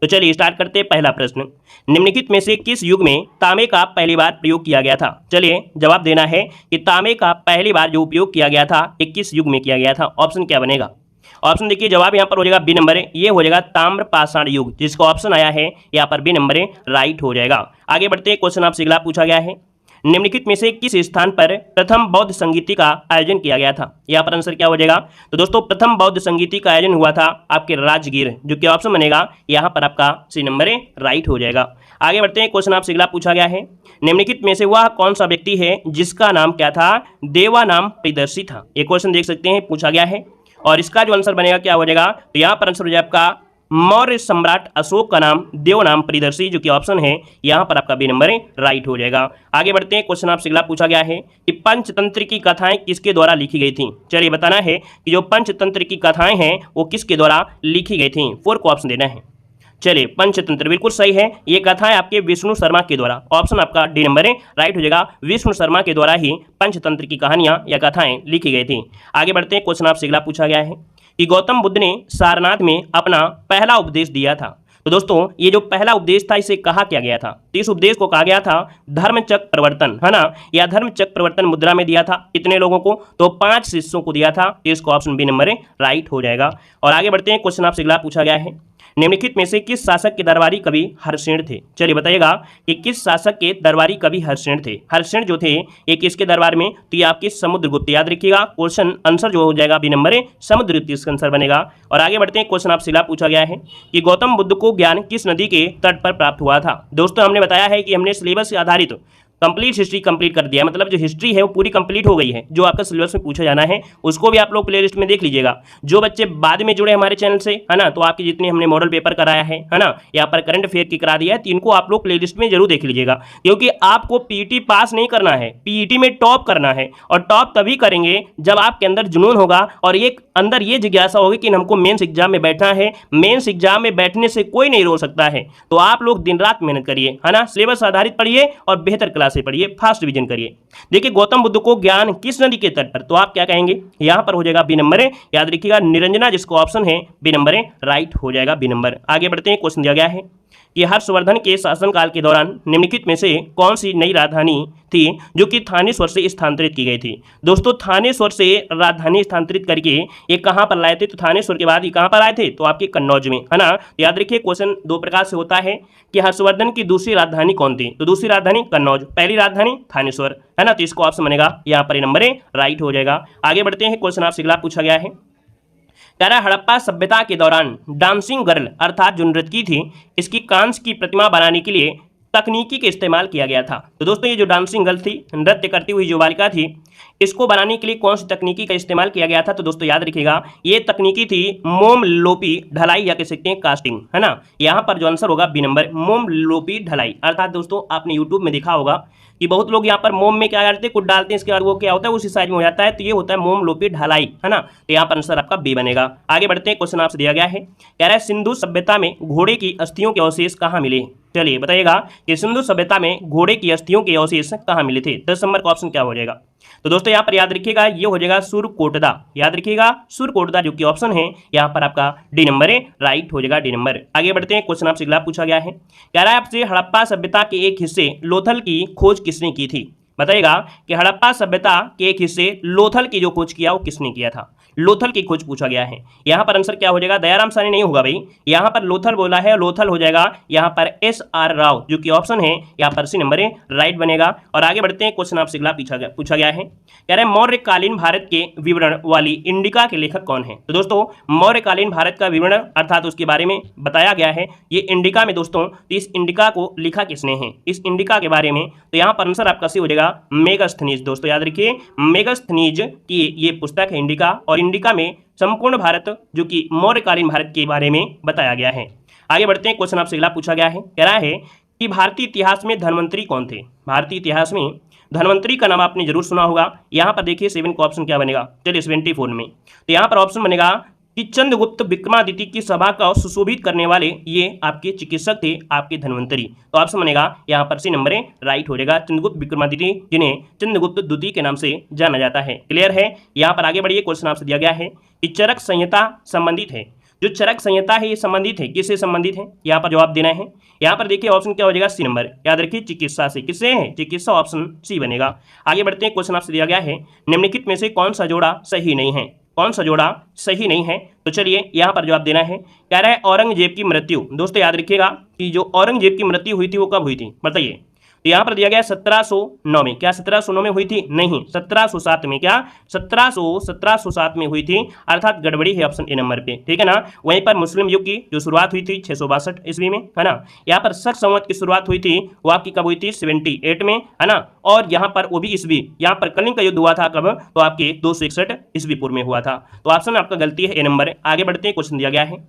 तो चलिए स्टार्ट करते हैं। पहला प्रश्न, निम्नलिखित में से किस युग में तांबे का पहली बार प्रयोग किया गया था? चलिए जवाब देना है कि तांबे का पहली बार जो उपयोग किया गया था ये किस युग में किया गया था। ऑप्शन क्या बनेगा? ऑप्शन देखिए, जवाब यहाँ पर हो जाएगा बी नंबर है, ये हो जाएगा ताम्र पाषाण युग। जिसका ऑप्शन आया है यहाँ पर बी नंबर है, राइट हो जाएगा। आगे बढ़ते हैं, क्वेश्चन आपसे अगला पूछा गया है, निम्नलिखित में से किस स्थान पर प्रथम बौद्ध संगीति का आयोजन किया गया था? यहाँ पर आंसर क्या हो जाएगा? तो दोस्तों प्रथम बौद्ध संगीति का आयोजन हुआ था आपके राजगीर, जो कि ऑप्शन बनेगा यहाँ पर आपका सी नंबर है, राइट हो जाएगा। आगे बढ़ते हैं, क्वेश्चन आपसे अगला पूछा गया है, निम्नलिखित में से वह कौन सा व्यक्ति है जिसका नाम क्या था? देवा नाम प्रियदर्शी था। ये क्वेश्चन देख सकते हैं पूछा गया है, और इसका जो आंसर बनेगा क्या हो जाएगा? तो यहाँ पर आंसर हो जाएगा आपका मौर्य सम्राट अशोक का नाम देव नाम प्रियदर्शी, जो कि ऑप्शन है यहाँ पर आपका बी नंबर है, राइट हो जाएगा। आगे बढ़ते हैं, क्वेश्चन आपसे अगला पूछा गया है कि पंचतंत्र की कथाएं किसके द्वारा लिखी गई थी? चलिए बताना है कि जो पंचतंत्र की कथाएं हैं वो किसके द्वारा लिखी गई थी। 4 को ऑप्शन देना है। चलिए पंचतंत्र बिल्कुल सही है, ये कथाएं आपके विष्णु शर्मा के द्वारा, ऑप्शन आपका डी नंबर है, राइट हो जाएगा। विष्णु शर्मा के द्वारा ही पंचतंत्र की कहानियां या कथाएं लिखी गई थी। आगे बढ़ते हैं, क्वेश्चन आपसे अगला पूछा गया है कि गौतम बुद्ध ने सारनाथ में अपना पहला उपदेश दिया था। तो दोस्तों ये जो पहला उपदेश था इसे कहा क्या गया था? तो इस उपदेश को कहा गया था धर्मचक्र प्रवर्तन, है ना, या धर्मचक्र प्रवर्तन मुद्रा में दिया था। कितने लोगों को? तो 5 शिष्यों को दिया था। इसको ऑप्शन बी नंबर है, राइट हो जाएगा। और आगे बढ़ते हैं, क्वेश्चन आपसे अगला पूछा गया है, निम्नलिखित में से किस शासक के दरबारी कवि हर्षेण थे? चलिए बताइएगा कि किस शासक के दरबारी कवि हर्षेण थे। हर्षेण जो थे ये किसके दरबार में? तो ये आपके समुद्रगुप्त, याद रखिएगा। क्वेश्चन आंसर जो हो जाएगा बी नंबर है, समुद्रगुप्त इसका आंसर बनेगा। और आगे बढ़ते हैं, क्वेश्चन आपसे पूछा गया है कि गौतम बुद्ध को ज्ञान किस नदी के तट पर प्राप्त हुआ था? दोस्तों हमने बताया है कि हमने सिलेबस से आधारित कंप्लीट हिस्ट्री कंप्लीट कर दिया, मतलब जो हिस्ट्री है वो पूरी कंप्लीट हो गई है। जो आपका सिलेबस में पूछा जाना है उसको भी आप लोग प्लेलिस्ट में देख लीजिएगा। जो बच्चे बाद में जुड़े हमारे चैनल से, है ना, तो आपके जितने हमने मॉडल पेपर कराया है ना, यहाँ पर करंट अफेयर की करा दिया है, तो इनको आप लोग प्लेलिस्ट में जरूर देख लीजिएगा। क्योंकि आपको पीईटी पास नहीं करना है, पीईटी में टॉप करना है। और टॉप तभी करेंगे जब आपके अंदर जुनून होगा और एक अंदर ये जिज्ञासा होगी कि हमको मेंस एग्जाम में बैठना है। मेंस एग्जाम में बैठने से कोई नहीं रोक सकता है। तो आप लोग दिन रात मेहनत करिए, है ना, सिलेबस आधारित पढ़िए और बेहतर क्लास से पढ़िए, फास्ट रिवीजन करिए। देखिए गौतम बुद्ध को ज्ञान किस नदी के तट पर? तो आप क्या कहेंगे? यहाँ पर हो जाएगा बी नंबर है, याद रखिएगा निरंजना, जिसको ऑप्शन है बी नंबर है, राइट हो जाएगा बी नंबर। आगे बढ़ते हैं, क्वेश्चन दिया गया है कि हर्षवर्धन के शासनकाल के दौरान निम्नलिखित में से कौन सी नई राजधानी थी जो कि थानेश्वर से स्थानांतरित की गई थी? दोस्तों थानेश्वर से राजधानी स्थानांतरित करके ये कहाँ पर लाए थे? तो थानेश्वर के बाद ये कहाँ पर आए थे? तो आपके कन्नौज में, है ना। याद रखिए क्वेश्चन 2 प्रकार से होता है कि हर्षवर्धन की दूसरी राजधानी कौन थी? तो दूसरी राजधानी कन्नौज, पहली राजधानी थानेश्वर, है ना। तो इसको ऑप्शन बनेगा यहाँ पर नंबर है, राइट हो जाएगा। आगे बढ़ते हैं, क्वेश्चन आपसे अगला पूछा गया है, कह रहा हड़प्पा सभ्यता के दौरान डांसिंग गर्ल अर्थात जो नृत्यकी थी, इसकी कांस्य की प्रतिमा बनाने के लिए तकनीकी का इस्तेमाल किया गया था। तो दोस्तों ये जो डांसिंग गर्ल थी, नृत्य करती हुई जो बालिका थी, इसको बनाने के लिए कौन सी तकनीकी का इस्तेमाल किया गया था? तो दोस्तों याद रखिएगा ये तकनीकी थी मोम लोपी ढलाई, या कह सकते हैं कास्टिंग, है ना। यहाँ पर जो आंसर होगा बी नंबर, मोम लोपी ढलाई। अर्थात दोस्तों आपने यूट्यूब में देखा होगा कि बहुत लोग यहाँ पर मोम में क्या करते हैं, कुछ डालते हैं, इसके बाद वो क्या होता है उसी साइज में हो जाता है। तो ये होता है मोम लोपी ढलाई, है ना। तो यहाँ पर आंसर आपका बी बनेगा। आगे बढ़ते हैं, क्वेश्चन आपसे दिया गया है, कह रहा है सिंधु सभ्यता में घोड़े की अस्थियों के अवशेष कहाँ मिले? चलिए बताइएगा कि सिंधु सभ्यता में घोड़े की अस्थियों के अवशेष कहाँ मिले थे? 10 नंबर का ऑप्शन क्या हो जाएगा? तो दोस्तों यहाँ पर याद रखिएगा ये हो जाएगा सुरकोटदा, याद रखिएगा सुरकोटदा, जो कि ऑप्शन है यहाँ पर आपका डी नंबर है, राइट हो जाएगा डी नंबर। आगे बढ़ते हैं, क्वेश्चन आपसे अगला पूछा गया है, कह रहा है आपसे हड़प्पा सभ्यता के एक हिस्से लोथल की खोज किसने की थी? बताइएगा कि हड़प्पा सभ्यता के एक हिस्से लोथल की जो खोज किया वो किसने किया था? लोथल की खोज पूछा गया है। यहाँ पर आंसर क्या हो जाएगा? दयाराम साहनी नहीं होगा भाई, यहाँ पर लोथल बोला है, लोथल हो जाएगा यहाँ पर SR राव, जो कि ऑप्शन है यहाँ पर सी नंबर है, राइट बनेगा। और आगे बढ़ते हैं, क्वेश्चन आपसे अगला पूछा गया है, कह रहे हैं मौर्यकालीन भारत के विवरण वाली इंडिका के लेखक कौन है? तो दोस्तों मौर्यकालीन भारत का विवरण अर्थात उसके बारे में बताया गया है ये इंडिका में। दोस्तों तो इस इंडिका को लिखा किसने है, इस इंडिका के बारे में? तो यहाँ पर आंसर आपका सी हो जाएगा मेगास्थनीज। दोस्तों याद रखिए मेगास्थनीज की ये पुस्तक है इंडिका, और इंडिका में संपूर्ण भारत जो कि मौर्यकालीन भारत के बारे में बताया गया है। आगे बढ़ते हैं, क्वेश्चन आपसे अगला पूछा गया है, कह रहा है कि भारतीय इतिहास में धन्वंतरी कौन थे? भारतीय इतिहास में धन्वंतरी का नाम आपने जरूर सुना होगा। यहाँ पर देखिए 7 का ऑप्शन क्या बनेगा? चलिए 74 में, तो यहाँ पर ऑप्शन बनेगा कि चंद्रगुप्त विक्रमादित्य की सभा का सुशोभित करने वाले ये आपके चिकित्सक थे, आपके धन्वंतरी। तो ऑप्शन बनेगा यहाँ पर सी नंबर है, राइट हो जाएगा चंद्रगुप्त विक्रमादित्य, जिन्हें चंद्रगुप्त द्वितीय के नाम से जाना जाता है। क्लियर है? यहाँ पर आगे बढ़िए, क्वेश्चन आपसे दिया गया है कि चरक संहिता संबंधित है। जो चरक संहिता है ये संबंधित है, किससे संबंधित है, यहाँ पर जवाब देना है। यहाँ पर देखिए ऑप्शन क्या हो जाएगा, सी नंबर, याद रखिए चिकित्सा से, किससे है, चिकित्सा, ऑप्शन सी बनेगा। आगे बढ़ते हैं, क्वेश्चन आपसे दिया गया है निम्नलिखित में से कौन सा जोड़ा सही नहीं है, कौन सा जोड़ा सही नहीं है, तो चलिए यहाँ पर जवाब देना है। कह रहा है औरंगजेब की मृत्यु, दोस्तों याद रखिएगा कि जो औरंगजेब की मृत्यु हुई थी वो कब हुई थी, बताइए। तो यहाँ पर दिया गया 1709 में, क्या 1709 में हुई थी, नहीं 1707 में, क्या 1707 में हुई थी, अर्थात गड़बड़ी है ऑप्शन ए नंबर पे, ठीक है ना। वहीं पर मुस्लिम युग की जो शुरुआत हुई थी 662 ईस्वी में, है ना। यहाँ पर शक संवत की शुरुआत हुई थी, वो आपकी कब हुई थी, 78 में, है ना। और यहाँ पर वो भी ईस्वी, यहाँ पर कलिंग का युद्ध हुआ था कब, तो आपके 261 ईस्वी पूर्व में हुआ था। तो ऑप्शन आपका गलती है ए नंबर। आगे बढ़ते हैं, क्वेश्चन दिया गया है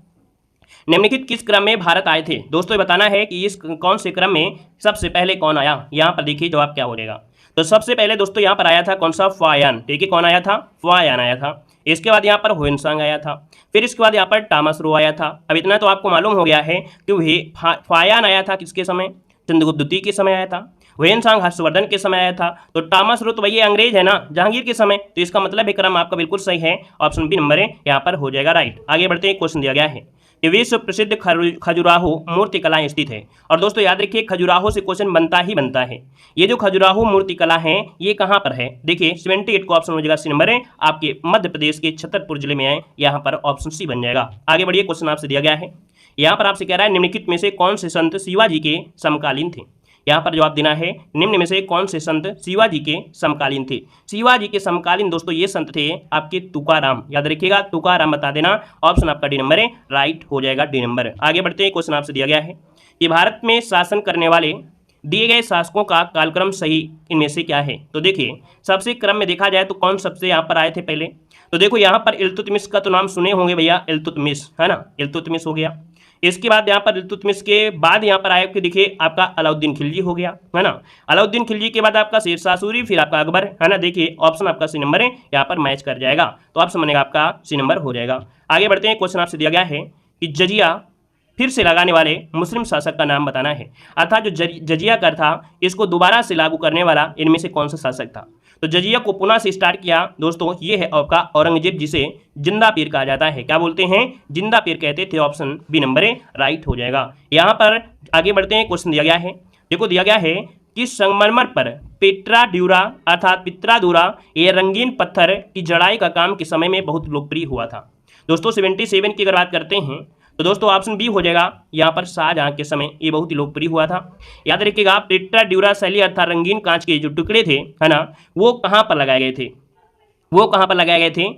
निम्नलिखित किस क्रम में भारत आए थे, दोस्तों ये बताना है कि इस कौन से क्रम में सबसे पहले कौन आया। यहाँ पर देखिए जवाब क्या हो जाएगा। तो सबसे पहले दोस्तों यहाँ पर आया था कौन सा, फायान, ठीक है, कौन आया था, फायान आया था। इसके बाद यहाँ पर ह्वेनसांग आया था, फिर इसके बाद यहाँ पर टॉमस रो आया था। अब इतना तो आपको मालूम हो गया है कि फायान आया था किसके समय, चंद्रगुप्त द्वितीय के समय आया था। ह्वेनसांग हर्षवर्धन के समय आया था। तो टॉमस रो तो भैया अंग्रेज है ना, जहांगीर के समय, तो इसका मतलब है क्रम आपका बिल्कुल सही है, ऑप्शन बी नंबर है यहाँ पर हो जाएगा राइट। आगे बढ़ते हैं, क्वेश्चन दिया गया है कि विश्व प्रसिद्ध खजुराहो मूर्तिकला स्थित है। और दोस्तों याद रखिए खजुराहो से क्वेश्चन बनता ही बनता है। ये जो खजुराहो मूर्तिकला है ये कहाँ पर है, देखिए 78 को ऑप्शन हो जाएगा सी नंबर है, आपके मध्य प्रदेश के छतरपुर जिले में है, यहाँ पर ऑप्शन सी बन जाएगा। आगे बढ़िए, क्वेश्चन आपसे दिया गया है, यहाँ पर आपसे कह रहा है निम्नलिखित में से कौन से संत शिवाजी के समकालीन थे। यहाँ पर जवाब देना है निम्न में से कौन से संत शिवाजी के समकालीन थे। शिवाजी के समकालीन दोस्तों ये संत थे आपके तुकाराम, याद रखिएगा तुकाराम बता देना, ऑप्शन आपका डी नंबर है, राइट हो जाएगा डी नंबर। आगे बढ़ते हैं, क्वेश्चन आपसे दिया गया है कि भारत में शासन करने वाले दिए गए शासकों का कालक्रम सही इनमें से क्या है। तो देखिए सबसे क्रम में देखा जाए तो कौन सबसे यहाँ पर आए थे पहले, तो देखो यहाँ पर इल्तुतमिश का तो नाम सुने होंगे भैया, इल्तुतमिश, है ना, इल्तुतमिश हो गया। इसके बाद यहाँ पर इल्तुतमिश के बाद यहाँ पर आया कि देखिए आपका अलाउद्दीन खिलजी हो गया, है ना। अलाउद्दीन खिलजी के बाद आपका शेरशाह सूरी, फिर आपका अकबर, है ना। देखिए ऑप्शन आपका सी नंबर है, यहाँ पर मैच कर जाएगा, तो ऑप्शन बनेगा आपका सी नंबर हो जाएगा। आगे बढ़ते हैं, क्वेश्चन आपसे दिया गया है कि जजिया फिर से लगाने वाले मुस्लिम शासक का नाम बताना है, अर्थात जो जजिया कर था इसको दोबारा से लागू करने वाला इनमें से कौन सा शासक था। तो जजिया को पुनः से स्टार्ट किया दोस्तों, ये है आपका औरंगजेब, जिसे जिंदा पीर कहा जाता है, क्या बोलते हैं, जिंदा पीर कहते थे, ऑप्शन बी नंबर है, राइट हो जाएगा। यहाँ पर आगे बढ़ते हैं, क्वेश्चन दिया गया है, देखो दिया गया है कि संगमरमर पर पित्राड्यूरा अर्थात पित्रादूरा ये रंगीन पत्थर की जड़ाई का काम के समय में बहुत लोकप्रिय हुआ था। दोस्तों 77 की अगर बात करते हैं तो दोस्तों ऑप्शन बी हो जाएगा, यहाँ पर शाहजहां के समय ये बहुत ही लोकप्रिय हुआ था। याद रखिएगा पित्राड्यूरा शैली अर्थात रंगीन कांच के जो टुकड़े थे, है ना, वो कहाँ पर लगाए गए थे, वो कहाँ पर लगाए गए थे।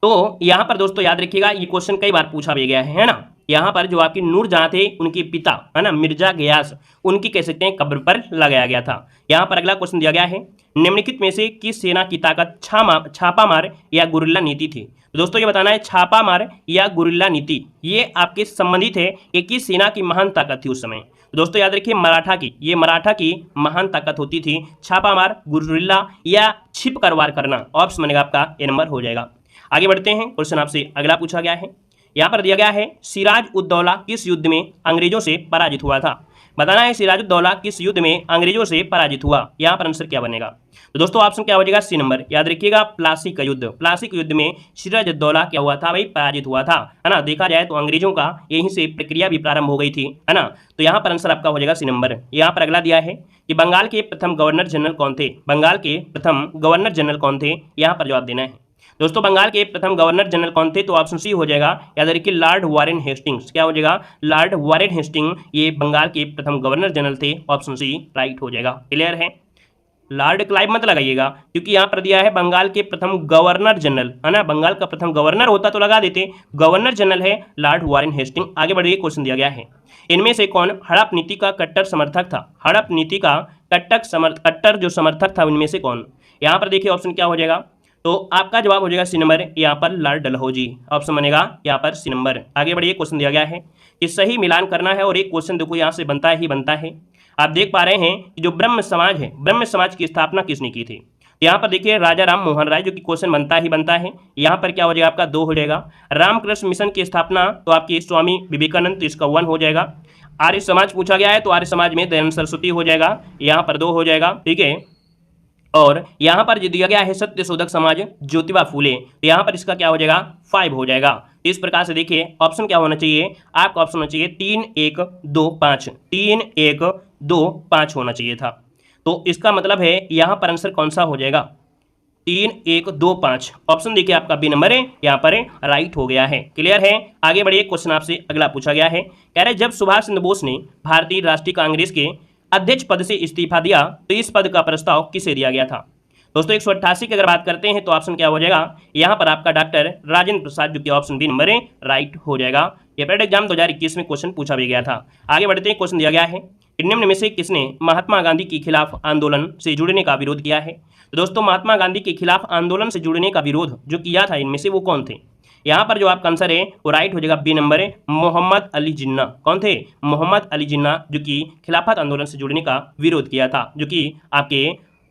तो यहाँ पर दोस्तों याद रखिएगा ये क्वेश्चन कई बार पूछा भी गया है ना। यहाँ पर जो आपके नूरजहां थे उनके पिता, है ना, मिर्जा गयास, उनकी कह सकते हैं कब्र पर लगाया गया था। यहाँ पर अगला क्वेश्चन दिया गया है निम्नलिखित में से किस सेना की ताकत छापामार या गुरिल्ला नीति थी। तो दोस्तों ये बताना है छापामार या गुरिल्ला नीति ये आपके संबंधित है कि किस सेना की महान ताकत थी उस समय। तो दोस्तों याद रखिए मराठा की, ये मराठा की महान ताकत होती थी, छापामार, गुरिल्ला या छिप कर वार करना, ऑप्शन बनेगा आपका ए नंबर हो जाएगा। आगे बढ़ते हैं, क्वेश्चन आपसे अगला पूछा गया है, यहाँ पर दिया गया है सिराज उद दौला किस युद्ध में अंग्रेजों से पराजित हुआ था। बताना है सिराज उद दौला किस युद्ध में अंग्रेजों से पराजित हुआ। यहाँ पर आंसर क्या बनेगा, तो दोस्तों ऑप्शन क्या हो जाएगा, सी नंबर, याद रखिएगा प्लासी का युद्ध। प्लासी के युद्ध में सिराज उद दौला क्या हुआ था भाई, पराजित हुआ था, है ना। देखा जाए तो अंग्रेजों का यहीं से प्रक्रिया भी प्रारंभ हो गई थी, है ना। तो यहाँ पर आंसर आपका हो जाएगा सी नंबर। यहाँ पर अगला दिया है कि बंगाल के प्रथम गवर्नर जनरल कौन थे, बंगाल के प्रथम गवर्नर जनरल कौन थे, यहाँ पर जवाब देना है। दोस्तों बंगाल के प्रथम गवर्नर जनरल कौन थे, तो ऑप्शन सी हो जाएगा, याद रखिए लॉर्ड वारेन हेस्टिंग्स, क्या हो जाएगा, लॉर्ड वारेन हेस्टिंग, ये बंगाल के प्रथम गवर्नर जनरल थे, ऑप्शन सी राइट हो जाएगा। क्लियर है, लॉर्ड क्लाइव मत लगाइएगा क्योंकि यहाँ पर दिया है बंगाल के प्रथम गवर्नर जनरल, है ना, बंगाल का प्रथम गवर्नर होता तो लगा देते, गवर्नर जनरल है लॉर्ड वारेन हेस्टिंग। आगे बढ़िए, क्वेश्चन दिया गया है इनमें से कौन हड़प नीति का कट्टर समर्थक था, हड़प नीति का कट्टर जो समर्थक था उनमें से कौन। यहाँ पर देखिए ऑप्शन क्या हो जाएगा, तो आपका जवाब हो जाएगा सी नंबर, यहाँ पर लॉर्ड डलहौजी, ऑप्शन बनेगा यहाँ पर सी नंबर। आगे बढ़िए, क्वेश्चन दिया गया है कि सही मिलान करना है और एक क्वेश्चन देखो यहाँ से बनता ही बनता है। आप देख पा रहे हैं कि जो ब्रह्म समाज है, ब्रह्म समाज की स्थापना किसने की थी। यहाँ पर देखिए राजा राम मोहन राय, जो कि क्वेश्चन बनता ही बनता है। यहाँ पर क्या हो जाएगा आपका 2 हो जाएगा। रामकृष्ण मिशन की स्थापना तो आपकी स्वामी विवेकानंद, तो इसका 1 हो जाएगा। आर्य समाज पूछा गया है तो आर्य समाज में दयानंद सरस्वती हो जाएगा, यहाँ पर 2 हो जाएगा, ठीक है। और यहाँ पर जो दिया गया है सत्य शोधक समाज ज्योतिबा फूले, तो यहाँ पर इसका क्या हो जाएगा 5 हो जाएगा। इस प्रकार से देखिए ऑप्शन क्या होना चाहिए, आपका ऑप्शन होना चाहिए 3125, 3125 होना चाहिए था। तो इसका मतलब है यहाँ पर आंसर कौन सा हो जाएगा, 3125। ऑप्शन देखिए आपका बी नंबर है यहाँ पर राइट हो गया है। क्लियर है, आगे बढ़िए। क्वेश्चन आपसे अगला पूछा गया है, कह रहे जब सुभाष चंद्र बोस ने भारतीय राष्ट्रीय कांग्रेस के अध्यक्ष पद से इस्तीफा दिया तो इस पद का प्रस्ताव किसे दिया गया था। दोस्तों 188 की अगर बात करते हैं तो ऑप्शन क्या हो जाएगा, यहाँ पर आपका डॉक्टर राजेंद्र प्रसाद, जो कि ऑप्शन बी नंबर है राइट हो जाएगा। ये पेड एग्जाम 2021 में क्वेश्चन पूछा भी गया था। आगे बढ़ते हैं, क्वेश्चन दिया गया है कि निम्न में से किसने महात्मा गांधी के खिलाफ आंदोलन से जुड़ने का विरोध किया है। तो दोस्तों महात्मा गांधी के खिलाफ आंदोलन से जुड़ने का विरोध जो किया था इनमें से वो कौन थे। यहाँ पर जो आपका आंसर है वो राइट हो जाएगा, बी नंबर है मोहम्मद अली जिन्ना। कौन थे, मोहम्मद अली जिन्ना, जो कि खिलाफत आंदोलन से जुड़ने का विरोध किया था, जो कि आपके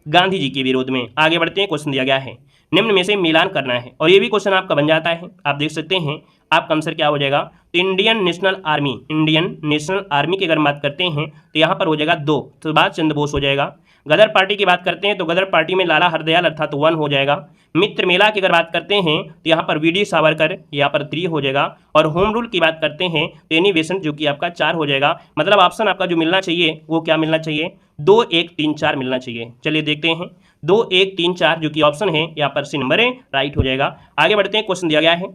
गांधी जी के विरोध में। आगे बढ़ते हैं, क्वेश्चन दिया गया है निम्न में से मिलान करना है, और ये भी क्वेश्चन आपका बन जाता है, आप देख सकते हैं आपका आंसर क्या हो जाएगा। तो Indian national army, Indian national army की अगर बात करते हैं तो यहाँ पर हो जाएगा 2, सुभाष चंद्र बोस हो जाएगा। गदर पार्टी की बात करते हैं तो गदर पार्टी में लाला हरदयाल अर्थात 1 हो जाएगा। मित्र मेला की अगर बात करते हैं तो यहाँ पर वी.डी. सावरकर, यहाँ पर 3 हो जाएगा। और होम रूल की बात करते हैं तो एनी बेसेंट, जो कि आपका 4 हो जाएगा। मतलब ऑप्शन आपका जो मिलना चाहिए वो क्या मिलना चाहिए, 2 1 3 4 मिलना चाहिए। चलिए देखते हैं, 2 1 3 4 जो कि ऑप्शन है यहाँ पर सी नंबर है राइट हो जाएगा। आगे बढ़ते हैं, क्वेश्चन दिया गया है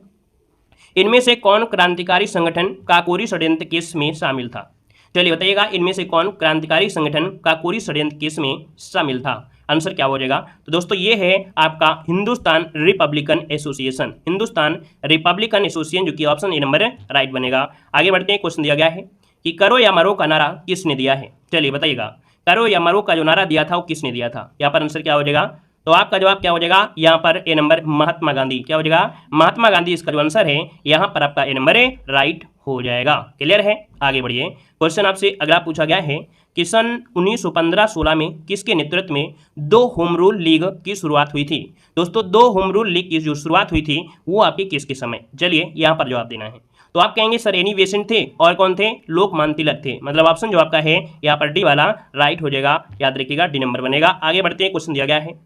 इनमें से कौन क्रांतिकारी संगठन काकोरी षड्यंत्र केस में शामिल था। चलिए बताइएगा, इनमें से कौन क्रांतिकारी संगठन काकोरी षड्यंत्र केस में शामिल था। आंसर क्या हो जाएगा, तो दोस्तों ये है आपका Hindustan Republican association, Hindustan Republican association, जो कि ऑप्शन ए नंबर राइट बनेगा। आगे बढ़ते हैं, क्वेश्चन दिया गया है कि करो या मरो का नारा किसने दिया है। चलिए बताइएगा, करो या मरो का जो नारा दिया था वो किसने दिया था। यहाँ पर आंसर क्या हो जाएगा, तो आपका जवाब क्या हो जाएगा, यहाँ पर ए नंबर महात्मा गांधी। क्या हो जाएगा, महात्मा गांधी इसका जो आंसर है यहाँ पर आपका ए नंबर है राइट हो जाएगा। क्लियर है, आगे बढ़िए। क्वेश्चन आपसे अगला पूछा गया है कि सन 1915-16 में किसके नेतृत्व में 2 होम रूल लीग की शुरुआत हुई थी। दोस्तों 2 होम रूल लीग की जो शुरुआत हुई थी वो आपकी किसके समय, चलिए यहाँ पर जवाब देना है। तो आप कहेंगे सर एनी बेसेंट थे और कौन थे, लोकमान्य तिलक थे। मतलब ऑप्शन जो आपका है यहाँ पर डी वाला राइट हो जाएगा, याद रखिएगा डी नंबर बनेगा। आगे बढ़ते हैं, क्वेश्चन दिया गया है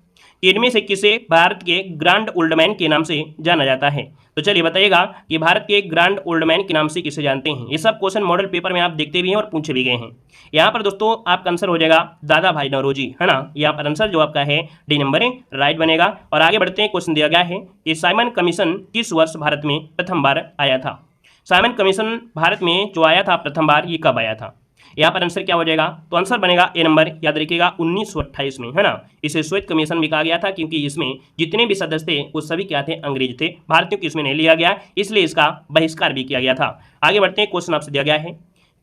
कि इनमें से किसे भारत के ग्रैंड ओल्ड मैन के नाम से जाना जाता है। तो चलिए बताइएगा कि भारत के ग्रैंड ओल्ड मैन के नाम से किसे जानते हैं। ये सब क्वेश्चन मॉडल पेपर में आप देखते भी हैं और पूछे भी गए हैं। यहाँ पर दोस्तों आपका आंसर हो जाएगा दादा भाई नौरोजी, है ना। यहाँ पर आंसर जो आपका है डी नंबर है राइट बनेगा। और आगे बढ़ते हैं, क्वेश्चन दिया गया है कि साइमन कमीशन किस वर्ष भारत में प्रथम बार आया था। साइमन कमीशन भारत में जो आया था प्रथम बार, ये कब आया था। यहाँ पर आंसर क्या हो जाएगा, तो आंसर बनेगा ए नंबर, याद रखिएगा 1928 में, है ना। इसे श्वेत कमीशन भी कहा गया था क्योंकि इसमें जितने भी सदस्य थे वो सभी क्या थे, अंग्रेज थे। भारतीयों को इसमें नहीं लिया गया, इसलिए इसका बहिष्कार भी किया गया था। आगे बढ़ते हैं, क्वेश्चन आपसे दिया गया है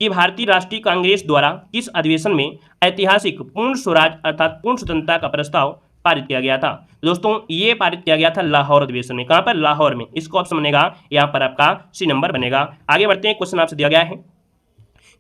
कि भारतीय राष्ट्रीय कांग्रेस द्वारा किस अधिवेशन में ऐतिहासिक पूर्ण स्वराज अर्थात पूर्ण स्वतंत्रता का प्रस्ताव पारित किया गया था। दोस्तों ये पारित किया गया था लाहौर अधिवेशन में। कहाँ पर, लाहौर में। इसका ऑप्शन बनेगा यहाँ पर आपका सी नंबर बनेगा। आगे बढ़ते हैं, क्वेश्चन आपसे दिया गया है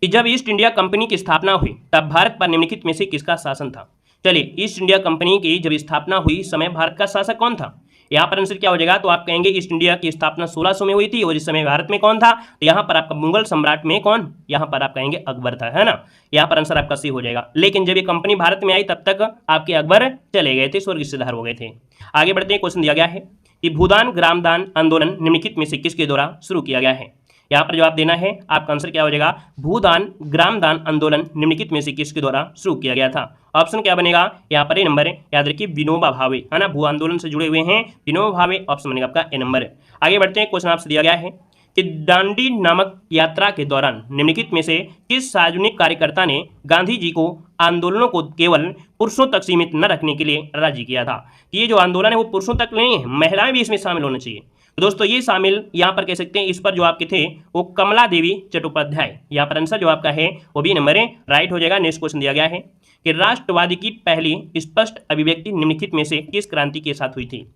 कि जब ईस्ट इंडिया कंपनी की स्थापना हुई तब भारत पर निम्नलिखित में से किसका शासन था। चलिए, ईस्ट इंडिया कंपनी की जब स्थापना हुई समय भारत का शासक कौन था। यहाँ पर आंसर क्या हो जाएगा, तो आप कहेंगे ईस्ट इंडिया की स्थापना 1600 में हुई थी और इस समय भारत में कौन था, तो यहाँ पर आपका मुगल सम्राट में कौन, यहाँ पर आप कहेंगे अकबर था, है ना। यहाँ पर आंसर आपका सी हो जाएगा। लेकिन जब ये कंपनी भारत में आई तब तक आपके अकबर चले गए थे, स्वर्ग सिधार हो गए थे। आगे बढ़ते हैं, क्वेश्चन दिया गया है कि भूदान ग्रामदान आंदोलन निम्नलिखित में से किसके द्वारा शुरू किया गया है। यहाँ पर जवाब देना है, आपका आंसर क्या हो जाएगा, भूदान ग्रामदान आंदोलन निम्नलिखित में से किसके द्वारा शुरू किया गया था। ऑप्शन क्या बनेगा, यहाँ पर ए नंबर है, याद रखिए विनोबा भावे, है ना। भू आंदोलन से जुड़े हुए हैं विनोबा भावे, ऑप्शन बनेगा आपका ए नंबर। आगे बढ़ते हैं, क्वेश्चन आपसे दिया गया है कि दांडी नामक यात्रा के दौरान निम्नलिखित में से किस सार्वजनिक कार्यकर्ता ने गांधी जी को आंदोलनों को केवल पुरुषों तक सीमित न रखने के लिए राजी किया था। ये जो आंदोलन है वो पुरुषों तक नहीं है, महिलाएं भी इसमें शामिल होनी चाहिए। तो दोस्तों ये शामिल यहाँ पर कह सकते हैं, इस पर जो आपके थे वो कमला देवी चट्टोपाध्याय। यहाँ पर आंसर जो आपका है वो भी नंबर है राइट हो जाएगा। नेक्स्ट क्वेश्चन दिया गया है कि राष्ट्रवाद की पहली स्पष्ट अभिव्यक्ति निम्नलिखित में से किस क्रांति के साथ हुई थी।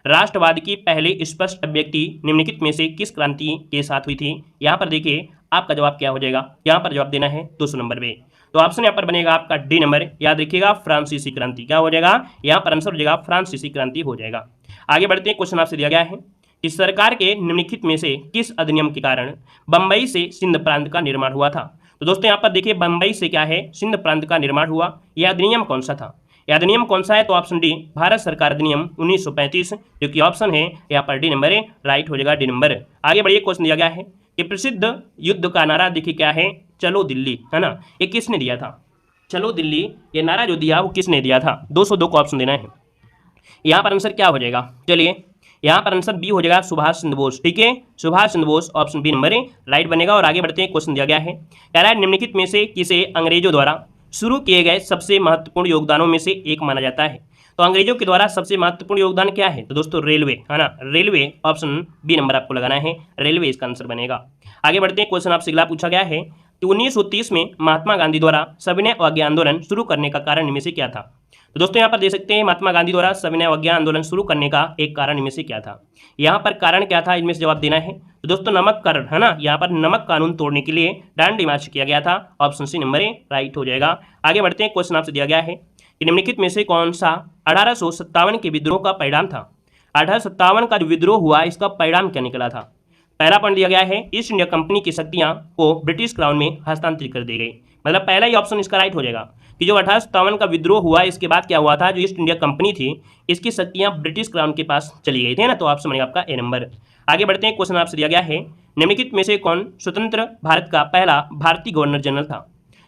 राष्ट्रवाद की पहली स्पष्ट अभिव्यक्ति निम्नलिखित में से किस क्रांति के साथ हुई थी। यहाँ पर देखिए आपका जवाब क्या हो जाएगा, यहाँ पर जवाब देना है 200 नंबर पे। तो ऑप्शन यहाँ पर बनेगा आपका डी नंबर, याद रखिएगा फ्रांसीसी क्रांति। क्या हो जाएगा, यहाँ पर आंसर हो जाएगा फ्रांसीसी क्रांति हो जाएगा। आगे बढ़ते हैं, क्वेश्चन आपसे दिया गया है कि सरकार के निम्नलिखित में से किस अधिनियम के कारण बंबई से सिंध प्रांत का निर्माण हुआ था। तो दोस्तों यहाँ पर देखिए बंबई से क्या है, सिंध प्रांत का निर्माण हुआ। यह अधिनियम कौन सा था। यह अधिनियम कौन सा है? तो ऑप्शन डी भारत सरकार अधिनियम 1935, जो कि ऑप्शन है यहाँ पर डी नंबर राइट हो जाएगा, डी नंबर। आगे बढ़िए, क्वेश्चन दिया गया है कि प्रसिद्ध युद्ध का नारा देखिए क्या है? चलो दिल्ली, है ना। ये किसने दिया था? चलो दिल्ली, ये नारा जो दिया वो किसने दिया था? 202 को ऑप्शन देना है। यहाँ पर आंसर क्या हो जाएगा? चलिए, यहाँ पर आंसर बी हो जाएगा, सुभाष चंद्र बोस। ठीक है, Subhash Chandra Bose, option B number right बनेगा। और आगे बढ़ते हैं, क्वेश्चन दिया गया है, कह रहा है निम्नलिखित में से किसे अंग्रेजों द्वारा शुरू किए गए सबसे महत्वपूर्ण योगदानों में से एक माना जाता है? तो अंग्रेजों के द्वारा सबसे महत्वपूर्ण योगदान क्या है? तो दोस्तों रेलवे, है ना, रेलवे, ऑप्शन बी नंबर आपको लगाना है, रेलवे इसका आंसर बनेगा। आगे बढ़ते हैं, क्वेश्चन आपसे अगला पूछा गया है कि 1930 में महात्मा गांधी द्वारा सविनय अवज्ञा आंदोलन शुरू करने का कारण इनमें से क्या था? तो दोस्तों यहाँ पर देख सकते हैं महात्मा गांधी द्वारा सविनय अवज्ञा आंदोलन शुरू करने का एक कारण इनमें से क्या था? यहाँ पर कारण क्या था, इनमें से जवाब देना है। तो दोस्तों नमक कर, है ना, यहाँ पर नमक कानून तोड़ने के लिए डांडी मार्च किया गया था, ऑप्शन सी नंबर राइट हो जाएगा। आगे बढ़ते हैं, क्वेश्चन आपसे दिया गया है कि निम्नलिखित में से कौन सा 1857 के विद्रोह का परिणाम था? 1857 का जो विद्रोह हुआ इसका परिणाम क्या निकला था? पहला पॉइंट दिया गया है, ईस्ट इंडिया कंपनी की शक्तियां को ब्रिटिश क्राउन में हस्तांतरित कर दी गई। मतलब पहला ही ऑप्शन इसका राइट हो जाएगा कि जो 1857 का विद्रोह हुआ इसके बाद क्या हुआ था, जो ईस्ट इंडिया कंपनी थी इसकी शक्तियां ब्रिटिश क्राउन के पास चली गई थी ना, तो ऑप्शन बनेगा आपका ए नंबर। आगे बढ़ते हैं, क्वेश्चन आपसे दिया गया है निम्नलिखित में से कौन स्वतंत्र भारत का पहला भारतीय गवर्नर जनरल था?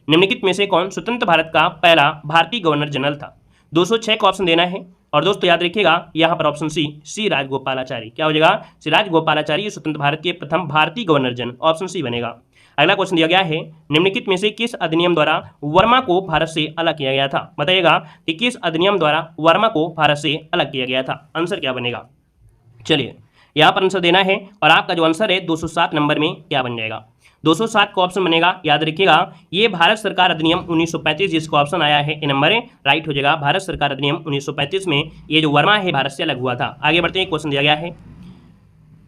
निम्नलिखित में से कौन स्वतंत्र भारत का पहला भारतीय गवर्नर जनरल था? 206 का ऑप्शन देना है। और दोस्तों याद रखिएगा यहाँ पर ऑप्शन सी राजगोपालाचारी, क्या हो जाएगा? सी राजगोपालाचारी स्वतंत्र भारत के प्रथम भारतीय गवर्नर जनरल, ऑप्शन सी बनेगा। अगला क्वेश्चन दिया गया है निम्नलिखित में से किस अधिनियम द्वारा वर्मा को भारत से अलग किया गया था? बताइएगा कि किस अधिनियम द्वारा वर्मा को भारत से अलग किया गया था? आंसर क्या बनेगा? चलिए यहाँ पर आंसर देना है और आपका जो आंसर है 207 नंबर में क्या बन जाएगा? 207 का ऑप्शन बनेगा, याद रखिएगा ये भारत सरकार अधिनियम 1935 जिसका ऑप्शन आया है ए नंबर राइट हो जाएगा। भारत सरकार अधिनियम 1935 में ये जो वर्मा है भारत से अलग हुआ था। आगे बढ़ते हैं, क्वेश्चन दिया गया है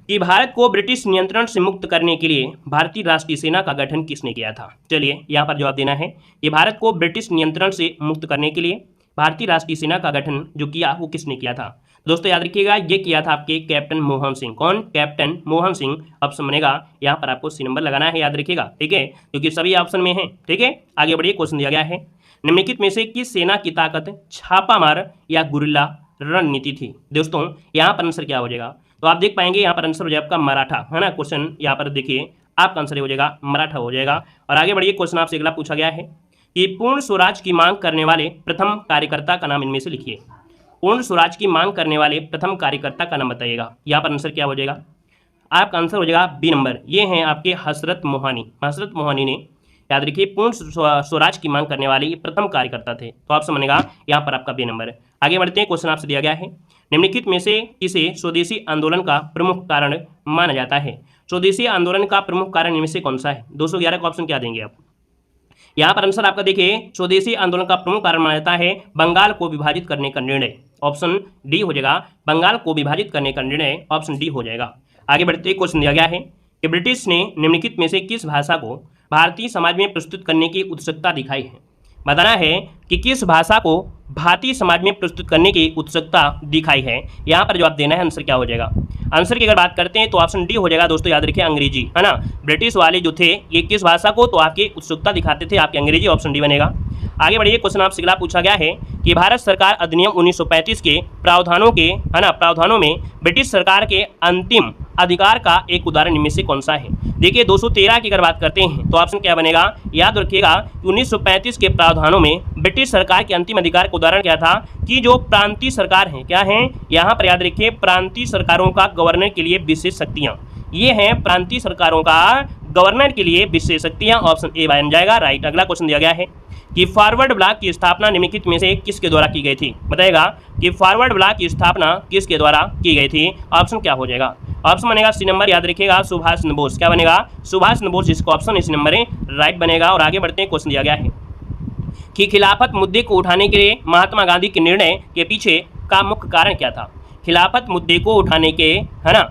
कि भारत को ब्रिटिश नियंत्रण से मुक्त करने के लिए भारतीय राष्ट्रीय सेना का गठन किसने किया था? चलिए यहाँ पर जवाब देना है, ये भारत को ब्रिटिश नियंत्रण से मुक्त करने के लिए भारतीय राष्ट्रीय सेना का गठन जो किया वो किसने किया था? दोस्तों याद रखिएगा ये किया था आपके कैप्टन मोहन सिंह। कौन? कैप्टन मोहन सिंह, ऑप्शन बनेगा यहाँ पर आपको सी नंबर लगाना है, याद रखिएगा, ठीक है, क्योंकि सभी ऑप्शन में है। ठीक है, आगे बढ़िए, क्वेश्चन दिया गया है निम्नलिखित में से किस सेना की ताकत छापामार या गुरिल्ला रणनीति थी? दोस्तों यहाँ पर आंसर क्या हो जाएगा? तो आप देख पाएंगे यहाँ पर आंसर हो जाएगा आपका मराठा, है ना। क्वेश्चन यहाँ पर देखिए आपका आंसर हो जाएगा मराठा हो जाएगा। और आगे बढ़िए, क्वेश्चन आपसे अगला पूछा गया है कि पूर्ण स्वराज की मांग करने वाले प्रथम कार्यकर्ता का नाम इनमें से लिखिए। पूर्ण स्वराज की मांग करने वाले प्रथम कार्यकर्ता का नाम बताइएगा। यहाँ पर आंसर क्या हो जाएगा? आपका आंसर हो जाएगा बी नंबर, ये हैं आपके हसरत मोहानी। हसरत मोहानी ने, याद रखिए, पूर्ण स्वराज की मांग करने वाले ये प्रथम कार्यकर्ता थे, तो ऑप्शन बनेगा यहाँ पर आपका बी नंबर। आगे बढ़ते हैं, क्वेश्चन आपसे दिया गया है निम्नलिखित में से किसे स्वदेशी आंदोलन का प्रमुख कारण माना जाता है? स्वदेशी आंदोलन का प्रमुख कारण इनमें से कौन सा है? 211 का ऑप्शन क्या देंगे आप? यहाँ पर आंसर आपका देखिए स्वदेशी आंदोलन का प्रमुख कारण माना जाता है बंगाल को विभाजित करने का निर्णय, ऑप्शन डी हो जाएगा। बंगाल को विभाजित करने का निर्णय, ऑप्शन डी हो जाएगा। आगे बढ़ते क्वेश्चन दिया गया है कि ब्रिटिश ने निम्नलिखित में से किस भाषा को भारतीय समाज में प्रस्तुत करने की उत्सुकता दिखाई है? बताना है कि किस भाषा को भारतीय समाज में प्रस्तुत करने की उत्सुकता दिखाई है। यहाँ पर जवाब देना है, आंसर क्या हो जाएगा? आंसर की अगर बात करते हैं तो ऑप्शन डी हो जाएगा। दोस्तों याद रखिए अंग्रेजी, है ना। ब्रिटिश वाले जो थे ये किस भाषा को तो आपकी उत्सुकता दिखाते थे, आपकी अंग्रेजी, ऑप्शन डी बनेगा। आगे बढ़िए, क्वेश्चन आपसे अगला पूछा गया है कि भारत सरकार अधिनियम 1935 के प्रावधानों के, है ना, प्रावधानों में ब्रिटिश सरकार के अंतिम अधिकार का एक उदाहरण इनमें से कौन सा है? देखिए 213 की अगर बात करते हैं तो ऑप्शन क्या बनेगा? याद रखिएगा 1935 के प्रावधानों में ब्रिटिश सरकार के अंतिम अधिकार का उदाहरण क्या था कि जो प्रांतीय सरकार हैं, क्या हैं यहाँ पर, याद रखिए, प्रांतीय सरकारों का गवर्नर के लिए विशेष शक्तियाँ, ये हैं प्रांतीय सरकारों का गवर्नर के लिए विशेष शक्तियाँ, ऑप्शन ए बन जाएगा राइट। अगला क्वेश्चन दिया गया है कि फॉरवर्ड ब्लॉक की स्थापना निम्नलिखित में से किसके द्वारा की गई थी? बताएगा कि फॉरवर्ड ब्लॉक की स्थापना किसके द्वारा की गई थी? ऑप्शन क्या हो जाएगा? ऑप्शन बनेगा सी नंबर, याद रखिएगा, सुभाष चंद्र बोस। क्या बनेगा? सुभाष चंद्र बोस, जिसका ऑप्शन इस नंबर राइट बनेगा। और आगे बढ़ते हैं, क्वेश्चन दिया गया है कि खिलाफत मुद्दे को उठाने के लिए महात्मा गांधी के निर्णय के पीछे का मुख्य कारण क्या था? खिलाफत मुद्दे को उठाने के, है ना,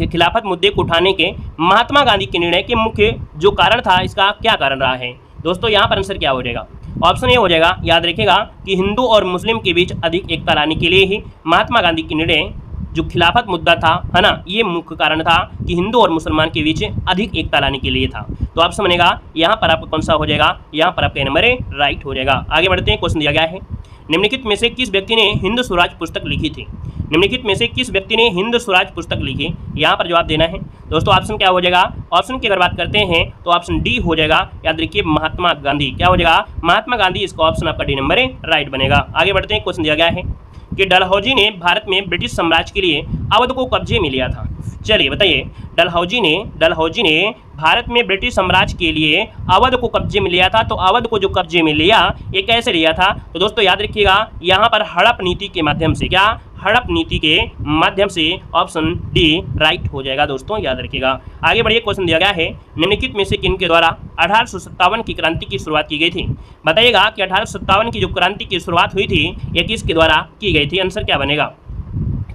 खिलाफत मुद्दे को उठाने के महात्मा गांधी के निर्णय के मुख्य जो कारण था, इसका क्या कारण रहा है? दोस्तों यहाँ पर आंसर क्या हो जाएगा? ऑप्शन ए हो जाएगा, याद रखिएगा, कि हिंदू और मुस्लिम के बीच अधिक एकता लाने के लिए ही महात्मा गांधी के निर्णय जो खिलाफत मुद्दा था, है ना, ये मुख्य कारण था कि हिंदू और मुसलमान के बीच अधिक एकता लाने के लिए था। तो ऑप्शन बनेगा यहाँ पर आपका कौन सा हो जाएगा? यहाँ पर आपका नंबर राइट हो जाएगा। आगे बढ़ते हैं, क्वेश्चन दिया गया है निम्नलिखित में से किस व्यक्ति ने हिंद स्वराज पुस्तक लिखी थी? निम्नलिखित में से किस व्यक्ति ने हिंद स्वराज पुस्तक लिखी? यहाँ पर जवाब देना है दोस्तों। ऑप्शन क्या हो जाएगा? ऑप्शन की अगर बात करते हैं तो ऑप्शन डी हो जाएगा। याद रखिए महात्मा गांधी। क्या हो जाएगा? महात्मा गांधी। इसका ऑप्शन आपका डी नंबर राइट बनेगा। आगे बढ़ते हैं। क्वेश्चन दिया गया है कि डलहौजी ने भारत में ब्रिटिश साम्राज्य के लिए अवध को कब्जे में लिया था। चलिए बताइए, डलहौजी ने भारत में ब्रिटिश साम्राज्य के लिए अवध को कब्जे में लिया था। तो अवध को जो कब्जे में लिया, ये कैसे लिया था? तो दोस्तों याद रखिएगा, यहाँ पर हड़प नीति के माध्यम से। क्या? हड़प नीति के माध्यम से। ऑप्शन डी राइट हो जाएगा दोस्तों, याद रखिएगा। आगे बढ़िए। क्वेश्चन दिया गया है, निम्नलिखित में से किनके द्वारा 1857 की क्रांति की शुरुआत की गई थी? बताइएगा कि 1857 की जो क्रांति की शुरुआत हुई थी, ये किसके द्वारा की गई थी? आंसर क्या बनेगा?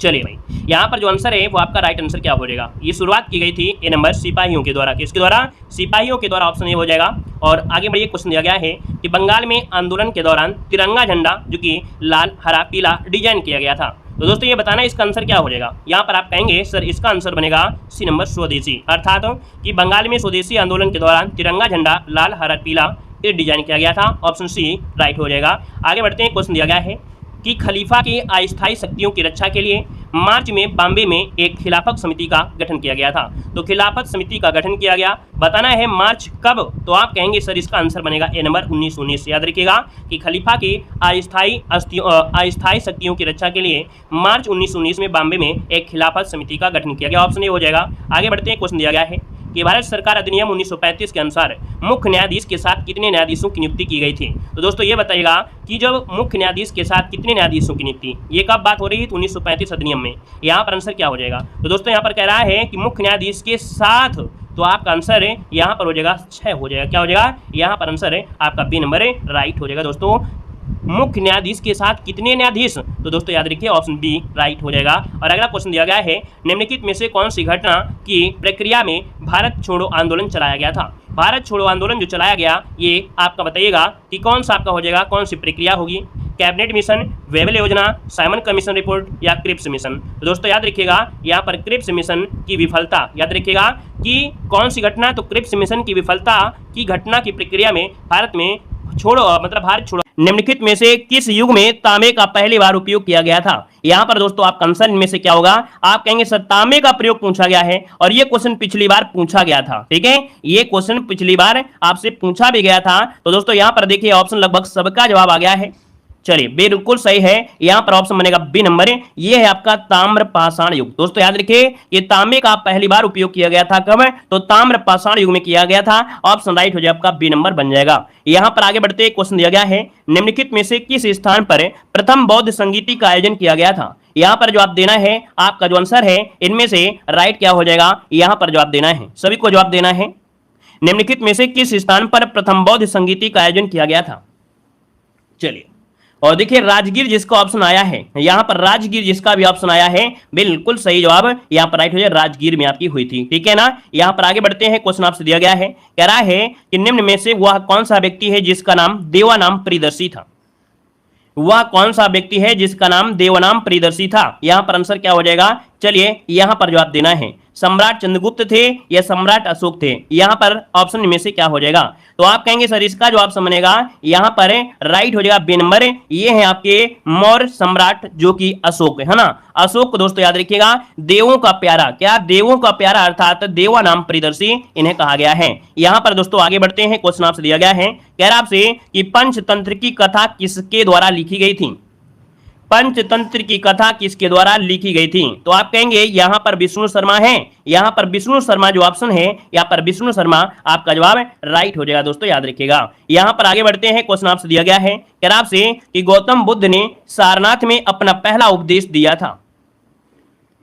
चलिए भाई, यहाँ पर जो आंसर है वो आपका राइट आंसर क्या हो जाएगा? ये शुरुआत की गई थी ए नंबर सिपाहियों के द्वारा। किसके द्वारा? सिपाहियों के द्वारा। ऑप्शन ये हो जाएगा। और आगे बढ़िए। क्वेश्चन दिया गया है कि बंगाल में आंदोलन के दौरान तिरंगा झंडा जो कि लाल हरा पीला डिजाइन किया गया था। तो दोस्तों ये बताना इसका आंसर क्या हो जाएगा? यहाँ पर आप कहेंगे सर इसका आंसर बनेगा सी नंबर स्वदेशी। अर्थात कि बंगाल में स्वदेशी आंदोलन के दौरान तिरंगा झंडा लाल हरा पीला डिजाइन किया गया था। ऑप्शन सी राइट हो जाएगा। आगे बढ़ते हैं। क्वेश्चन दिया गया है कि खलीफा की अस्थायी शक्तियों की रक्षा के लिए मार्च में बॉम्बे में एक खिलाफत समिति का गठन किया गया था। तो खिलाफत समिति का गठन किया गया, बताना है मार्च कब? तो आप कहेंगे सर इसका आंसर बनेगा ए नंबर 1919। याद रखिएगा कि खलीफा की अस्थायी शक्तियों की रक्षा के लिए मार्च 1919 में बॉम्बे में एक खिलाफत समिति का गठन किया गया। ऑप्शन ए हो जाएगा। आगे बढ़ते हैं। क्वेश्चन दिया गया है कि भारत सरकार अधिनियम 1935 के अनुसार मुख्य न्यायाधीश के साथ कितने न्यायाधीशों की नियुक्ति की गई थी? तो दोस्तों ये बताइएगा कि जब मुख्य न्यायाधीश के साथ कितने न्यायाधीशों की नियुक्ति, ये कब बात हो रही है? तो 1935 अधिनियम में। यहाँ पर आंसर क्या हो जाएगा? तो दोस्तों यहाँ पर कह रहा है कि मुख्य न्यायाधीश के साथ, तो आपका आंसर है यहाँ पर हो जाएगा 6 हो जाएगा। क्या हो जाएगा? यहाँ पर आंसर है आपका बी नंबर राइट हो जाएगा दोस्तों। मुख्य न्यायाधीश के साथ कितने न्यायाधीश? तो दोस्तों याद रखिए ऑप्शन बी राइट हो जाएगा। और अगला क्वेश्चन दिया गया है, निम्नलिखित में से कौन सी घटना की प्रक्रिया में भारत छोड़ो आंदोलन चलाया गया था? भारत छोड़ो आंदोलन जो चलाया गया, ये आपका बताइएगा कि कौन सा आपका हो जाएगा, कौन सी प्रक्रिया होगी? कैबिनेट मिशन, वेबल योजना, साइमन कमीशन रिपोर्ट या क्रिप्स मिशन? तो दोस्तों याद रखिएगा यहाँ पर क्रिप्स मिशन की विफलता। याद रखिएगा कि कौन सी घटना? तो क्रिप्स मिशन की विफलता की घटना की प्रक्रिया में भारत में भारत छोड़ो निम्नलिखित में से किस युग में तांबे का पहली बार उपयोग किया गया था? यहाँ पर दोस्तों आपका आंसर इनमें से क्या होगा? आप कहेंगे सर तांबे का प्रयोग पूछा गया है और ये क्वेश्चन पिछली बार पूछा गया था। ठीक है, ये क्वेश्चन पिछली बार आपसे पूछा भी गया था। तो दोस्तों यहाँ पर देखिए ऑप्शन लगभग सबका जवाब आ गया है। चलिए बिल्कुल सही है। यहाँ पर ऑप्शन बनेगा बी नंबर। ये है आपका ताम्र पाषाण युग। दोस्तों याद रखिए ये तांबे का पहली बार उपयोग किया गया था कब? तो ताम्र पाषाण युग में किया गया था। ऑप्शन राइट हो जाए आपका बी नंबर बन जाएगा। यहाँ पर आगे बढ़ते क्वेश्चन दिया गया है, निम्नलिखित में से किस स्थान पर प्रथम बौद्ध संगीति का आयोजन किया गया था? यहाँ पर जवाब देना है, आपका जो आंसर है इनमें से राइट क्या हो जाएगा? यहाँ पर जवाब देना है, सभी को जवाब देना है। निम्नलिखित में से किस स्थान पर प्रथम बौद्ध संगीति का आयोजन किया गया था? चलिए और देखिए राजगीर जिसका ऑप्शन आया है, यहाँ पर राजगीर जिसका भी ऑप्शन आया है बिल्कुल सही जवाब यहाँ पर राइट हो जाए, राजगीर में आपकी हुई थी। ठीक है ना। यहाँ पर आगे बढ़ते हैं। क्वेश्चन आपसे दिया गया है, कह रहा है कि निम्न में से वह कौन सा व्यक्ति है जिसका नाम देवानाम प्रियदर्शी था? वह कौन सा व्यक्ति है जिसका नाम देवानाम प्रियदर्शी था? यहाँ पर आंसर क्या हो जाएगा? चलिए यहाँ पर जवाब देना है, सम्राट चंद्रगुप्त थे या सम्राट अशोक थे? यहाँ पर ऑप्शन में से क्या हो जाएगा? तो आप कहेंगे सर इसका जो ऑप्शन बनेगा यहाँ पर राइट हो जाएगा बी नंबर। ये है आपके मौर्य सम्राट जो कि अशोक है ना। अशोक को दोस्तों याद रखिएगा देवों का प्यारा, क्या देवों का प्यारा अर्थात देवानाम प्रियदर्शी इन्हें कहा गया है। यहाँ पर दोस्तों आगे बढ़ते हैं। क्वेश्चन आपसे दिया गया है, कह रहा आपसे कि पंचतंत्र की कथा किसके द्वारा लिखी गई थी? पंचतंत्र की कथा किसके द्वारा लिखी गई थी? तो आप कहेंगे यहाँ पर विष्णु शर्मा है। यहाँ पर विष्णु शर्मा जो ऑप्शन है, यहाँ पर विष्णु शर्मा आपका जवाब राइट हो जाएगा दोस्तों, याद रखिएगा। यहाँ पर आगे बढ़ते हैं। क्वेश्चन आपसे दिया गया है, कह रहा आपसे कि गौतम बुद्ध ने सारनाथ में अपना पहला उपदेश दिया था।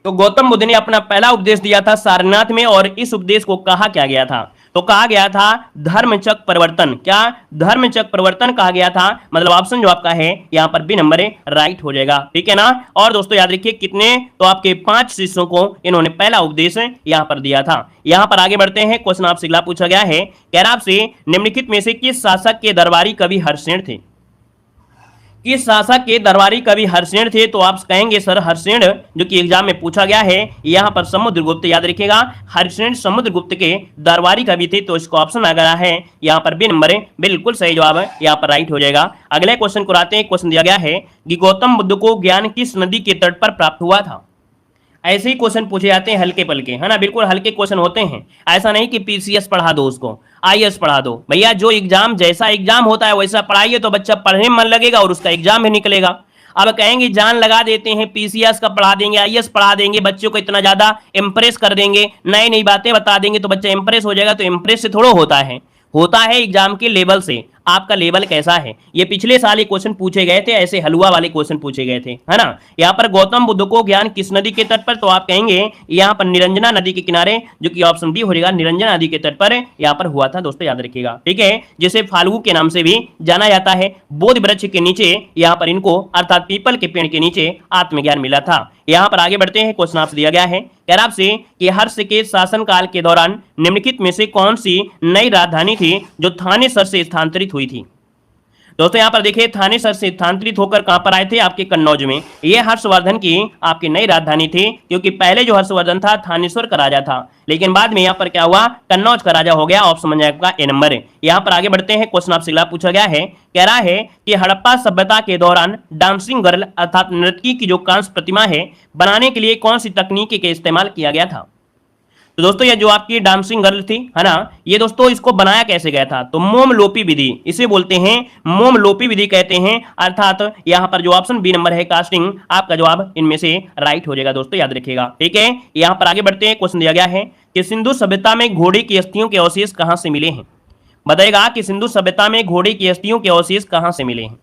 तो गौतम बुद्ध ने अपना पहला उपदेश दिया था सारनाथ में और इस उपदेश को कहा क्या गया था? तो कहा गया था धर्मचक्र परिवर्तन। क्या धर्मचक्र परिवर्तन कहा गया था? मतलब ऑप्शन जो आपका है यहाँ पर बी नंबर राइट हो जाएगा। ठीक है ना। और दोस्तों याद रखिए कितने, तो आपके 5 शिष्यों को इन्होंने पहला उपदेश यहाँ पर दिया था। यहाँ पर आगे बढ़ते हैं। क्वेश्चन आपसे अगला पूछा गया है, कह रहा आपसे निम्नलिखित में से किस शासक के दरबारी कवि हर्षसेन थे? किस शासक के दरबारी कवि हर्षेण थे? तो आप कहेंगे सर हर्षेण, जो कि एग्जाम में पूछा गया है, यहाँ पर समुद्रगुप्त, याद रखिएगा हर्षेण समुद्रगुप्त के दरबारी कवि थे। तो इसको ऑप्शन आ गया है यहाँ पर बी नंबर बिल्कुल सही जवाब है, यहाँ पर राइट हो जाएगा। अगले क्वेश्चन को आते हैं। क्वेश्चन दिया गया है कि गौतम बुद्ध को ज्ञान किस नदी के तट पर प्राप्त हुआ था? ऐसे ही क्वेश्चन पूछे जाते हैं हल्के पल के, है ना, बिल्कुल हल्के क्वेश्चन होते हैं। ऐसा नहीं कि पीसीएस पढ़ा दो, उसको आईएएस पढ़ा दो। भैया जो एग्जाम, जैसा एग्जाम होता है वैसा पढ़ाइए तो बच्चा पढ़ने में मन लगेगा और उसका एग्जाम भी निकलेगा। अब कहेंगे जान लगा देते हैं, पीसीएस का पढ़ा देंगे, आईएएस पढ़ा देंगे, बच्चों को इतना ज्यादा इंप्रेस कर देंगे, नई नई बातें बता देंगे तो बच्चा इंप्रेस हो जाएगा। तो इंप्रेस से थोड़ा होता है एग्जाम के लेवल से, आपका लेवल कैसा है। ये पिछले साल ही क्वेश्चन पूछे गए थे, ऐसे हलवा वाले क्वेश्चन पूछे गए थे, है ना। यहाँ पर गौतम बुद्ध को ज्ञान किस नदी के तट पर? तो आप कहेंगे यहाँ पर निरंजना नदी के किनारे, जो कि ऑप्शन बी हो जाएगा, निरंजना नदी के तट पर यहाँ पर हुआ था दोस्तों, याद रखिएगा, ठीक है। जिसे फाल्गु के नाम से भी जाना जाता है। बोधि वृक्ष के नीचे यहाँ पर इनको, अर्थात पीपल के पेड़ के नीचे आत्मज्ञान मिला था। यहाँ पर आगे बढ़ते हैं। क्वेश्चन आपसे दिया गया है, कह रहा आपसे कि हर्ष के शासनकाल के दौरान निम्नलिखित में से कौन सी नई राजधानी थी जो थानेसर से स्थानांतरित हुई थी? दोस्तों यहाँ पर देखिए, थानेसर से स्थानांतरित होकर कहां पर आए थे? आपके कन्नौज में। यह हर्षवर्धन की आपकी नई राजधानी थी, क्योंकि पहले जो हर्षवर्धन था थानेश्वर का राजा था, लेकिन बाद में यहाँ पर क्या हुआ, कन्नौज का राजा हो गया। ऑप्शन बन जाएगा ए नंबर। यहाँ पर आगे बढ़ते हैं। क्वेश्चन आपसे अगला पूछा गया है, कह रहा है कि हड़प्पा सभ्यता के दौरान डांसिंग गर्ल अर्थात नर्तकी की जो कांस्य प्रतिमा है बनाने के लिए कौन सी तकनीक का इस्तेमाल किया गया था? तो दोस्तों ये जो आपकी डांसिंग गर्ल थी, है ना, ये दोस्तों इसको बनाया कैसे गया था? तो मोमलोपी विधि, इसे बोलते हैं मोमलोपी विधि कहते हैं। अर्थात यहाँ पर जो ऑप्शन बी नंबर है कास्टिंग, आपका जवाब इनमें से राइट हो जाएगा दोस्तों, याद रखिएगा, ठीक है। यहाँ पर आगे बढ़ते हैं। क्वेश्चन दिया गया है कि सिंधु सभ्यता में घोड़े की अस्थियों के अवशेष कहाँ से मिले हैं? बताएगा कि सिंधु सभ्यता में घोड़े की अस्थियों के अवशेष कहाँ से मिले हैं।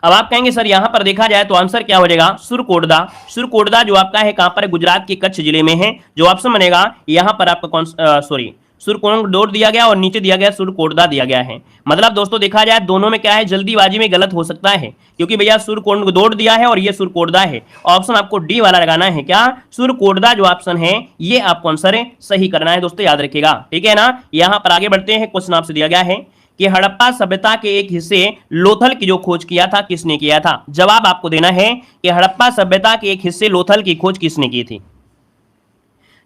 अब आप कहेंगे सर यहां पर देखा जाए तो आंसर क्या हो जाएगा, सुरकोटदा। सुरकोटदा जो आपका है कहां पर है? गुजरात के कच्छ जिले में है। जो ऑप्शन बनेगा यहां पर आपका कौन, सॉरी, सुरकोटडोर दिया गया और नीचे दिया गया सुरकोटदा दिया गया है। मतलब दोस्तों देखा जाए दोनों में क्या है, जल्दीबाजी में गलत हो सकता है, क्योंकि भैया सुरकोटडोर दिया है और ये सुरकोटदा है। ऑप्शन आपको डी वाला लगाना है, क्या सुरकोटदा जो ऑप्शन है ये आपको आंसर सही करना है दोस्तों, याद रखिएगा, ठीक है ना। यहां पर आगे बढ़ते हैं। क्वेश्चन आपसे दिया गया है कि हड़प्पा सभ्यता के एक हिस्से लोथल की जो खोज किया था किसने किया था? जवाब आपको देना है कि हड़प्पा सभ्यता के एक हिस्से लोथल की खोज किसने की थी।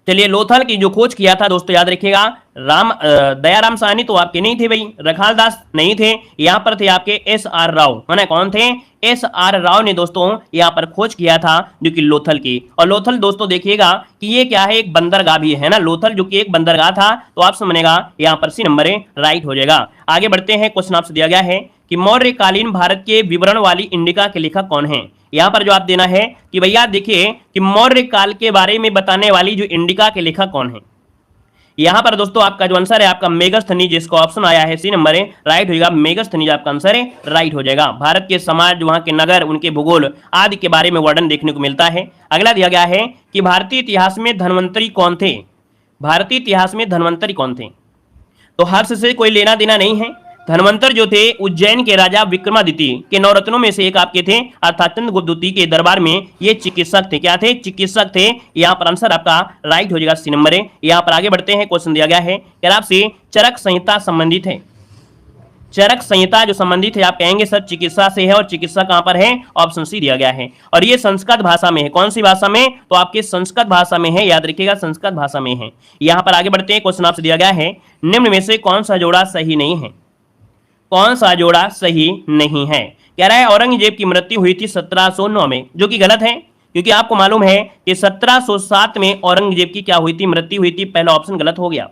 चलिए, लोथल की जो खोज किया था दोस्तों याद रखिएगा, दयाराम साहनी तो आपके नहीं थे भाई, रखाल दास नहीं थे, यहां पर थे आपके एस आर राव, माने कौन थे? एस आर राव ने दोस्तों यहां पर खोज किया था जो कि लोथल की। और लोथल दोस्तों देखिएगा कि ये क्या है, एक बंदरगाह भी है ना, लोथल जो कि एक बंदरगाह था। तो ऑप्शन बनेगा यहां पर सी नंबर राइट हो जाएगा। आगे बढ़ते हैं। क्वेश्चन आपसे दिया गया है कि मौर्यकालीन भारत के विवरण वाली इंडिका के लेखक कौन है? यहां पर जो आप देना है कि भैया देखिए कि मौर्य काल के बारे में बताने वाली जो इंडिका के लेखक कौन है। यहां पर दोस्तों आपका जो आंसर है आपका मेगस्थनीज, जिसका ऑप्शन आया है सी नंबर राइट हो जाएगा। मेगस्थनीज आपका आंसर है राइट हो जाएगा। भारत के समाज, वहां के नगर, उनके भूगोल आदि के बारे में वर्णन देखने को मिलता है। अगला दिया गया है कि भारतीय इतिहास में धन्वंतरी कौन थे? भारतीय इतिहास में धन्वंतरी कौन थे? तो हर्ष से कोई लेना देना नहीं है। धन्वंतर जो थे उज्जैन के राजा विक्रमादित्य के नवरत्नों में से एक आपके थे, अर्थात चंद्रगुप्त द्वितीय के दरबार में ये चिकित्सक थे। क्या थे? चिकित्सक थे। यहाँ पर आंसर आपका राइट हो जाएगा सी नंबर है। यहाँ पर आगे बढ़ते हैं। क्वेश्चन दिया गया है क्या आपसे चरक संहिता संबंधित है। चरक संहिता जो संबंधित है आप कहेंगे सर चिकित्सा से है, और चिकित्सा कहां पर है? ऑप्शन सी दिया गया है। और ये संस्कृत भाषा में है। कौन सी भाषा में? तो आपके संस्कृत भाषा में है, याद रखिएगा संस्कृत भाषा में है। यहां पर आगे बढ़ते हैं। क्वेश्चन आपसे दिया गया है निम्न में से कौन सा जोड़ा सही नहीं है? कौन सा जोड़ा सही नहीं है? कह रहा है औरंगजेब की मृत्यु हुई थी 1709 में, जो कि गलत है, क्योंकि आपको मालूम है कि 1707 में औरंगजेब की क्या हुई थी? मृत्यु हुई थी। पहला ऑप्शन गलत हो गया।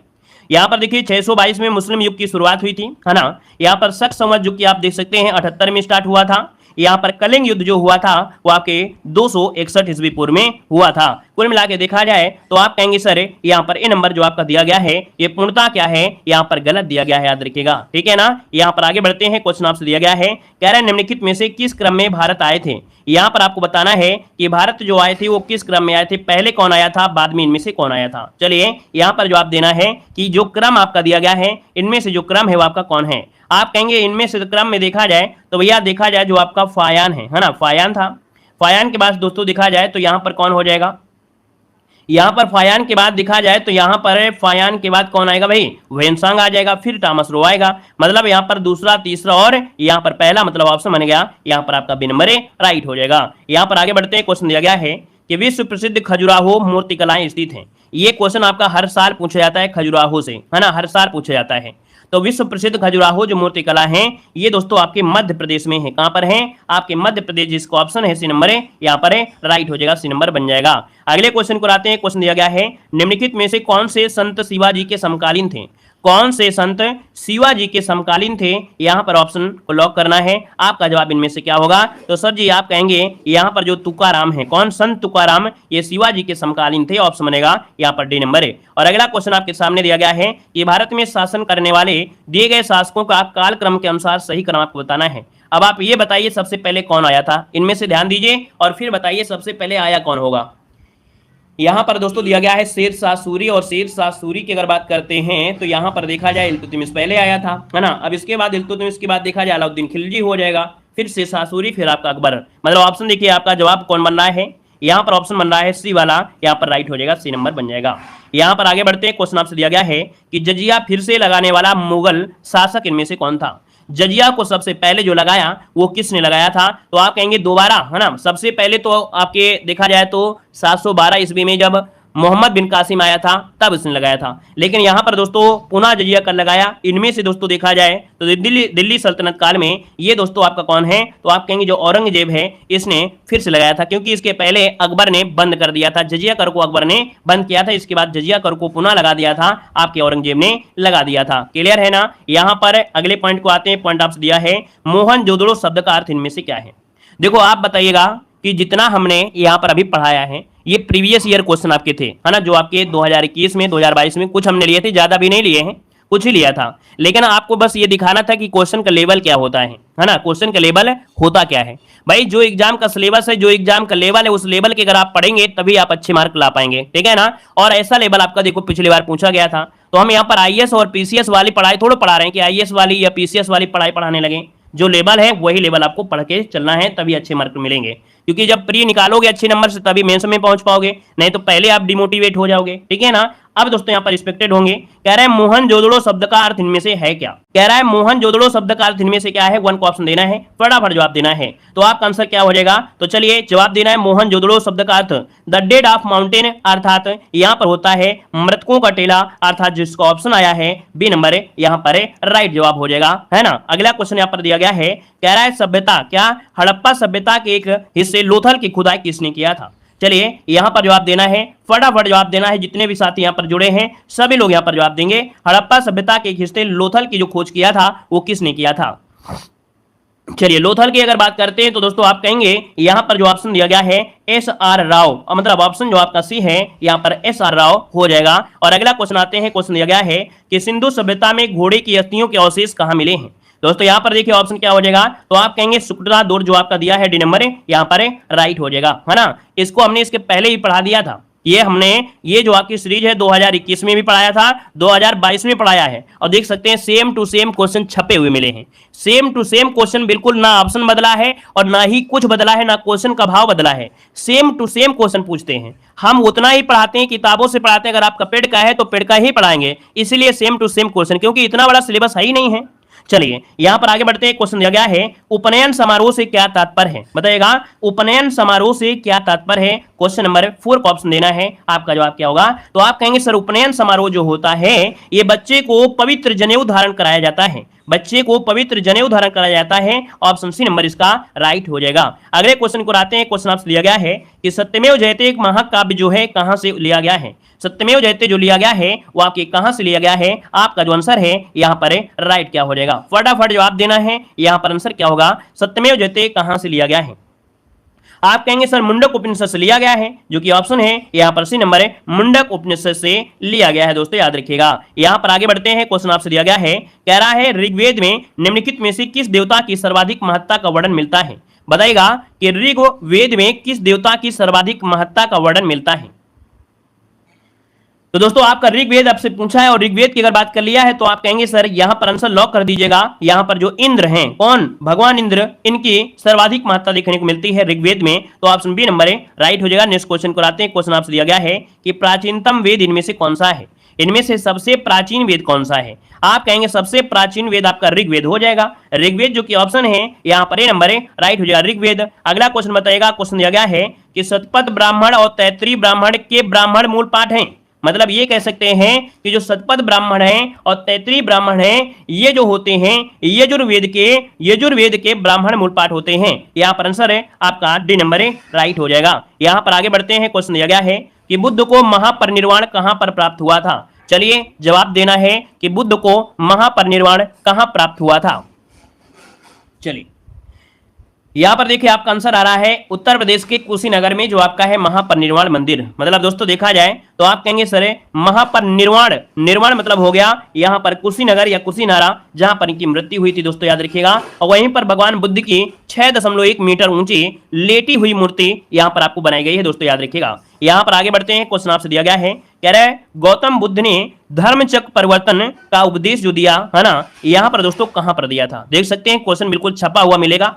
यहाँ पर देखिए 622 में मुस्लिम युग की शुरुआत हुई थी, है ना। यहाँ पर शक संवत युग की आप देख सकते हैं 78 में स्टार्ट हुआ था। यहाँ पर कलिंग युद्ध जो हुआ था वो आपके 261 ईस्वी पूर्व में हुआ था। कुल मिला के देखा जाए तो आप कहेंगे सर यहाँ पर ए नंबर जो आपका दिया गया है ये पूर्णता क्या है? यहाँ पर गलत दिया गया है, याद रखिएगा, ठीक है ना। यहाँ पर आगे बढ़ते हैं। क्वेश्चन आपसे दिया गया है कह रहे निम्नलिखित में से किस क्रम में भारत आए थे? यहाँ पर आपको बताना है कि भारत जो आए थे वो किस क्रम में आए थे, पहले कौन आया था, बाद में इनमें से कौन आया था। चलिए यहाँ पर जवाब देना है कि जो क्रम आपका दिया गया है इनमें से जो क्रम है वो आपका कौन है। आप कहेंगे इनमें से क्रम में देखा जाए तो भैया देखा जाए जो आपका फायान है ना, फायान था। फायान के बाद दोस्तों देखा जाए तो यहाँ पर कौन हो जाएगा? यहाँ पर फायान के बाद दिखा जाए तो यहाँ पर फायान के बाद कौन आएगा भाई, वेनसांग आ जाएगा, फिर टॉमस रो आएगा। मतलब यहाँ पर दूसरा, तीसरा और यहाँ पर पहला, मतलब ऑप्शन बन गया यहाँ पर आपका बी नंबर राइट हो जाएगा। यहाँ पर आगे बढ़ते हैं, क्वेश्चन दिया गया है कि विश्व प्रसिद्ध खजुराहो मूर्तिकलाएं स्थित हैं। ये क्वेश्चन आपका हर साल पूछा जाता है खजुराहो से, है ना, हर साल पूछा जाता है। तो विश्व प्रसिद्ध खजुराहो जो मूर्तिकला है ये दोस्तों आपके मध्य प्रदेश में है। कहां पर है, आपके मध्य प्रदेश, जिसका ऑप्शन है सी नंबर है यहाँ पर राइट हो जाएगा, सी नंबर बन जाएगा। अगले क्वेश्चन को आते हैं, क्वेश्चन दिया गया है निम्नलिखित में से कौन से संत शिवाजी के समकालीन थे। कौन से संत शिवाजी के समकालीन थे, यहाँ पर ऑप्शन को लॉक करना है। आपका जवाब इनमें से क्या होगा, तो सर जी आप कहेंगे यहाँ पर जो तुकाराम है, कौन, संत तुकाराम, ये शिवाजी के समकालीन थे, ऑप्शन बनेगा यहाँ पर डी नंबर है। और अगला क्वेश्चन आपके सामने दिया गया है कि भारत में शासन करने वाले दिए गए शासकों का कालक्रम के अनुसार सही क्रम आपको बताना है। अब आप ये बताइए सबसे पहले कौन आया था, इनमें से ध्यान दीजिए और फिर बताइए सबसे पहले आया कौन होगा। यहाँ पर दोस्तों दिया गया है शेर शाह सूरी, और शेर शाह सूरी की अगर बात करते हैं तो यहाँ पर देखा जाए इल्तुतमिश पहले आया था, है ना। अब इसके बाद इल्तुतमिश के बाद देखा जाए अलाउद्दीन खिलजी हो जाएगा, फिर शेर शाह सूरी, फिर आपका अकबर। मतलब ऑप्शन देखिए आपका जवाब कौन बन रहा है, यहाँ पर ऑप्शन बन रहा है सी वाला, यहाँ पर राइट हो जाएगा, सी नंबर बन जाएगा। यहाँ पर आगे बढ़ते हैं, क्वेश्चन आपसे दिया गया है कि जजिया फिर से लगाने वाला मुगल शासक इनमें से कौन था। जजिया को सबसे पहले जो लगाया वो किसने लगाया था, तो आप कहेंगे दोबारा, है ना। सबसे पहले तो आपके देखा जाए तो 712 ईस्वी में जब मोहम्मद बिन कासिम आया था तब इसने लगाया था, लेकिन यहाँ पर दोस्तों पुनः जजिया कर लगाया। इनमें से दोस्तों देखा जाए तो दिल्ली सल्तनत काल में ये दोस्तों आपका कौन है, तो आप कहेंगे जो औरंगजेब है इसने फिर से लगाया था, क्योंकि इसके पहले अकबर ने बंद कर दिया था, जजिया कर को अकबर ने बंद किया था, इसके बाद जजिया कर को पुनः लगा दिया था, आपके औरंगजेब ने लगा दिया था। क्लियर है ना। यहाँ पर अगले पॉइंट को आते हैं, पॉइंट आपसे दिया है मोहनजोदड़ो शब्द का अर्थ इनमें से क्या है। देखो आप बताइएगा कि जितना हमने यहाँ पर अभी पढ़ाया है ये प्रीवियस ईयर क्वेश्चन आपके थे, है ना, जो आपके 2021 में 2022 में कुछ हमने लिए थे, ज्यादा भी नहीं लिए हैं, कुछ ही लिया था, लेकिन आपको बस ये दिखाना था कि क्वेश्चन का लेवल क्या होता है ना, क्वेश्चन का लेवल होता क्या है। भाई जो एग्जाम का सिलेबस है, जो एग्जाम का लेवल है, उस लेवल के अगर आप पढ़ेंगे तभी आप अच्छे मार्क ला पाएंगे, ठीक है ना। और ऐसा लेवल आपका देखो पिछली बार पूछा गया था, तो हम यहाँ पर आईएएस और पीसीएस वाली पढ़ाई थोड़ा पढ़ा रहे हैं कि आईएएस वाली या पीसीएस वाली पढ़ाई पढ़ाने लगे। जो लेवल है वही लेवल आपको पढ़ के चलना है, तभी अच्छे मार्क मिलेंगे, क्योंकि जब प्री निकालोगे अच्छे नंबर से तभी मेंस में पहुंच पाओगे, नहीं तो पहले आप डिमोटिवेट हो जाओगे, ठीक है ना। अब दोस्तों यहाँ पर रिस्पेक्टेड होंगे, कह रहा है मोहनजोदड़ो शब्द का अर्थ इनमें से है क्या। कह रहा है मोहनजोदड़ो शब्द का अर्थ इनमें से क्या है, वन को ऑप्शन देना है, फटाफट जवाब देना है। तो आपका आंसर क्या हो जाएगा, तो चलिए जवाब देना है मोहनजोदड़ो शब्द का earth the dead of mountain, अर्थात यहाँ पर होता है मृतकों का टेला, अर्थात जिसका ऑप्शन आया है बी नंबर यहाँ पर राइट जवाब हो जाएगा, है ना। अगला क्वेश्चन यहाँ पर दिया गया है, कह रहा है सभ्यता, क्या हड़प्पा सभ्यता के एक हिस्से लोथल की खुदाई किसने किया था। चलिए यहाँ पर जवाब देना है, फटाफट जवाब देना है, जितने भी साथी यहाँ पर जुड़े हैं सभी लोग यहाँ पर जवाब देंगे। हड़प्पा सभ्यता के एक हिस्से लोथल की जो खोज किया था वो किसने किया था। चलिए लोथल की अगर बात करते हैं तो दोस्तों आप कहेंगे यहाँ पर जो ऑप्शन दिया गया है एस.आर. राव, मतलब ऑप्शन जो आपका सी है यहाँ पर एस.आर. राव हो जाएगा। और अगला क्वेश्चन आते हैं, क्वेश्चन दिया गया है कि सिंधु सभ्यता में घोड़े की अस्थियों के अवशेष कहाँ मिले हैं। दोस्तों यहाँ पर देखिए ऑप्शन क्या हो जाएगा, तो आप कहेंगे शुक्रा दूर जो आपका दिया है डी नंबर यहाँ पर राइट हो जाएगा, है ना। इसको हमने इसके पहले ही पढ़ा दिया था, ये हमने ये जो आपकी सीरीज है 2021 में भी पढ़ाया था, 2022 में पढ़ाया है, और देख सकते हैं सेम टू सेम क्वेश्चन छपे हुए मिले हैं। सेम टू सेम क्वेश्चन, बिल्कुल ना ऑप्शन बदला है और ना ही कुछ बदला है, ना क्वेश्चन का भाव बदला है, सेम टू सेम क्वेश्चन पूछते हैं। हम उतना ही पढ़ाते हैं, किताबों से पढ़ाते हैं, अगर आपका पेड़ का है तो पेड़ का ही पढ़ाएंगे, इसलिए सेम टू सेम क्वेश्चन, क्योंकि इतना बड़ा सिलेबस है ही नहीं है। चलिए यहाँ पर आगे बढ़ते हैं, क्वेश्चन दिया गया है उपनयन समारोह से क्या तात्पर्य है, बताइएगा उपनयन समारोह से क्या तात्पर्य है। क्वेश्चन नंबर 4 का ऑप्शन देना है, आपका जवाब क्या होगा, तो आप कहेंगे सर उपनयन समारोह जो होता है ये बच्चे को पवित्र जनेऊ धारण कराया जाता है, बच्चे को पवित्र जनेऊ धारण कराया जाता है, ऑप्शन सी नंबर इसका राइट हो जाएगा। अगले क्वेश्चन को आते हैं, क्वेश्चन आपसे लिया गया है कि सत्यमेव जयते एक महाकाव्य जो है कहां से लिया गया है। सत्यमेव जयते जो लिया गया है वो आपके कहां से लिया गया है, आपका जो आंसर है यहाँ पर राइट क्या हो जाएगा, फटाफट जवाब देना है, यहाँ पर आंसर क्या होगा, सत्यमेव जयते कहां से लिया गया है। आप कहेंगे सर मुंडक उपनिषद से लिया गया है, जो कि ऑप्शन है यहाँ पर सी नंबर है, मुंडक उपनिषद से लिया गया है। दोस्तों याद रखिएगा। यहाँ पर आगे बढ़ते हैं, क्वेश्चन आपसे दिया गया है, कह रहा है ऋग्वेद में निम्नलिखित में से किस देवता की सर्वाधिक महत्ता का वर्णन मिलता है। बताइएगा कि ऋग्वेद में किस देवता की सर्वाधिक महत्ता का वर्णन मिलता है। तो दोस्तों आपका ऋग्वेद आपसे पूछा है और ऋग्वेद की अगर बात कर लिया है तो आप कहेंगे सर यहां पर आंसर लॉक कर दीजिएगा। यहां पर जो इंद्र हैं, कौन, भगवान इंद्र, इनकी सर्वाधिक महत्ता देखने को मिलती है ऋग्वेद में, तो ऑप्शन बी नंबर है राइट हो जाएगा। नेक्स्ट क्वेश्चन को आते हैं। क्वेश्चन आपसे दिया गया है कि प्राचीनतम वेद इनमें से कौन सा है, इनमें से सबसे प्राचीन वेद कौन सा है। आप कहेंगे सबसे प्राचीन वेद आपका ऋग्वेद हो जाएगा। ऋग्वेद जो कि ऑप्शन है यहाँ पर ए नंबर है राइट हो जाएगा ऋग्वेद। अगला क्वेश्चन बताइएगा। क्वेश्चन दिया गया है कि शतपथ ब्राह्मण और तैत्रीय ब्राह्मण के ब्राह्मण मूल पाठ हैं। मतलब ये कह सकते हैं कि जो शतपथ ब्राह्मण हैं और तैत्रीय ब्राह्मण हैं, ये जो होते हैं यजुर्वेद के ब्राह्मण मूल पाठ होते हैं। यहाँ पर आंसर है आपका डी नंबर है राइट हो जाएगा। यहाँ पर आगे बढ़ते हैं। क्वेश्चन दिया गया है कि बुद्ध को महापरिनिर्वाण कहां पर प्राप्त हुआ था। चलिए जवाब देना है कि बुद्ध को महापरिनिर्वाण कहां प्राप्त हुआ था। चलिए यहां पर देखिए आपका आंसर आ रहा है उत्तर प्रदेश के कुशीनगर में जो आपका है महापरिनिर्वाण मंदिर। मतलब दोस्तों देखा जाए तो आप कहेंगे सर महापरिनिर्वाण, निर्वाण मतलब हो गया यहां पर कुशीनगर या कुशीनारा, जहां पर इनकी मृत्यु हुई थी दोस्तों, याद रखिएगा। और वहीं पर भगवान बुद्ध की 6.1 मीटर ऊंची लेटी हुई मूर्ति यहां पर आपको बनाई गई है दोस्तों, याद रखिएगा। यहां पर आगे बढ़ते हैं। क्वेश्चन आपसे दिया गया है, कह रहा है गौतम बुद्ध ने धर्मचक्र परिवर्तन का उपदेश जो दिया है ना, यहां पर दोस्तों कहां पर दिया था। देख सकते हैं क्वेश्चन बिल्कुल छपा हुआ मिलेगा।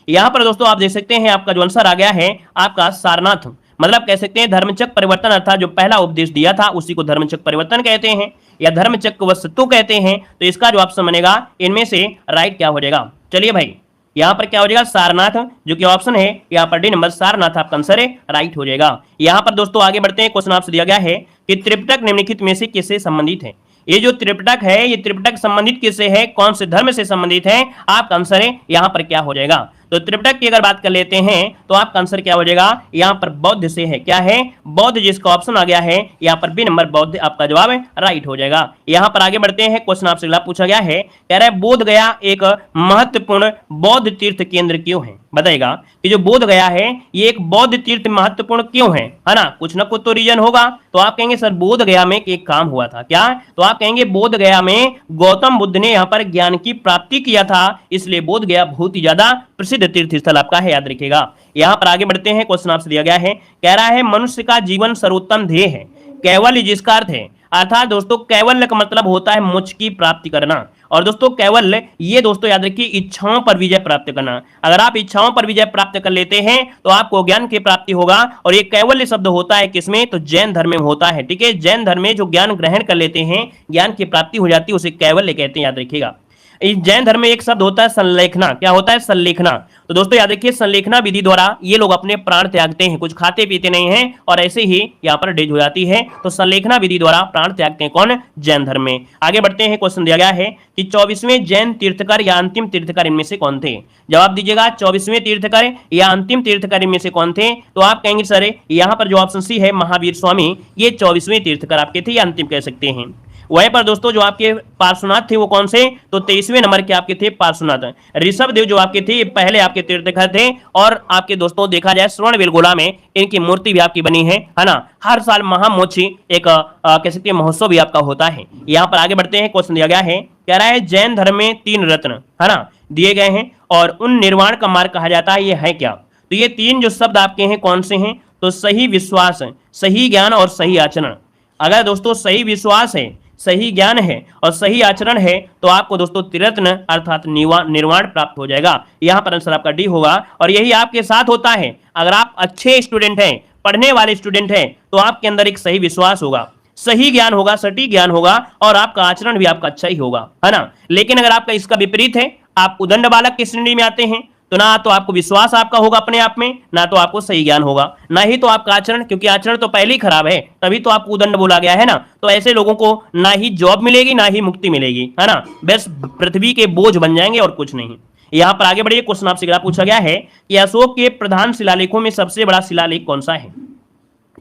यहां पर दोस्तों आप देख सकते हैं आपका जो आंसर आ गया है आपका सारनाथ। मतलब कह सकते हैं धर्मचक्र परिवर्तन अर्थात जो पहला उपदेश दिया था उसी को धर्मचक्र परिवर्तन कहते हैं या धर्मचक्र वस्तु कहते हैं। तो इसका जो ऑप्शन बनेगा इनमें से राइट क्या हो जाएगा। चलिए भाई यहां पर क्या हो जाएगा सारनाथ, जो कि ऑप्शन है यहां पर डी नंबर सारनाथ आपका आंसर है राइट हो जाएगा। यहां पर दोस्तों आगे बढ़ते हैं। क्वेश्चन आपसे दिया गया है कि त्रिपिटक निम्नलिखित में से किससे संबंधित है। ये जो त्रिपिटक है ये त्रिपिटक संबंधित किससे है, कौन से धर्म से संबंधित है, आपका आंसर है यहां पर क्या हो जाएगा। तो त्रिपिटक की अगर बात कर लेते हैं तो आपका आंसर क्या हो जाएगा, यहां पर बौद्ध से है। क्या है, बौद्ध, जिसका ऑप्शन आ गया है यहां पर बी नंबर बौद्ध आपका जवाब है राइट हो जाएगा। यहां पर आगे बढ़ते हैं। क्वेश्चन आपसे अगला पूछा गया है, कह रहा है बोध गया एक महत्वपूर्ण बौद्ध तीर्थ केंद्र क्यों है। बताएगा कि जो बोध गया है ये एक बौद्ध तीर्थ महत्वपूर्ण क्यों है ना, कुछ ना कुछ तो रीजन होगा। तो आप कहेंगे सर बोध गया में एक काम हुआ था क्या, तो आप कहेंगे बोध गया में गौतम बुद्ध ने यहां पर ज्ञान की प्राप्ति किया था, इसलिए बोध गया बहुत ही ज्यादा प्रसिद्ध तीर्थ स्थल आपका है, याद रखिएगा। यहां पर आगे बढ़ते हैं। क्वेश्चन आपसे दिया गया है, कह रहा है मनुष्य का जीवन सर्वोत्तम ध्येय है कैवल्य, जिसका अर्थ है अर्थात दोस्तों कैवल्य का मतलब होता है मोक्ष की प्राप्ति करना। और दोस्तों कैवल्य ये दोस्तों याद रखिए इच्छाओं पर विजय प्राप्त करना। अगर आप इच्छाओं पर विजय प्राप्त कर लेते हैं तो आपको ज्ञान की प्राप्ति होगा। और ये कैवल्य शब्द होता है किसमें, तो जैन धर्म में होता है। ठीक है, जैन धर्म में जो ज्ञान ग्रहण कर लेते हैं, ज्ञान की प्राप्ति हो जाती है, उसे कैवल्य कहते हैं, याद रखिएगा। इस जैन धर्म में एक शब्द होता है संलेखना। क्या होता है, संलेखना। तो दोस्तों याद रखिए संलेखना विधि द्वारा ये लोग अपने प्राण त्यागते हैं, कुछ खाते पीते नहीं हैं और ऐसे ही यहाँ पर डेथ हो जाती है। तो संलेखना विधि द्वारा प्राण त्यागते हैं कौन, जैन धर्म में। आगे बढ़ते हैं। क्वेश्चन दिया गया है कि 24वें जैन तीर्थकर या अंतिम तीर्थकर इनमें से कौन थे। जवाब दीजिएगा 24वें तीर्थकर या अंतिम तीर्थकर इनमें से कौन थे। तो आप कहेंगे सर यहाँ पर जो ऑप्शन सी है महावीर स्वामी, ये 24वें तीर्थकर आपके थे या अंतिम कह सकते हैं। वहीं पर दोस्तों जो आपके पार्श्वनाथ थे वो कौन से, तो 23वें नंबर के आपके थे पार्श्वनाथ। ऋषभ देव जो आपके थे पहले आपके तीर्थकर थे। और आपके दोस्तों देखा जाए श्रवणबेलगोला में इनकी मूर्ति भी आपकी बनी है ना। हर साल महामोक्षी एक कह सकते हैं महोत्सव भी आपका होता है। यहाँ पर आगे बढ़ते हैं। क्वेश्चन दिया गया है, कह रहा है जैन धर्म में 3 रत्न है ना दिए गए हैं और उन निर्वाण का मार्ग कहा जाता है, ये है क्या। तो ये 3 जो शब्द आपके हैं कौन से हैं, तो सही विश्वास, सही ज्ञान और सही आचरण। अगर दोस्तों सही विश्वास है, सही ज्ञान है और सही आचरण है तो आपको दोस्तों त्रिरत्न अर्थात निर्वाण प्राप्त हो जाएगा। यहां पर आंसर आपका डी होगा। और यही आपके साथ होता है, अगर आप अच्छे स्टूडेंट हैं, पढ़ने वाले स्टूडेंट हैं, तो आपके अंदर एक सही विश्वास होगा, सही ज्ञान होगा, सटीक ज्ञान होगा और आपका आचरण भी आपका अच्छा ही होगा, है ना। लेकिन अगर आपका इसका विपरीत है, आप उदंड बालक की श्रेणी में आते हैं, तो ना तो आपको विश्वास आपका होगा अपने आप में, ना तो आपको सही ज्ञान होगा, ना ही तो आपका आचरण, क्योंकि आचरण तो पहले ही खराब है, तभी तो आपको उदंड बोला गया है ना। तो ऐसे लोगों को ना ही जॉब मिलेगी ना ही मुक्ति मिलेगी, है ना, बस पृथ्वी के बोझ बन जाएंगे और कुछ नहीं। यहां पर आगे बढ़िए। क्वेश्चन आपसे पूछा गया है कि अशोक के प्रधान शिलालेखों में सबसे बड़ा शिलालेख कौन सा है।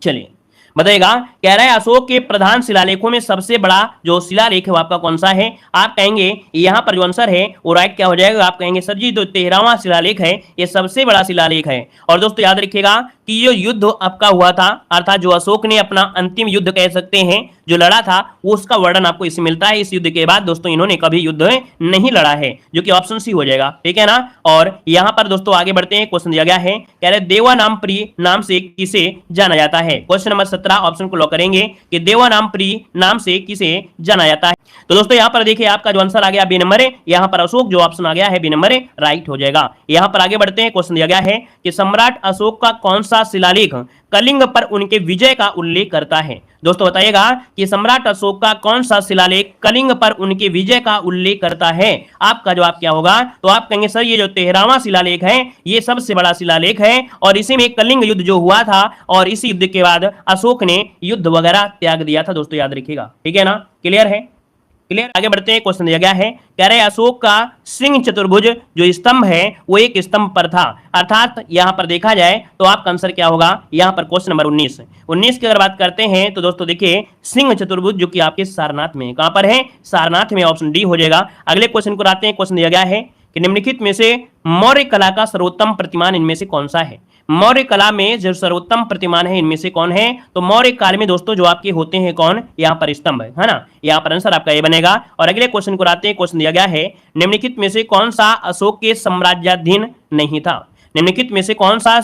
चलिए बताइएगा। कह रहा है अशोक के प्रधान शिलालेखों में सबसे बड़ा जो शिलालेख है वो आपका कौन सा है। आप कहेंगे यहां पर जो आंसर है वो राइट क्या हो जाएगा। आप कहेंगे सर जी जो 13वां शिलालेख है ये सबसे बड़ा शिलालेख है। और दोस्तों याद रखिएगा कि ये युद्ध आपका हुआ था, अर्थात जो अशोक ने अपना अंतिम युद्ध कह सकते हैं, जो लड़ा था वो उसका वर्णन आपको इससे मिलता है। इस युद्ध के बाद दोस्तों इन्होंने कभी युद्ध नहीं लड़ा है, जो कि ऑप्शन सी हो जाएगा, ठीक है ना। और यहां पर दोस्तों आगे बढ़ते हैं, क्वेश्चन दिया गया है, कह रहे देवानामप्रिय नाम से किसे जाना जाता है। क्वेश्चन नंबर 17 ऑप्शन को लॉक करेंगे कि देवानामप्रिय नाम से किसे जाना जाता है। तो दोस्तों यहां पर देखिए आपका जो आंसर आ गया बी नंबर है, यहां पर अशोक जो ऑप्शन आ गया है बी नंबर है राइट हो जाएगा। यहां पर आगे बढ़ते हैं, क्वेश्चन दिया गया है कि सम्राट अशोक का कौन सा शिलालेख कलिंग पर उनके विजय का उल्लेख करता है। दोस्तों बताइएगा कि सम्राट अशोक का कौन सा शिलालेख कलिंग पर उनके विजय का उल्लेख करता है। आपका जवाब क्या होगा, तो आप कहेंगे सर ये जो 13वां शिलालेख है ये सबसे बड़ा शिलालेख है और इसी में कलिंग युद्ध जो हुआ था और इस युद्ध के बाद अशोक ने युद्ध वगैरह त्याग दिया था। दोस्तों याद रखिएगा, ठीक है ना, क्लियर है, क्लियर। आगे बढ़ते हैं, क्वेश्चन दिया गया है, कह रहे अशोक का सिंह चतुर्भुज जो स्तंभ है वो एक स्तंभ पर था, अर्थात यहां पर देखा जाए तो आपका आंसर क्या होगा, यहां पर क्वेश्चन नंबर 19 की अगर बात करते हैं तो दोस्तों देखिए सिंह चतुर्भुज जो कि आपके सारनाथ में, कहां पर है, सारनाथ में, ऑप्शन डी हो जाएगा। अगले क्वेश्चन को आते हैं, क्वेश्चन दिया गया है कि निम्नलिखित में से मौर्य कला का सर्वोत्तम प्रतिमान इनमें से कौन सा है। मौर्य कला में जो सर्वोत्तम प्रतिमान है इनमें से कौन है, तो मौर्य काल में दोस्तों जो आपके होते हैं कौन, यहां पर स्तंभ है ना, यहां पर आंसर आपका ये बनेगा। और अगले क्वेश्चन को आते हैं, क्वेश्चन दिया गया है निम्नलिखित में से कौन सा अशोक के साम्राज्याधीन नहीं था। निम्नलिखित में से कौन सा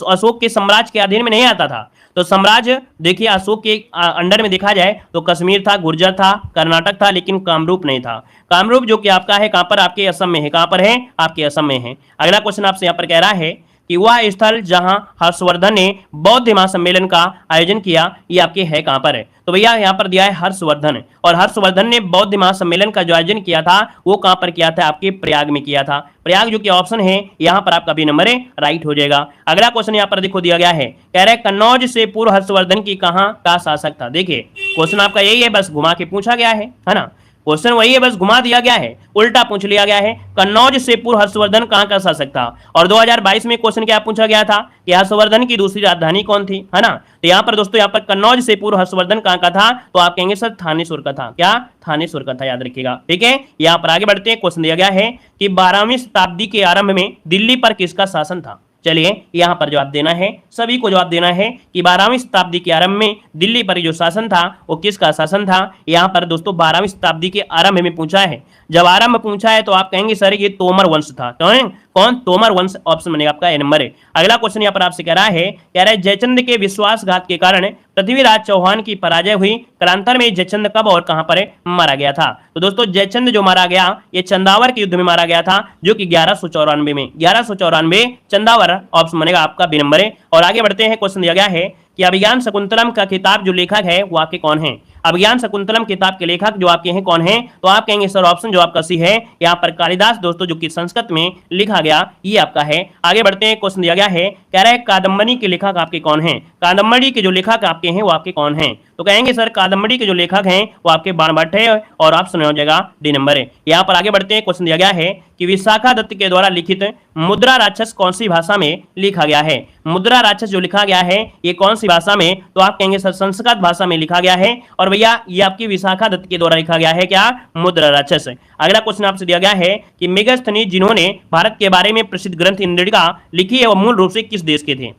अशोक के साम्राज्य के अधीन में नहीं आता था। तो साम्राज्य देखिए अशोक के अंडर में देखा जाए तो कश्मीर था, गुर्जर था, कर्नाटक था, लेकिन कामरूप नहीं था। कामरूप जो कि आपका है कहां पर, आपके असम में है, कहां पर है, आपके असम में है। अगला क्वेश्चन आपसे यहां पर कह रहा है कि वह स्थल जहां हर्षवर्धन ने बौद्ध महासम्मेलन का आयोजन किया ये आपके है कहां पर है। तो भैया यहां पर दिया है हर्षवर्धन, और हर्षवर्धन ने बौद्ध महासम्मेलन का जो आयोजन किया था वो कहां पर किया था, आपके प्रयाग में किया था। प्रयाग जो कि ऑप्शन है यहां पर आपका बी नंबर है राइट हो जाएगा। अगला क्वेश्चन यहां पर देखो दिया गया है, कह रहे कन्नौज से पूर्व हर्षवर्धन की कहां का शासक था। देखिए क्वेश्चन आपका यही है, बस घुमा के पूछा गया है ना, क्वेश्चन वही है, बस घुमा दिया गया है, उल्टा पूछ लिया गया है। कन्नौज से पूर्व हर्षवर्धन कहां का शासक था। और 2022 में क्वेश्चन क्या पूछा गया था कि हर्षवर्धन की दूसरी राजधानी कौन थी, है ना। तो यहां पर दोस्तों यहां पर कन्नौज से पूर्व हर्षवर्धन कहां का था, तो आप कहेंगे सर थानेश्वर का था, क्या, थानेश्वर का था, याद रखिएगा, ठीक है। यहां पर आगे बढ़ते हैं, क्वेश्चन दिया गया है कि 12वीं शताब्दी के आरंभ में दिल्ली पर किसका शासन था। चलिए यहां पर जवाब देना है, सभी को जवाब देना है कि 12वीं शताब्दी के आरंभ में दिल्ली पर जो शासन था वो किसका शासन था। यहां पर दोस्तों 12वीं शताब्दी के आरंभ में पूछा है, जब आरंभ पूछा है तो आप कहेंगे सर ये तोमर वंश था, कौन, तोमर वंश, ऑप्शन बनेगा आपका ए नंबर है। अगला क्वेश्चन यहां पर आपसे कह रहा है, कह रहा है जयचंद के विश्वासघात के कारण पृथ्वीराज चौहान की पराजय हुई, कालांतर में जयचंद कब और कहां पर मारा गया था। तो दोस्तों जयचंद जो मारा गया ये चंदावर के युद्ध में मारा गया था, जो कि 1194 में, 1194 चंदावर, ऑप्शन बनेगा आपका बी नंबर है। और आगे बढ़ते हैं, क्वेश्चन दिया गया है कि अभिज्ञान शकुंतलम का किताब जो लेखक है वो आपके कौन है। अभिज्ञान शकुंतलम किताब के लेखक जो आपके हैं कौन है, तो आप कहेंगे सर ऑप्शन जो आपका सी है, यहाँ पर कालिदास दोस्तों, जो कि संस्कृत में लिखा गया ये आपका है। आगे बढ़ते हैं, क्वेश्चन दिया गया है, कह रहा है कादम्बरी के लेखक आपके कौन हैं। कादम्बरी के जो लेखक आपके हैं वो आपके कौन हैं, तो कहेंगे सर कादम्बरी के जो लेखक हैं वो आपके बाणभट्ट है, और ऑप्शन हो जाएगा डी नंबर है। यहाँ पर आगे बढ़ते हैं, क्वेश्चन दिया गया है कि विशाखा दत्त के द्वारा लिखित मुद्रा राक्षस कौन सी भाषा में लिखा गया है। मुद्रा राक्षस जो लिखा गया है ये कौन सी भाषा में, तो आप कहेंगे सर संस्कृत भाषा में लिखा गया है। और भैया ये आपकी विशाखा दत्त के द्वारा लिखा गया है, क्या, मुद्रा राक्षस। अगला क्वेश्चन आपसे दिया गया है कि मेगास्थनीज जिन्होंने भारत के बारे में प्रसिद्ध ग्रंथ इंडिका लिखी है वो मूल रूप से किस देश के थे।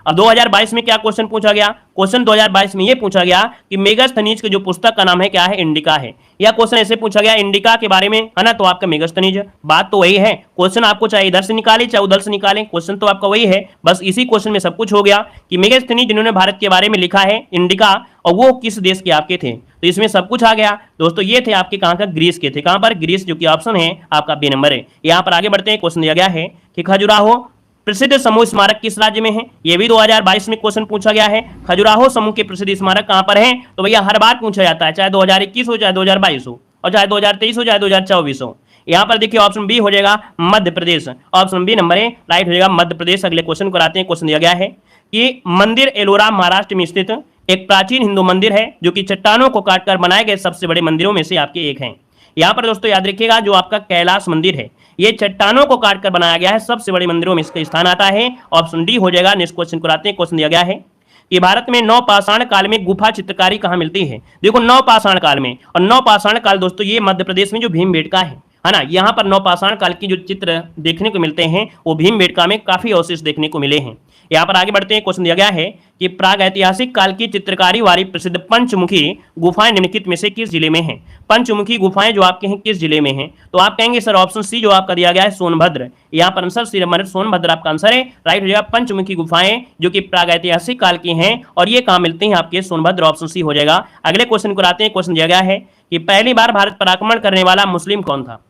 अब 2022 में क्या क्वेश्चन पूछा गया, क्वेश्चन 2022 में ये पूछा गया कि मेगास्थनीज की जो पुस्तक का नाम है क्या है, इंडिका है। या क्वेश्चन ऐसे पूछा गया इंडिका के बारे में, है ना, तो आपका मेगास्थनीज, बात तो वही है। क्वेश्चन आपको चाहे इधर से निकाले चाहे उधर से निकाले, क्वेश्चन तो आपका वही है। बस इसी क्वेश्चन में सब कुछ हो गया कि मेगास्थनीज जिन्होंने भारत के बारे में लिखा है इंडिका, और वो किस देश के आपके थे, तो इसमें सब कुछ आ गया दोस्तों। ये थे आपके कहां का, ग्रीस के थे, कहां पर, ग्रीस, जो कि ऑप्शन है आपका बी नंबर है। यहां पर आगे बढ़ते हैं, क्वेश्चन दिया गया है कि खजुराहो प्रसिद्ध समूह स्मारक किस राज्य में है। ये भी 2022 में क्वेश्चन पूछा गया है, खजुराहो समूह के प्रसिद्ध स्मारक कहां पर है। तो भैया हर बार पूछा जाता है, चाहे 2021 हो, चाहे 2022 हो, और चाहे 2023 हो, चाहे 2024 हो। यहाँ पर देखिए ऑप्शन बी हो जाएगा Madhya Pradesh, option B number है राइट हो जाएगा मध्य प्रदेश। अगले क्वेश्चन को आते हैं, क्वेश्चन दिया गया है कि मंदिर एलोरा महाराष्ट्र में स्थित एक प्राचीन हिंदू मंदिर है जो कि चट्टानों को काटकर बनाए गए सबसे बड़े मंदिरों में से आपके एक हैं। यहाँ पर दोस्तों याद रखिएगा जो आपका कैलाश मंदिर है ये चट्टानों को काटकर बनाया गया है, सबसे बड़े मंदिरों में इसका स्थान आता है, ऑप्शन डी हो जाएगा। नेक्स्ट क्वेश्चन को आते हैं, क्वेश्चन दिया गया है कि भारत में नवपाषाण काल में गुफा चित्रकारी कहाँ मिलती है। देखो नवपाषाण काल में, और नवपाषाण काल दोस्तों ये मध्य प्रदेश में जो भीमबेटका है ना, यहाँ पर नवपाषाण काल की जो चित्र देखने को मिलते हैं वो भीमबेटका में काफी अवशेष देखने को मिले हैं। यहाँ पर आगे बढ़ते हैं, क्वेश्चन दिया गया है कि प्रागैतिहासिक काल की चित्रकारी वाली प्रसिद्ध पंचमुखी गुफाएं निम्नलिखित में से किस जिले में हैं? पंचमुखी गुफाएं जो आपके हैं किस जिले में हैं? तो आप कहेंगे सर ऑप्शन सी जो आपका दिया गया है सोनभद्र। यहाँ पर आंसर सी नंबर सोनभद्र आपका आंसर है, राइट हो जाएगा। पंचमुखी गुफाएं जो कि प्रागैतिहासिक काल की हैं और ये कहाँ मिलती हैं? आपके सोनभद्र, ऑप्शन सी हो जाएगा। अगले क्वेश्चन को आते हैं। क्वेश्चन दिया गया है कि पहली बार भारत पर आक्रमण करने वाला मुस्लिम कौन था?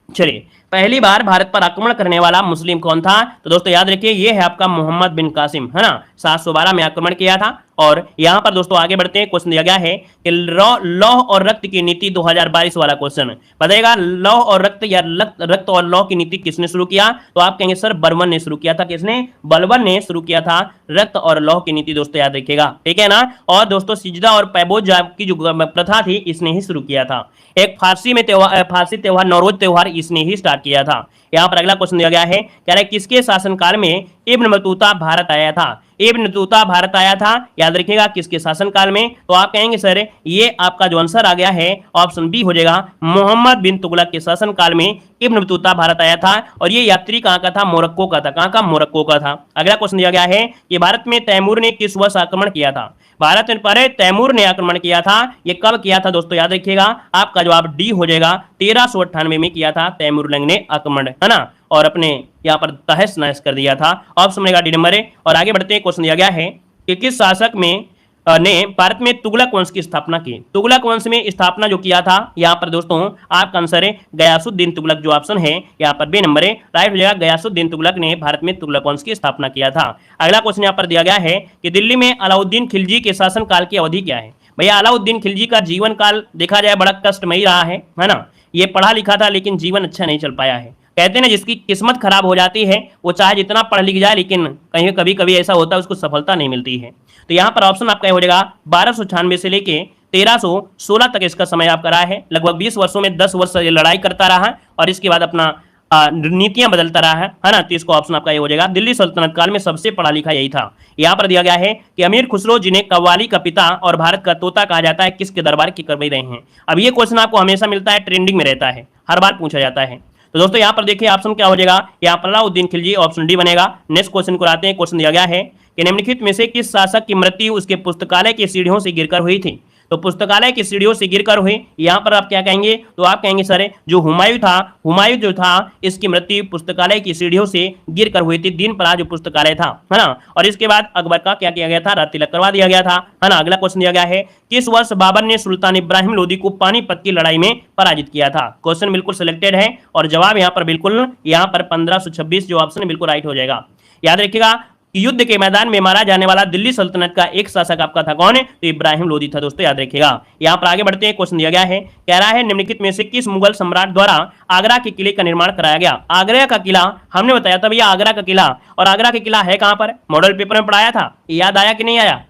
चलिए, पहली बार भारत पर आक्रमण करने वाला मुस्लिम कौन था? तो दोस्तों याद रखिए ये है आपका मोहम्मद बिन कासिम, है ना। 712 में आक्रमण किया था। और यहां पर दोस्तों आगे बढ़ते हैं। क्वेश्चन दिया गया है कि लौह और रक्त की नीति 2022 वाला क्वेश्चन बताइएगा। लौह और रक्त या रक्त और लौह की नीति किसने शुरू किया? तो आप कहेंगे सर बलबन ने शुरू किया था। किसने? बलबन ने शुरू किया था रक्त और लौह की नीति, दोस्तों याद रखिएगा, ठीक है ना। और दोस्तों सिजदा और पैबोज की जो प्रथा थी इसने ही शुरू किया था। एक फारसी त्योहार नौरोज त्योहार इसने ही स्टार्ट किया था। यहाँ पर अगला क्वेश्चन दिया गया है, कह रहा है किसके शासनकाल में इब्न बतूता भारत आया था? इब्न बतूता भारत आया था, याद रखिएगा, किसके शासनकाल में? तो आप कहेंगे सर ये आपका जो आंसर आ गया है ऑप्शन बी हो जाएगा, मोहम्मद बिन तुगलक के शासनकाल में इब्न बतूता भारत आया था। और ये यात्री कहाँ का था? मोरक्को का था। कहाँ का? मोरक्को का था। अगला क्वेश्चन दिया गया है कि भारत में तैमूर ने किस वर्ष आक्रमण किया था? भारत पर तैमूर ने आक्रमण किया था, ये कब किया था दोस्तों? याद रखिएगा, आपका जवाब डी हो जाएगा। 1398 में किया था तैमूर लंग ने आक्रमण, है ना, और अपने यहाँ पर तहस नहस कर दिया था। ऑप्शन बनेगा डी नंबर है। और आगे बढ़ते हैं। क्वेश्चन दिया गया है कि किस शासक ने भारत में तुगलक वंश की स्थापना की? तुगलक वंश में स्थापना जो किया था यहाँ पर दोस्तों आपका आंसर है गयासुद्दीन तुगलक, जो ऑप्शन है यहाँ पर बी नंबर है, राइट हो जाएगा। गयासुद्दीन तुगलक ने भारत में तुगलक वंश की स्थापना किया था। अगला क्वेश्चन यहाँ पर दिया गया है कि दिल्ली में अलाउद्दीन खिलजी के शासन काल की अवधि क्या है? भैया अलाउद्दीन खिलजी का जीवन काल देखा जाए बड़ा कष्टमयी रहा है ना। ये पढ़ा लिखा था लेकिन जीवन अच्छा नहीं चल पाया है। कहते हैं ना जिसकी किस्मत खराब हो जाती है वो चाहे जितना पढ़ लिख जाए लेकिन कहीं कभी कभी ऐसा होता है उसको सफलता नहीं मिलती है। तो यहाँ पर ऑप्शन आपका हो जाएगा 1296 से लेके 1316 तक इसका समय आपका रहा है। लगभग 20 वर्षों में 10 वर्ष लड़ाई करता रहा और इसके बाद अपना नीतियां बदलता रहा है ना। तो इसको ऑप्शन आपका ये हो जाएगा। दिल्ली सल्तनत काल में सबसे पढ़ा लिखा यही था। यहाँ पर दिया गया है कि अमीर खुसरो जिन्हें कव्वाली का पिता और भारत का तोता कहा जाता है किसके दरबार की करवाई रहे हैं? अब ये क्वेश्चन आपको हमेशा मिलता है, ट्रेंडिंग में रहता है, हर बार पूछा जाता है। तो दोस्तों यहाँ पर देखिए ऑप्शन क्या हो जाएगा, यहाँ पर अलाउद्दीन खिलजी, ऑप्शन डी बनेगा। नेक्स्ट क्वेश्चन को आते हैं। क्वेश्चन दिया गया है कि निम्नलिखित में से किस शासक की मृत्यु उसके पुस्तकालय की सीढ़ियों से गिरकर हुई थी? तो पुस्तकालय की सीढ़ियों से गिरकर हुई, यहाँ पर आप क्या कहेंगे? तो आप कहेंगे सर जो हुमायूं जो था इसकी मृत्यु पुस्तकालय की सीढ़ियों से गिरकर हुई थी। दीनपरा जो पुस्तकालय था, है ना। और इसके बाद अकबर का क्या किया गया था? रात तिलक करवा दिया गया था, है ना। अगला क्वेश्चन दिया गया है किस वर्ष बाबर ने सुल्तान इब्राहिम लोदी को पानीपत की लड़ाई में पराजित किया था? क्वेश्चन बिल्कुल सिलेक्टेड है और जवाब यहाँ पर बिल्कुल यहाँ पर 1526 जो ऑप्शन बिल्कुल राइट हो जाएगा। याद रखिएगा युद्ध के मैदान में मारा जाने वाला दिल्ली सल्तनत का एक शासक आपका था कौन है? तो इब्राहिम लोदी था, दोस्तों याद रखिएगा। यहाँ पर आगे बढ़ते हैं। क्वेश्चन दिया गया है, कह रहा है निम्नलिखित में से किस मुगल सम्राट द्वारा आगरा के किले का निर्माण कराया गया? आगरा का किला हमने बताया था भैया, आगरा का किला, और आगरा का किला है कहां पर? मॉडल पेपर में पढ़ाया था, याद आया कि नहीं आया?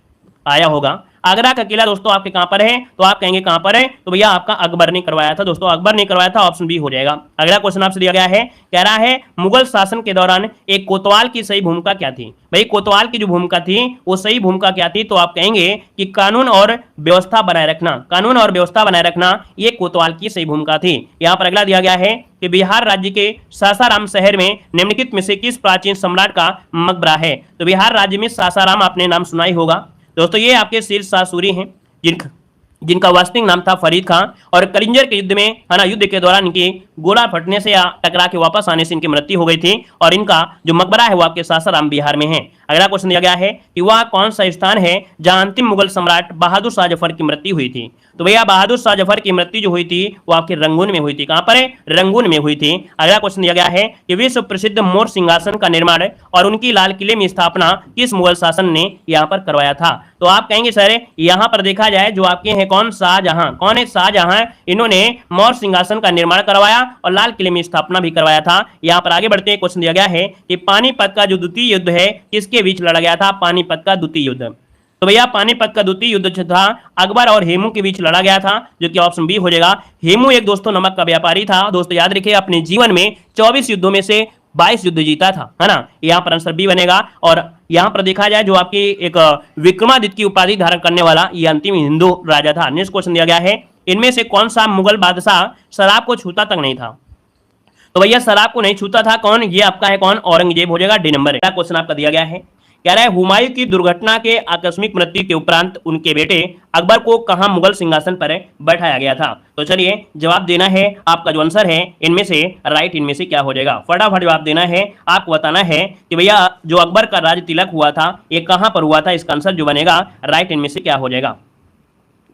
आया होगा। आगरा का किला दोस्तों आपके कहां पर है? तो आप कहेंगे कहां पर है? तो भैया आपका अकबर ने करवाया था, दोस्तों अकबर ने करवाया था, ऑप्शन बी हो जाएगा। अगला क्वेश्चन आपसे दिया गया है, कह रहा है मुगल शासन के दौरान एक कोतवाल की सही भूमिका क्या थी? भाई कोतवाल की जो भूमिका थी वो सही भूमिका क्या थी? तो आप कहेंगे कि कानून और व्यवस्था बनाए रखना, कानून और व्यवस्था बनाए रखना ये कोतवाल की सही भूमिका थी। यहाँ पर अगला दिया गया है कि बिहार राज्य के सासाराम शहर में निम्नलिखित में से किस प्राचीन सम्राट का मकबरा है? तो बिहार राज्य में सासाराम आपने नाम सुना ही होगा दोस्तों, ये आपके शेर शाह सूरी हैं जिनका वास्तविक नाम था फरीद खां, और कलिंजर के युद्ध में, है ना, युद्ध के दौरान इनकी गोला फटने से या टकरा के वापस आने से इनकी मृत्यु हो गई थी और इनका जो मकबरा है वो आपके सासाराम बिहार में है। अगला क्वेश्चन दिया गया है कि वह कौन सा स्थान है जहां अंतिम मुगल सम्राट बहादुर शाह जफर की मृत्यु हुई थी? तो भैया बहादुर शाह जफर की मृत्यु जो हुई थी वो आपके रंगून में हुई थी। कहां पर है? रंगून में हुई थी। अगला क्वेश्चन दिया गया है कि विश्व प्रसिद्ध मोर सिंहासन का निर्माण और उनकी लाल किले में स्थापना किस मुगल शासन ने यहाँ पर करवाया था? तो आप कहेंगे सर यहाँ पर देखा जाए जो आपके हैं कौन? शाहजहां। कौन है? शाहजहां। इन्होंने मोर सिंहासन का निर्माण करवाया और लाल किले में स्थापना भी करवाया था। यहाँ पर आगे बढ़ते हैं। क्वेश्चन दिया गया है कि पानीपत का जो द्वितीय युद्ध है किसके बीच लड़ा गया था? पानीपत का द्वितीय युद्ध। तो भैया पानीपत का द्वितीय युद्ध जो था अकबर और हेमू के बीच लड़ा गया था, जो कि ऑप्शन बी हो जाएगा। हेमू एक दोस्तों नमक का व्यापारी था, दोस्तों याद रखिए अपने जीवन में 24 युद्धों में से 22 युद्ध जीता था, है ना। यहाँ पर आंसर बी बनेगा। और यहाँ पर देखा जाए जो आपकी एक विक्रमादित्य की उपाधि धारण करने वाला ये अंतिम हिंदू राजा था। नेक्स्ट क्वेश्चन दिया गया है, इनमें से कौन सा मुगल बादशाह शराब को छूता तक नहीं था? तो भैया शराब को नहीं छूता था कौन? ये आपका है कौन? औरंगजेब हो जाएगा, डी नंबर। क्वेश्चन आपका दिया गया है कह रहा है हुमायूं की दुर्घटना के आकस्मिक मृत्यु के उपरांत उनके बेटे अकबर को कहां मुगल सिंहासन पर बैठाया गया था। तो चलिए जवाब देना है, आपका जो आंसर है इनमें से राइट इनमें से क्या हो जाएगा, फटाफट जवाब देना है। आपको बताना है कि भैया जो अकबर का राज तिलक हुआ था ये कहां पर हुआ था, इसका आंसर जो बनेगा राइट इनमें से क्या हो जाएगा।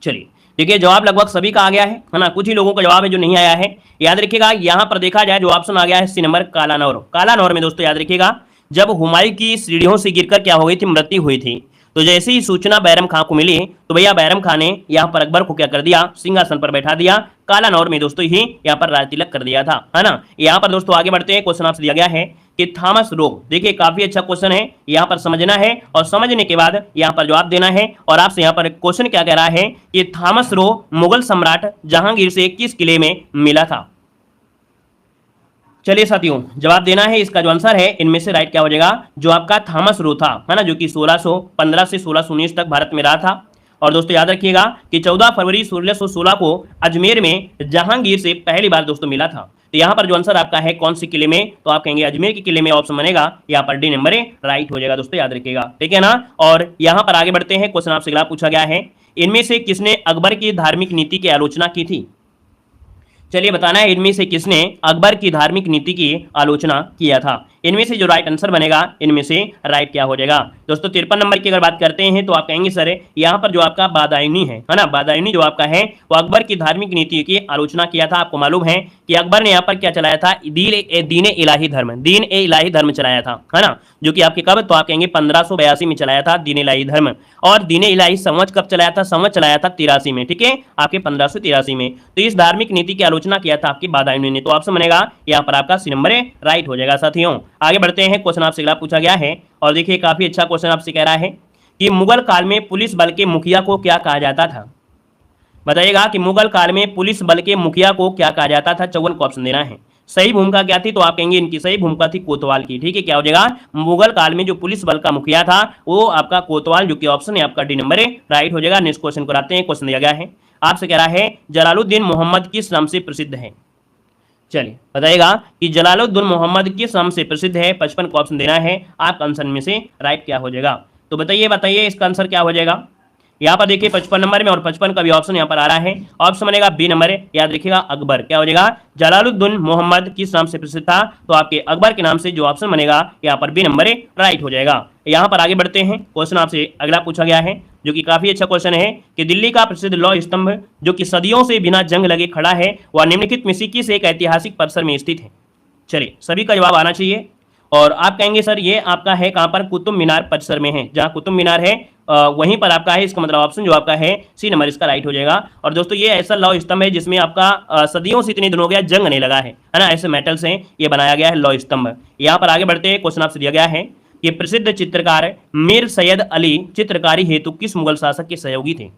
चलिए देखिए जवाब लगभग सभी का आ गया है ना, कुछ ही लोगों का जवाब है जो नहीं आया है। याद रखिएगा यहां पर देखा जाए जो ऑप्शन आ गया है सी नंबर कालानौर। कालानौर में दोस्तों याद रखिएगा जब हुमायूं की सीढ़ियों से गिरकर क्या हो गई थी, मृत्यु हुई थी। तो जैसे ही सूचना बैरम खां को मिली तो भैया बैरम खां ने यहाँ पर अकबर को क्या कर दिया, सिंहासन पर बैठा दिया। कालानौर में दोस्तों ही यहाँ पर राज तिलक कर दिया था, है ना। यहाँ पर दोस्तों आगे बढ़ते हैं, क्वेश्चन आपसे दिया गया है कि थॉमस रो, देखिए काफी अच्छा क्वेश्चन है, यहाँ पर समझना है और समझने के बाद यहाँ पर जवाब देना है। और आपसे यहाँ पर क्वेश्चन क्या कह रहा है कि थॉमस रो मुगल सम्राट जहांगीर से किस किले में मिला था। चलिए साथियों जवाब देना है, इसका जो आंसर है इनमें से राइट क्या हो जाएगा, जो आपका थॉमस रो था, है ना, जो कि 1615 से 1619 तक भारत में रहा था। और दोस्तों याद रखिएगा कि 14 फरवरी 1616 को अजमेर में जहांगीर से पहली बार दोस्तों मिला था। तो यहाँ पर जो आंसर आपका है कौन सी किले में, तो आप कहेंगे अजमेर के किले में, ऑप्शन बनेगा यहाँ पर डी नंबर राइट हो जाएगा दोस्तों, याद रखिएगा, ठीक है ना। और यहाँ पर आगे बढ़ते हैं, क्वेश्चन आपसे अगला पूछा गया है, इनमें से किसने अकबर की धार्मिक नीति की आलोचना की थी। चलिए बताना है इनमें से किसने अकबर की धार्मिक नीति की आलोचना किया था। इनमें से जो राइट आंसर बनेगा इनमें से राइट क्या हो जाएगा दोस्तों। 53 नंबर की अगर बात करते हैं तो आप कहेंगे सर यहाँ पर जो आपका बादायूनी है ना, बादायूनी जो आपका है वो अकबर की धार्मिक नीति की आलोचना किया था। आपको मालूम है कि अकबर ने यहाँ पर क्या चलाया था, दीन इलाही धर्म, दीन ए इलाही धर्म चलाया था, है ना, जो कि आपके कब, तो आप कहेंगे 1582 में चलाया था दीन इलाही धर्म। और दीन इलाही संवत कब चलाया था, संवत चलाया था 83 में, ठीक है, आपके 1583 में। तो इस धार्मिक नीति की आलोचना किया था आपकी बादायूनी ने। तो ऑप्शन बनेगा यहाँ पर आपका सी नंबर राइट हो जाएगा। साथियों आगे बढ़ते हैं, क्वेश्चन आपसे अगला पूछा गया है और देखिए काफी अच्छा क्वेश्चन आपसे कह रहा है कि मुगल काल में पुलिस बल के मुखिया को क्या कहा जाता था। बताइएगा कि मुगल काल में पुलिस बल के मुखिया को क्या कहा जाता था। 54 को ऑप्शन देना है। सही भूमिका क्या थी, तो आप कहेंगे इनकी सही भूमिका थी कोतवाल की, ठीक है, क्या हो जाएगा, मुगल काल में जो पुलिस बल का मुखिया था वो आपका कोतवाल, जो कि ऑप्शन है आपका डी नंबर राइट हो जाएगा। नेक्स्ट क्वेश्चन को आते हैं, क्वेश्चन दिया गया है आपसे कह रहा है जलालुद्दीन मोहम्मद किस नाम से प्रसिद्ध है। चलिए बताइएगा कि जलालुद्दीन मोहम्मद किस नाम से प्रसिद्ध है। 55 को ऑप्शन देना है, आपका आंसर में से राइट क्या हो जाएगा। तो बताइए इसका आंसर क्या हो जाएगा। यहाँ पर देखिए 55 नंबर में और 55 का भी ऑप्शन यहाँ पर आ रहा है, ऑप्शन बनेगा बी नंबर, याद रखिएगा अकबर, क्या हो जाएगा, जलालुद्दीन मोहम्मद किस नाम से प्रसिद्ध था, तो आपके अकबर के नाम से जो ऑप्शन बनेगा यहाँ पर बी नंबर राइट हो जाएगा। यहाँ पर आगे बढ़ते हैं, क्वेश्चन आपसे अगला पूछा गया है जो कि काफी अच्छा क्वेश्चन है कि दिल्ली का प्रसिद्ध लौह स्तंभ जो कि सदियों से बिना जंग लगे खड़ा है वह निम्नलिखित में से किस एक ऐतिहासिक परिसर में स्थित है। चलिए सभी का जवाब आना चाहिए और आप कहेंगे सर ये आपका है कहां पर, कुतुब मीनार परिसर में है, जहां कुतुब मीनार है वहीं पर आपका है, इसका मतलब ऑप्शन जो आपका है सी नंबर इसका राइट हो जाएगा। और दोस्तों ये ऐसा लौह स्तंभ है जिसमें आपका सदियों से इतने दिन हो गया जंग नहीं लगा है ना, ऐसे मेटल से ये बनाया गया है लौह स्तंभ। यहाँ पर आगे बढ़ते हैं, क्वेश्चन आपसे दिया गया है कि प्रसिद्ध चित्रकार मीर सैयद अली चित्रकारी हेतु किस मुगल शासक के सहयोगी थे।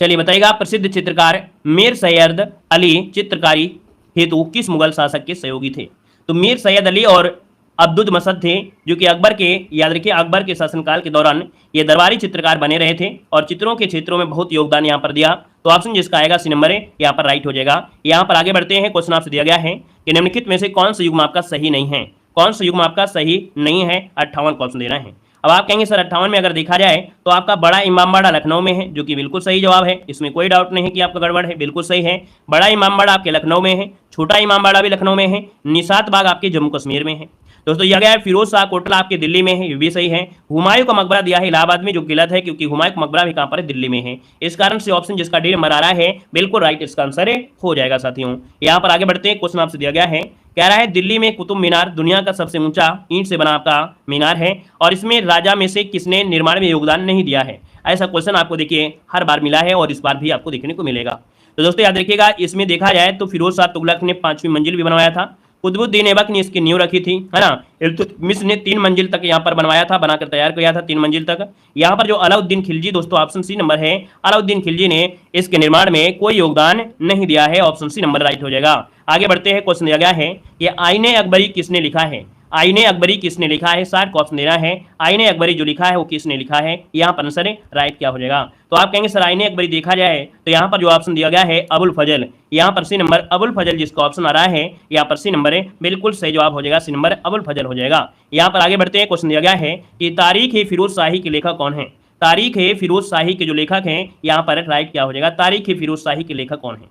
चलिए बताइएगा प्रसिद्ध चित्रकार मीर सैयद अली चित्रकारी हेतु किस मुगल शासक के सहयोगी थे। तो मीर सैयद अली और अब्दुल मसद थे जो कि अकबर के, याद रखिए अकबर के शासनकाल के दौरान ये दरबारी चित्रकार बने रहे थे और चित्रों के क्षेत्रों में बहुत योगदान यहाँ पर दिया। तो ऑप्शन जिसका आएगा सी नंबर यहाँ पर राइट हो जाएगा। यहाँ पर आगे बढ़ते हैं, क्वेश्चन आपसे दिया गया है कि निम्नलिखित में से कौन सा युग्म आपका सही नहीं है, कौन सा युग्म आपका सही नहीं है। 58 को ऑप्शन देना है। अब आप कहेंगे सर 58 में अगर देखा जाए तो आपका बड़ा इमामबाड़ा लखनऊ में है, जो कि बिल्कुल सही जवाब है, इसमें कोई डाउट नहीं है कि आपका गड़बड़ है, बिल्कुल सही है। बड़ा इमामबाड़ा आपके लखनऊ में है, छोटा इमामबाड़ा भी लखनऊ में है, निशात बाग आपके जम्मू कश्मीर में है। दोस्तों यह गया फिरोज शाह कोटला आपके दिल्ली में है, ये भी सही है। हुमायूं का मकबरा दिया है इलाहाबाद में, जो गलत है क्योंकि हुमायूं का मकबरा भी कहां पर है, दिल्ली में है। इस कारण से ऑप्शन जिसका डी नंबर आ रहा है बिल्कुल राइट इसका आंसर हो जाएगा। साथियों यहाँ पर आगे बढ़ते हैं, क्वेश्चन आपसे दिया गया है, कह रहा है दिल्ली में कुतुब मीनार दुनिया का सबसे ऊंचा ईंट से बना आपका मीनार है और इसमें राजा में से किसने निर्माण में योगदान नहीं दिया है। ऐसा क्वेश्चन आपको देखिए हर बार मिला है और इस बार भी आपको देखने को मिलेगा। तो दोस्तों याद रखिएगा इसमें देखा जाए तो फिरोज शाह तुगलक ने 5वीं मंजिल भी बनवाया था, कुतुबुद्दीन ऐबक ने इसकी नींव रखी थी, है ना। इल्तुतमिश ने 3 मंजिल तक यहाँ पर बनवाया था, बनाकर तैयार किया था 3 मंजिल तक। यहाँ पर जो अलाउद्दीन खिलजी, दोस्तों ऑप्शन सी नंबर है, अलाउद्दीन खिलजी ने इसके निर्माण में कोई योगदान नहीं दिया है, ऑप्शन सी नंबर राइट हो जाएगा। आगे बढ़ते हैं, क्वेश्चन दिया गया है कि आईने अकबरी किसने लिखा है। आईने अकबरी किसने लिखा है, 60 का ऑप्शन देना है। आईने अकबरी जो लिखा है वो किसने लिखा है, यहाँ पर आंसर राइट क्या हो जाएगा। तो आप कहेंगे सर आईने अकबरी देखा जाए तो यहाँ पर जो ऑप्शन दिया गया है अबुल फजल, यहाँ पर सी नंबर अबुल फजल जिसका ऑप्शन आ रहा है यहाँ पर सी नंबर बिल्कुल सही जवाब हो जाएगा, सी नंबर अबुल फजल हो जाएगा। यहाँ पर आगे बढ़ते हैं, क्वेश्चन दिया गया है कि तारीख ए फिरोज शाही के लेखक कौन है। तारीख ए फिरोज शाही के जो लेखक हैं यहाँ पर राइट क्या हो जाएगा, तारीख ए फिरोज शाही के लेखक कौन है,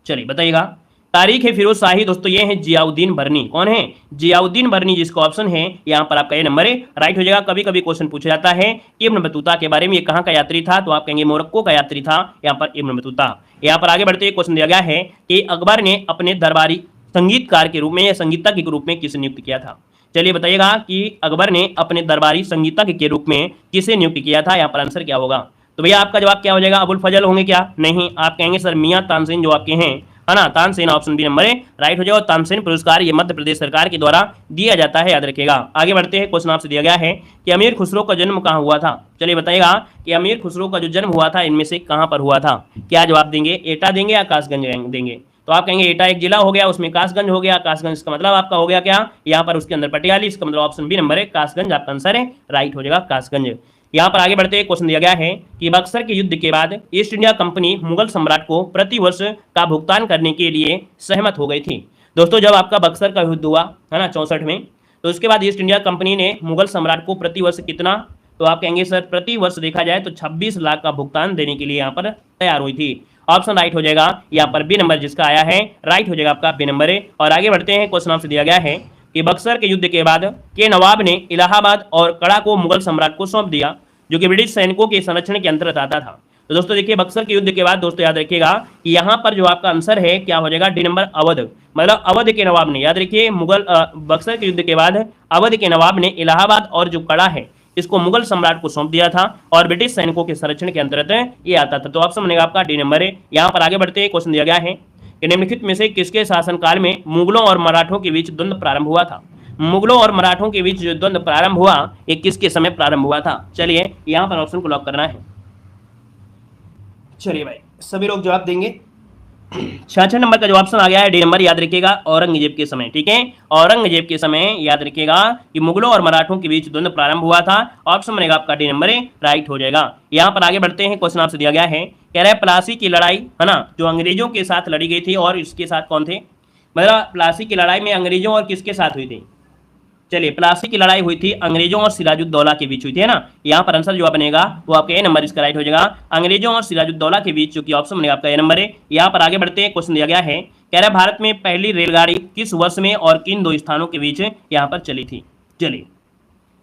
चलिए बताइएगा। तारीख है फिरोज शाही दोस्तों ये है जियाउद्दीन बरनी, कौन है, जियाउद्दीन बरनी जिसका ऑप्शन है यहाँ पर आपका ये नंबर राइट हो जाएगा। कभी कभी क्वेश्चन पूछा जाता है इब्न बतूता के बारे में, ये कहाँ का यात्री था, तो आप कहेंगे मोरक्को का यात्री था यहाँ पर इब्न बतूता। यहाँ पर आगे बढ़ते क्वेश्चन दिया गया है कि अकबर ने अपने दरबारी संगीतकार के रूप में या संगीतज्ञ के रूप में किसे नियुक्त किया था। चलिए बताइएगा कि अकबर ने अपने दरबारी संगीतज्ञ के रूप में किसे नियुक्त किया था, यहाँ पर आंसर क्या होगा। तो भैया आपका जवाब क्या हो जाएगा, अबुल फजल होंगे क्या, नहीं, आप कहेंगे सर मियां तानसेन जो आपके हैं, है ना, Tansen, option B number right हो जाएगा। तानसेन पुरस्कार ये मध्य प्रदेश सरकार के द्वारा दिया जाता है, याद रखिएगा। आगे बढ़ते हैं, क्वेश्चन आपसे दिया गया है कि अमीर खुसरो का जन्म कहाँ हुआ था। चलिए बताइएगा कि अमीर खुसरो का जो जन्म हुआ था इनमें से कहाँ पर हुआ था। क्या जवाब देंगे, एटा देंगे या कासगंज देंगे। तो आप कहेंगे एटा एक जिला हो गया, उसमें कासगंज हो गया, कासगंज इसका मतलब आपका हो गया क्या, यहाँ पर उसके अंदर पटियाली, इसका मतलब ऑप्शन बी नंबर कासगंज आपका आंसर है, राइट हो जाएगा कासगंज। यहाँ पर आगे बढ़ते क्वेश्चन दिया गया है कि बक्सर के युद्ध के बाद ईस्ट इंडिया कंपनी मुगल सम्राट को प्रतिवर्ष का भुगतान करने के लिए सहमत हो गई थी। दोस्तों जब आपका बक्सर का युद्ध हुआ है ना 64 में, तो उसके बाद ईस्ट इंडिया कंपनी ने मुगल सम्राट को प्रतिवर्ष कितना, तो आप कहेंगे सर प्रतिवर्ष देखा जाए तो 26 लाख का भुगतान देने के लिए यहाँ पर तैयार हुई थी। ऑप्शन राइट हो जाएगा यहाँ पर बी नंबर जिसका आया है, राइट हो जाएगा आपका बी नंबर है। और आगे बढ़ते हैं, क्वेश्चन आपसे दिया गया है कि बक्सर के युद्ध के बाद के नवाब ने इलाहाबाद और कड़ा को मुगल सम्राट को सौंप दिया, जो कि ब्रिटिश सैनिकों के संरक्षण के अंतर्गत आता था। तो दोस्तों देखिए बक्सर के युद्ध के बाद दोस्तों याद रखिएगा कि यहाँ पर जो आपका आंसर है क्या हो जाएगा, डी नंबर अवध, मतलब अवध के नवाब ने, याद रखिए मुगल बक्सर के युद्ध के बाद अवध के नवाब ने इलाहाबाद और जो कड़ा है इसको मुगल सम्राट को सौंप दिया था और ब्रिटिश सैनिकों के संरक्षण के अंतर्गत ये आता था। तो ऑप्शन बनेगा आपका डी नंबर है। यहाँ पर आगे बढ़ते क्वेश्चन दिया गया है कि निम्नलिखित में से किसके शासनकाल में मुगलों और मराठों के बीच द्वंद्व प्रारंभ हुआ था। मुगलों और मराठों के बीच जो द्वंद्व प्रारंभ हुआ ये किसके समय प्रारंभ हुआ था। चलिए यहाँ पर ऑप्शन को लॉक करना है। चलिए भाई सभी लोग जवाब देंगे। 66 नंबर का जो ऑप्शन आ गया है डी नंबर, याद रखिएगा औरंगजेब के समय, ठीक है, औरंगजेब के समय याद रखिएगा कि मुगलों और मराठों के बीच द्वंद्व प्रारंभ हुआ था। ऑप्शन बनेगा आपका डी नंबर राइट हो जाएगा। यहाँ पर आगे बढ़ते हैं, क्वेश्चन आपसे दिया गया है, कह रहा है प्लासी की लड़ाई है ना जो अंग्रेजों के साथ लड़ी गई थी और इसके साथ कौन थे, मतलब प्लासी की लड़ाई में अंग्रेजों और किसके साथ हुई थी। चलिए प्लासी की लड़ाई हुई थी अंग्रेजों और सिराजुद्दौला के बीच हुई थी, है ना। यहाँ पर आंसर जो बनेगा वो आपका ए नंबर इसका राइट हो जाएगा, अंग्रेजों और सिराजुद्दौला के बीच, जो कि ऑप्शन बनेगा आपका ए नंबर है। यहाँ पर आगे बढ़ते हैं, क्वेश्चन दिया गया है, कह रहा है भारत में पहली रेलगाड़ी किस वर्ष में और किन दो स्थानों के बीच यहाँ पर चली थी। चलिए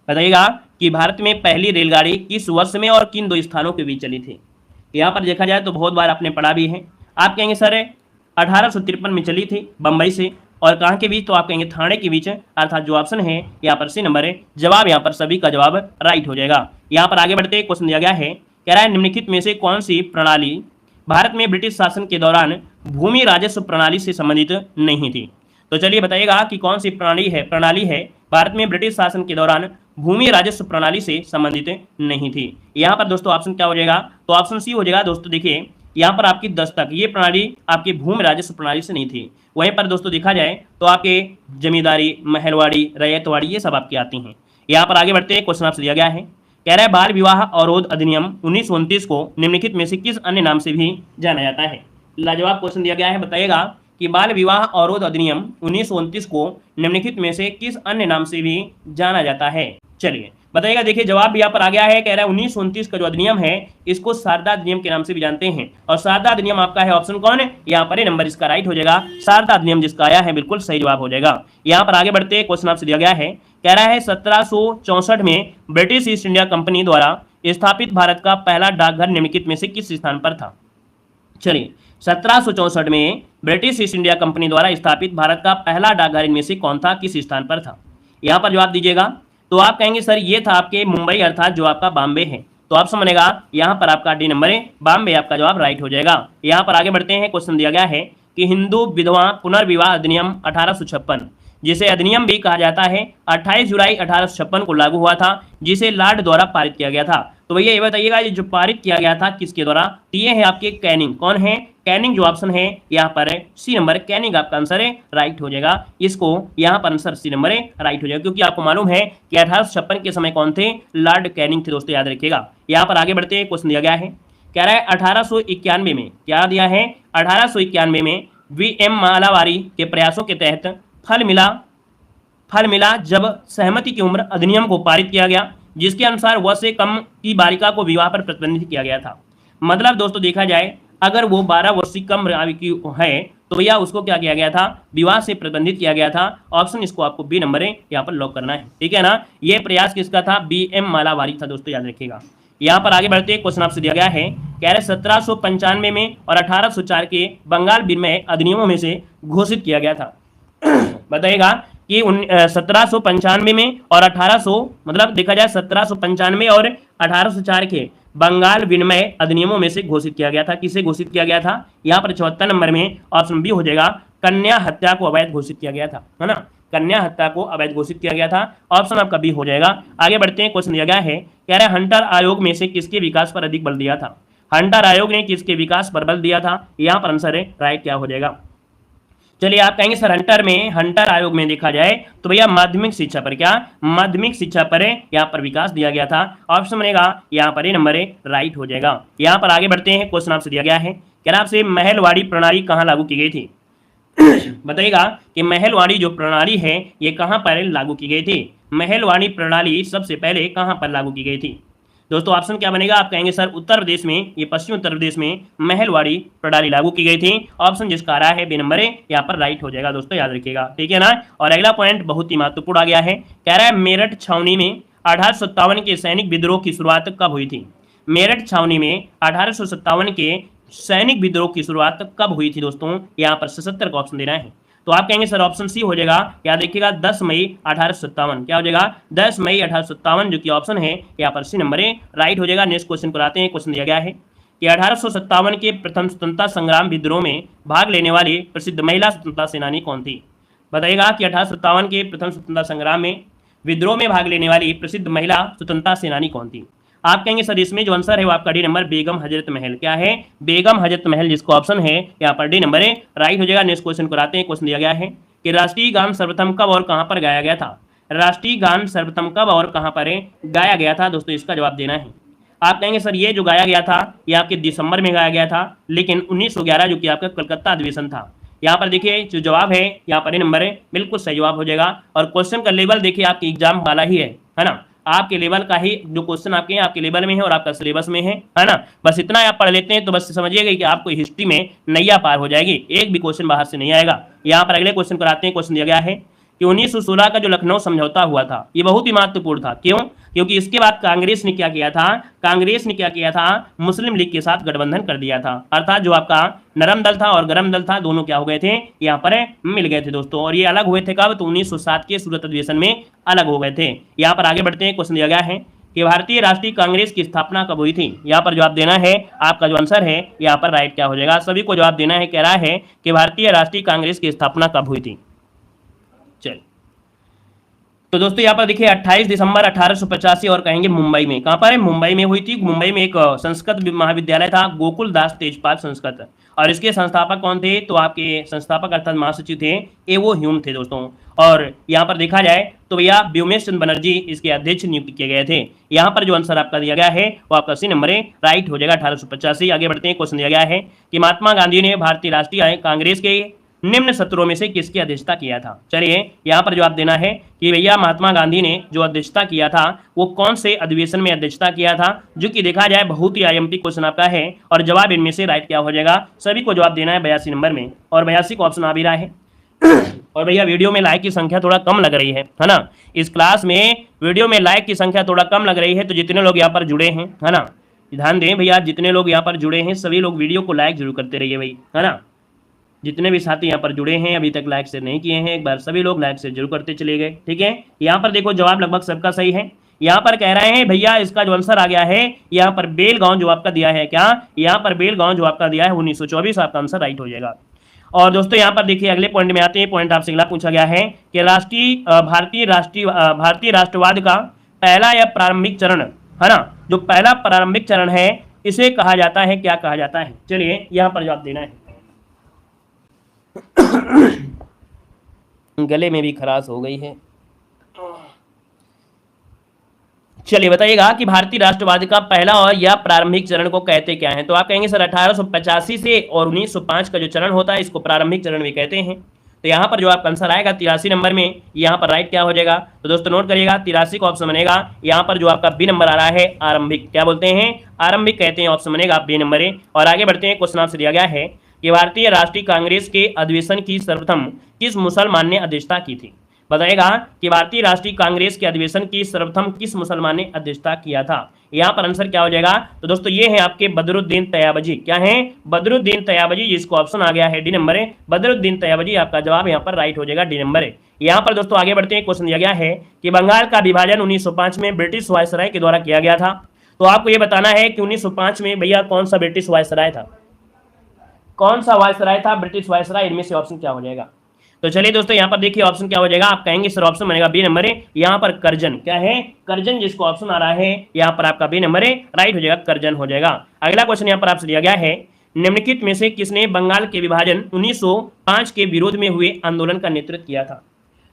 बताइएगा कि भारत में पहली रेलगाड़ी किस वर्ष में और किन दो स्थानों के बीच चली थी। यहाँ पर देखा जाए तो बहुत बार आपने पढ़ा भी है। आप कहेंगे सर 1853 में चली थी बम्बई से, और कहाँ के बीच, तो आप कहेंगे थाने के बीच, अर्थात जो ऑप्शन है यहाँ पर सी नंबर है। जवाब यहाँ पर सभी का जवाब राइट हो जाएगा। यहाँ पर आगे बढ़ते क्वेश्चन दिया गया है, कह रहा है निम्नलिखित में से कौन सी प्रणाली भारत में ब्रिटिश शासन के दौरान भूमि राजस्व प्रणाली से संबंधित नहीं थी। तो चलिए बताइएगा कि कौन सी प्रणाली है भारत में ब्रिटिश शासन के दौरान भूमि राजस्व प्रणाली से संबंधित नहीं थी। यहाँ पर दोस्तों ऑप्शन क्या हो जाएगा, तो ऑप्शन सी हो जाएगा। दोस्तों देखिए यहाँ पर आपकी दस्तक, ये प्रणाली आपकी भूमि राजस्व प्रणाली से नहीं थी। वहीं पर दोस्तों देखा जाए तो आपके जमींदारी, महलवाड़ी, रैयतवाड़ी ये सब आपकी आती हैं। यहाँ पर आगे बढ़ते हैं, क्वेश्चन आपसे दिया गया है, कह रहा है बाल विवाह अवरोध अधिनियम 1929 को निम्नलिखित में से किस अन्य नाम से भी जाना जाता है। लाजवाब क्वेश्चन दिया गया है, बताइएगा कि बाल विवाह अवरोध अधिनियम 1929 को निम्नलिखित में से किस अन्य नाम से भी जाना जाता है। चलिए बताइएगा। देखिए जवाब भी यहाँ पर आ गया है, कह रहा है 1929 का जो अधिनियम है इसको शारदा अधिनियम के नाम से भी जानते हैं, और शारदा अधिनियम आपका है ऑप्शन कौन है, यहाँ पर नंबर इसका राइट हो जाएगा, शारदा अधिनियम जिसका आया है बिल्कुल सही जवाब हो जाएगा। यहाँ पर आगे बढ़ते हैं, क्वेश्चन आपसे दिया गया है, कह रहा है 1764 में ब्रिटिश ईस्ट इंडिया कंपनी द्वारा स्थापित भारत का पहला डाकघर निम्नलिखित में से किस स्थान पर था। चलिए 1764 में ब्रिटिश ईस्ट इंडिया कंपनी द्वारा स्थापित भारत का पहला डाकघर इनमें से कौन था, किस स्थान पर था। यहाँ पर जवाब दीजिएगा। तो आप कहेंगे सर ये था आपके मुंबई, अर्थात जो आपका बॉम्बे है। तो ऑप्शन बनेगा यहाँ पर आपका डी नंबर है, बॉम्बे आपका जवाब राइट हो जाएगा। यहाँ पर आगे बढ़ते हैं, क्वेश्चन दिया गया है कि हिंदू विधवा पुनर्विवाह अधिनियम 1856, जिसे अधिनियम भी कहा जाता है, 28 जुलाई 1856 को लागू हुआ था, जिसे लॉर्ड द्वारा पारित किया गया था। तो भैया ये बताइएगा ये जो पारित किया गया था किसके द्वारा, तो ये है आपके कैनिंग, कौन है, कैनिंग जो ऑप्शन है यहाँ पर सी नंबर कैनिंग आपका आंसर है, राइट हो जाएगा। इसको यहाँ पर आंसर सी नंबर है, राइट हो जाएगा, क्योंकि आपको मालूम है कि 1856 के समय कौन थे, लॉर्ड कैनिंग थे दोस्तों, याद रखिएगा। यहाँ पर आगे बढ़ते हैं, क्वेश्चन दिया गया है, कह रहा है 1891 में, क्या दिया है, 1891 में वी.एम. मालावारी के प्रयासों के तहत फल मिला जब सहमति की उम्र अधिनियम को पारित किया गया, जिसके अनुसार वर्ष से कम की बालिका को विवाह पर प्रतिबंधित किया गया था। मतलब दोस्तों देखा जाए, अगर वो 12 वर्ष से कम आयु की है तो भैया उसको क्या किया गया था, विवाह से प्रतिबंधित किया गया था। ऑप्शन इसको आपको बी नंबर है यहाँ पर लॉक करना है, ठीक है ना। ये प्रयास किसका था, वी.एम. मालावारी था दोस्तों, याद रखिएगा। यहाँ पर आगे बढ़ते हैं, क्वेश्चन आपसे दिया गया है, कह रहे 1795 में और 1804 के बंगाल विनिमय अधिनियमों में से घोषित किया गया था। बताइएगा कि 1795 में और 1800, मतलब देखा जाए 1795 और 1804 के बंगाल विनिमय अधिनियमों में से घोषित किया गया था। किसे घोषित किया गया था, यहाँ पर 74 नंबर में ऑप्शन बी हो जाएगा, कन्या हत्या को अवैध घोषित किया गया था, है ना, कन्या हत्या को अवैध घोषित किया गया था। ऑप्शन आपका बी हो जाएगा। आगे बढ़ते हैं, क्वेश्चन दिया गया है, कह रहे हंटर आयोग में से किसके विकास पर अधिक बल दिया था। हंटर आयोग ने किसके विकास पर बल दिया था, यहाँ पर आंसर है, राइट क्या हो जाएगा। चलिए आप कहेंगे सर हंटर आयोग में देखा जाए तो भैया माध्यमिक शिक्षा पर, क्या माध्यमिक शिक्षा पर यहाँ पर विकास दिया गया था। ऑप्शन बनेगा यहाँ पर नंबर है, राइट हो जाएगा। यहाँ पर आगे बढ़ते हैं, क्वेश्चन आपसे दिया गया है, क्या आपसे महलवाड़ी प्रणाली कहाँ लागू की गई थी। बताइएगा कि महलवाड़ी जो प्रणाली है ये कहाँ पर लागू की गई थी। महलवाड़ी प्रणाली सबसे पहले कहाँ पर लागू की गई थी दोस्तों। ऑप्शन क्या बनेगा, आप कहेंगे सर उत्तर प्रदेश में, ये पश्चिमी उत्तर प्रदेश में महलवाड़ी प्रणाली लागू की गई थी। ऑप्शन जिसका आ रहा है बी नंबर है, यहाँ पर राइट हो जाएगा दोस्तों, याद रखिएगा, ठीक है ना। और अगला पॉइंट बहुत ही महत्वपूर्ण आ गया है, कह रहा है मेरठ छावनी में 1857 के सैनिक विद्रोह की शुरुआत कब हुई थी। मेरठ छावनी में 1857 के सैनिक विद्रोह की शुरुआत कब हुई थी दोस्तों, यहाँ पर 77 का ऑप्शन देना है। तो आप कहेंगे सर ऑप्शन सी हो जाएगा, याद देखिएगा 10 मई 1857, क्या हो जाएगा 10 मई 1857, जो कि ऑप्शन है यहाँ पर सी नंबर है, राइट हो जाएगा। नेक्स्ट क्वेश्चन कराते हैं। क्वेश्चन दिया गया है कि 1857 के प्रथम स्वतंत्रता संग्राम विद्रोह में भाग लेने वाली प्रसिद्ध महिला स्वतंत्रता सेनानी कौन थी। बताइएगा कि 1857 के प्रथम स्वतंत्रता संग्राम में विद्रोह में भाग लेने वाली प्रसिद्ध महिला स्वतंत्रता सेनानी कौन थी। आप कहेंगे सर इसमें जो आंसर है वो आपका डी नंबर बेगम हजरत महल, क्या है बेगम हजरत महल, जिसको ऑप्शन है यहाँ पर डी नंबर है, राइट हो जाएगा। नेक्स्ट क्वेश्चन कराते हैं। क्वेश्चन दिया गया है कि राष्ट्रीय गान सर्वप्रथम कब और कहां पर गाया गया था। राष्ट्रीय गान सर्वप्रथम कब और कहां पर गाया गया था दोस्तों, इसका जवाब देना है। आप कहेंगे सर ये जो गाया गया था ये आपके दिसंबर में गाया गया था, लेकिन 1911 जो कि आपका कलकत्ता अधिवेशन था। यहाँ पर देखिए जो जवाब है यहाँ पर नंबर है, बिल्कुल सही जवाब हो जाएगा। और क्वेश्चन का लेवल देखिए आपके एग्जाम वाला ही है ना, आपके लेवल का ही जो क्वेश्चन आपके आपके लेवल में है और आपका सिलेबस में है ना। बस इतना आप पढ़ लेते हैं तो बस समझिएगा कि आपको हिस्ट्री में नैया पार हो जाएगी, एक भी क्वेश्चन बाहर से नहीं आएगा। यहाँ पर अगले क्वेश्चन कराते हैं। क्वेश्चन दिया गया है कि 1916 का जो लखनऊ समझौता हुआ था ये बहुत ही महत्वपूर्ण था, क्यों, क्योंकि इसके बाद कांग्रेस ने क्या किया था, कांग्रेस ने क्या किया था, मुस्लिम लीग के साथ गठबंधन कर दिया था। अर्थात जो आपका नरम दल था और गरम दल था दोनों क्या हो गए थे, यहाँ पर मिल गए थे दोस्तों। और ये अलग हुए थे कब, तो 1907 के सूरत अधिवेशन में अलग हो गए थे। यहाँ पर आगे बढ़ते हैं। क्वेश्चन दिया गया है कि भारतीय राष्ट्रीय कांग्रेस की स्थापना कब हुई थी। यहाँ पर जवाब देना है, आपका जो आंसर है यहाँ पर राइट क्या हो जाएगा, सभी को जवाब देना है। कह रहा है कि भारतीय राष्ट्रीय कांग्रेस की स्थापना कब हुई थी। चल तो दोस्तों यहाँ पर देखिए 28 दिसंबर 1885 और कहेंगे मुंबई में, कहाँ पर है, मुंबई में हुई थी। मुंबई में एक संस्कृत महाविद्यालय था, गोकुल दास तेजपाल संस्कृत, और इसके संस्थापक कौन थे, तो आपके संस्थापक अर्थात महासचिव थे एवो ह्यूम थे दोस्तों। और यहाँ पर देखा जाए तो भैया व्योमेश चंद्र बनर्जी इसके अध्यक्ष नियुक्त किए गए थे। यहाँ पर जो आंसर आपका दिया गया है वो आपका सी नंबर है, राइट हो जाएगा 1885। आगे बढ़ते हैं। क्वेश्चन दिया गया है कि महात्मा गांधी ने भारतीय राष्ट्रीय कांग्रेस के निम्न सत्रों में से किसकी अध्यक्षता किया था। चलिए यहाँ पर जवाब देना है कि भैया महात्मा गांधी ने जो अध्यक्षता किया था वो कौन से अधिवेशन में अध्यक्षता किया था, जो कि देखा जाए बहुत ही आईएमपी क्वेश्चन आपका है और जवाब इनमें से राइट क्या हो जाएगा, सभी को जवाब देना है 82 नंबर में, और 82 का ऑप्शन आ भी रहा है। और भैया वीडियो में लाइक की संख्या थोड़ा कम लग रही है ना, इस क्लास में वीडियो में लाइक की संख्या थोड़ा कम लग रही है, तो जितने लोग यहाँ पर जुड़े हैं है ना, ध्यान दें भैया, जितने लोग यहाँ पर जुड़े हैं सभी लोग वीडियो को लाइक जरूर करते रहिए भाई, है ना। जितने भी साथी यहाँ पर जुड़े हैं अभी तक लाइक शेयर नहीं किए हैं, एक बार सभी लोग लाइक शेयर जरूर करते चले गए, ठीक है। यहाँ पर देखो जवाब लगभग सबका सही है। यहाँ पर कह रहे हैं भैया इसका जो आंसर आ गया है यहाँ पर बेलगांव जो आपका दिया है, क्या यहाँ पर बेलगांव जो आपका दिया है 1924, आपका आंसर राइट हो जाएगा। और दोस्तों यहाँ पर देखिए अगले पॉइंट में आते हैं। पॉइंट आपसे अगला पूछा गया है कि भारतीय राष्ट्रवाद का पहला या प्रारंभिक चरण है ना, जो पहला प्रारंभिक चरण है इसे कहा जाता है, क्या कहा जाता है? चलिए यहां पर जवाब देना है। गले में भी खराश हो गई है। चलिए बताइएगा कि भारतीय राष्ट्रवाद का पहला और या प्रारंभिक चरण को कहते क्या है? तो आप कहेंगे सर 1885 से और 1905 का जो चरण होता है इसको प्रारंभिक चरण भी कहते हैं। तो यहाँ पर जो आपका आंसर आएगा 83 नंबर में, यहाँ पर राइट क्या हो जाएगा? तो दोस्तों नोट करिएगा 83 का ऑप्शन बनेगा। यहाँ पर जो आपका बी नंबर आ रहा है आरंभिक, क्या बोलते हैं? आरंभिक कहते हैं, ऑप्शन बनेगा बी नंबर है। और आगे बढ़ते हैं, क्वेश्चन आपसे दिया गया है कि भारतीय राष्ट्रीय कांग्रेस के अधिवेशन की सर्वप्रथम किस मुसलमान ने अध्यक्षता की थी? बताएगा कि भारतीय राष्ट्रीय कांग्रेस के अधिवेशन की सर्वप्रथम किस मुसलमान ने अध्यक्षता किया था? यहाँ पर आंसर क्या हो जाएगा? तो दोस्तों ये है आपके बदरुद्दीन तैयबजी। क्या है? बदरुद्दीन तैयबजी, जिसको ऑप्शन आ गया है डी नंबर है, बदरुद्दीन तैयबजी आपका जवाब यहाँ पर राइट हो जाएगा, डी नंबर है। यहाँ पर दोस्तों आगे बढ़ते हैं, क्वेश्चन दिया गया है कि बंगाल का विभाजन 1905 में ब्रिटिश वायसराय के द्वारा किया गया था। तो आपको ये बताना है कि 1905 में भैया कौन सा ब्रिटिश वायसराय था, कौन सा वायसराय था ब्रिटिश वायसराय, इनमें से ऑप्शन क्या हो जाएगा? तो चलिए दोस्तों यहाँ पर देखिए ऑप्शन क्या हो जाएगा। आप कहेंगे सर ऑप्शन बनेगा बी नंबर है, यहाँ पर करजन। क्या है? करजन, जिसको ऑप्शन आ रहा है यहाँ पर आपका बी नंबर है, राइट हो जाएगा, करजन हो जाएगा। अगला क्वेश्चन यहाँ पर आपसे दिया गया है, निम्नलिखित में से किसने बंगाल के विभाजन 1905 के विरोध में हुए आंदोलन का नेतृत्व किया था?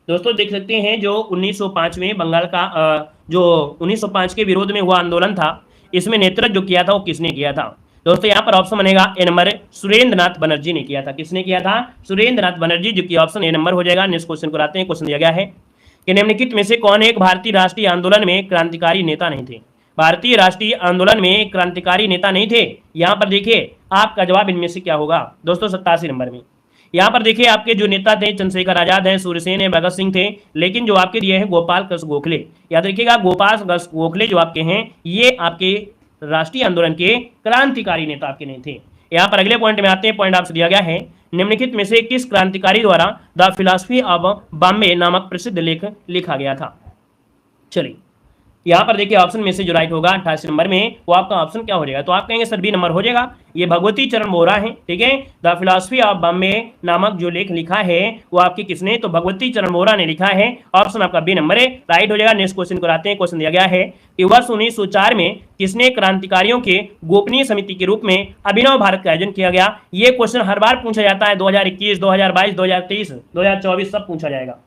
दोस्तों देख सकते हैं जो 1905 में बंगाल का जो 1905 के विरोध में हुआ आंदोलन था, इसमें नेतृत्व जो किया था वो किसने किया था? दोस्तों यहाँ पर ऑप्शन बनेगा ए नंबर, सुरेंद्र नाथ बनर्जी ने किया था। किसने किया था? सुरेंद्र नाथ बनर्जी, जो कि ऑप्शन ए नंबर हो जाएगा। नेक्स्ट क्वेश्चन को आते हैं। क्वेश्चन दिया गया है कि निम्नलिखित में से कौन एक भारतीय राष्ट्रीय आंदोलन में क्रांतिकारी नेता नहीं थे? भारतीय राष्ट्रीय आंदोलन में क्रांतिकारी नेता नहीं थे। यहाँ पर देखिए आपका जवाब इनमें से क्या होगा? दोस्तों 87 नंबर में यहाँ पर देखिए आपके जो नेता थे चंद्रशेखर आजाद हैं, सूर्यसेन है, भगत सिंह थे, लेकिन जो आपके दिए हैं गोपाल कृष्ण गोखले। याद रखिएगा गोपाल कृष्ण गोखले जो आपके हैं ये आपके राष्ट्रीय आंदोलन के क्रांतिकारी नेता आपके नहीं थे। यहाँ पर अगले पॉइंट में आते हैं। पॉइंट आपसे दिया गया है, निम्नलिखित में से किस क्रांतिकारी द्वारा द फिलॉसफी ऑफ बॉम्बे नामक प्रसिद्ध लेख लिखा गया था? चलिए यहाँ पर देखिए ऑप्शन में से जो राइट होगा 88 नंबर में, वो आपका ऑप्शन क्या हो जाएगा? तो आप कहेंगे सर बी नंबर हो जाएगा, ये भगवती चरण बोरा है। ठीक है, द फिलॉसफी ऑफ बॉम्बे नामक जो लेख लिखा है वो आपकी किसने? तो भगवती चरण बोरा ने लिखा है। ऑप्शन आपका बी नंबर है, राइट हो जाएगा। नेक्स्ट क्वेश्चन को आते हैं। क्वेश्चन दिया गया है कि वर्ष 1904 में किसने क्रांतिकारियों के गोपनीय समिति के रूप में अभिनव भारत का आयोजन किया गया? ये क्वेश्चन हर बार पूछा जाता है, 2021, 2022, 2023, 2024 सब पूछा जाएगा।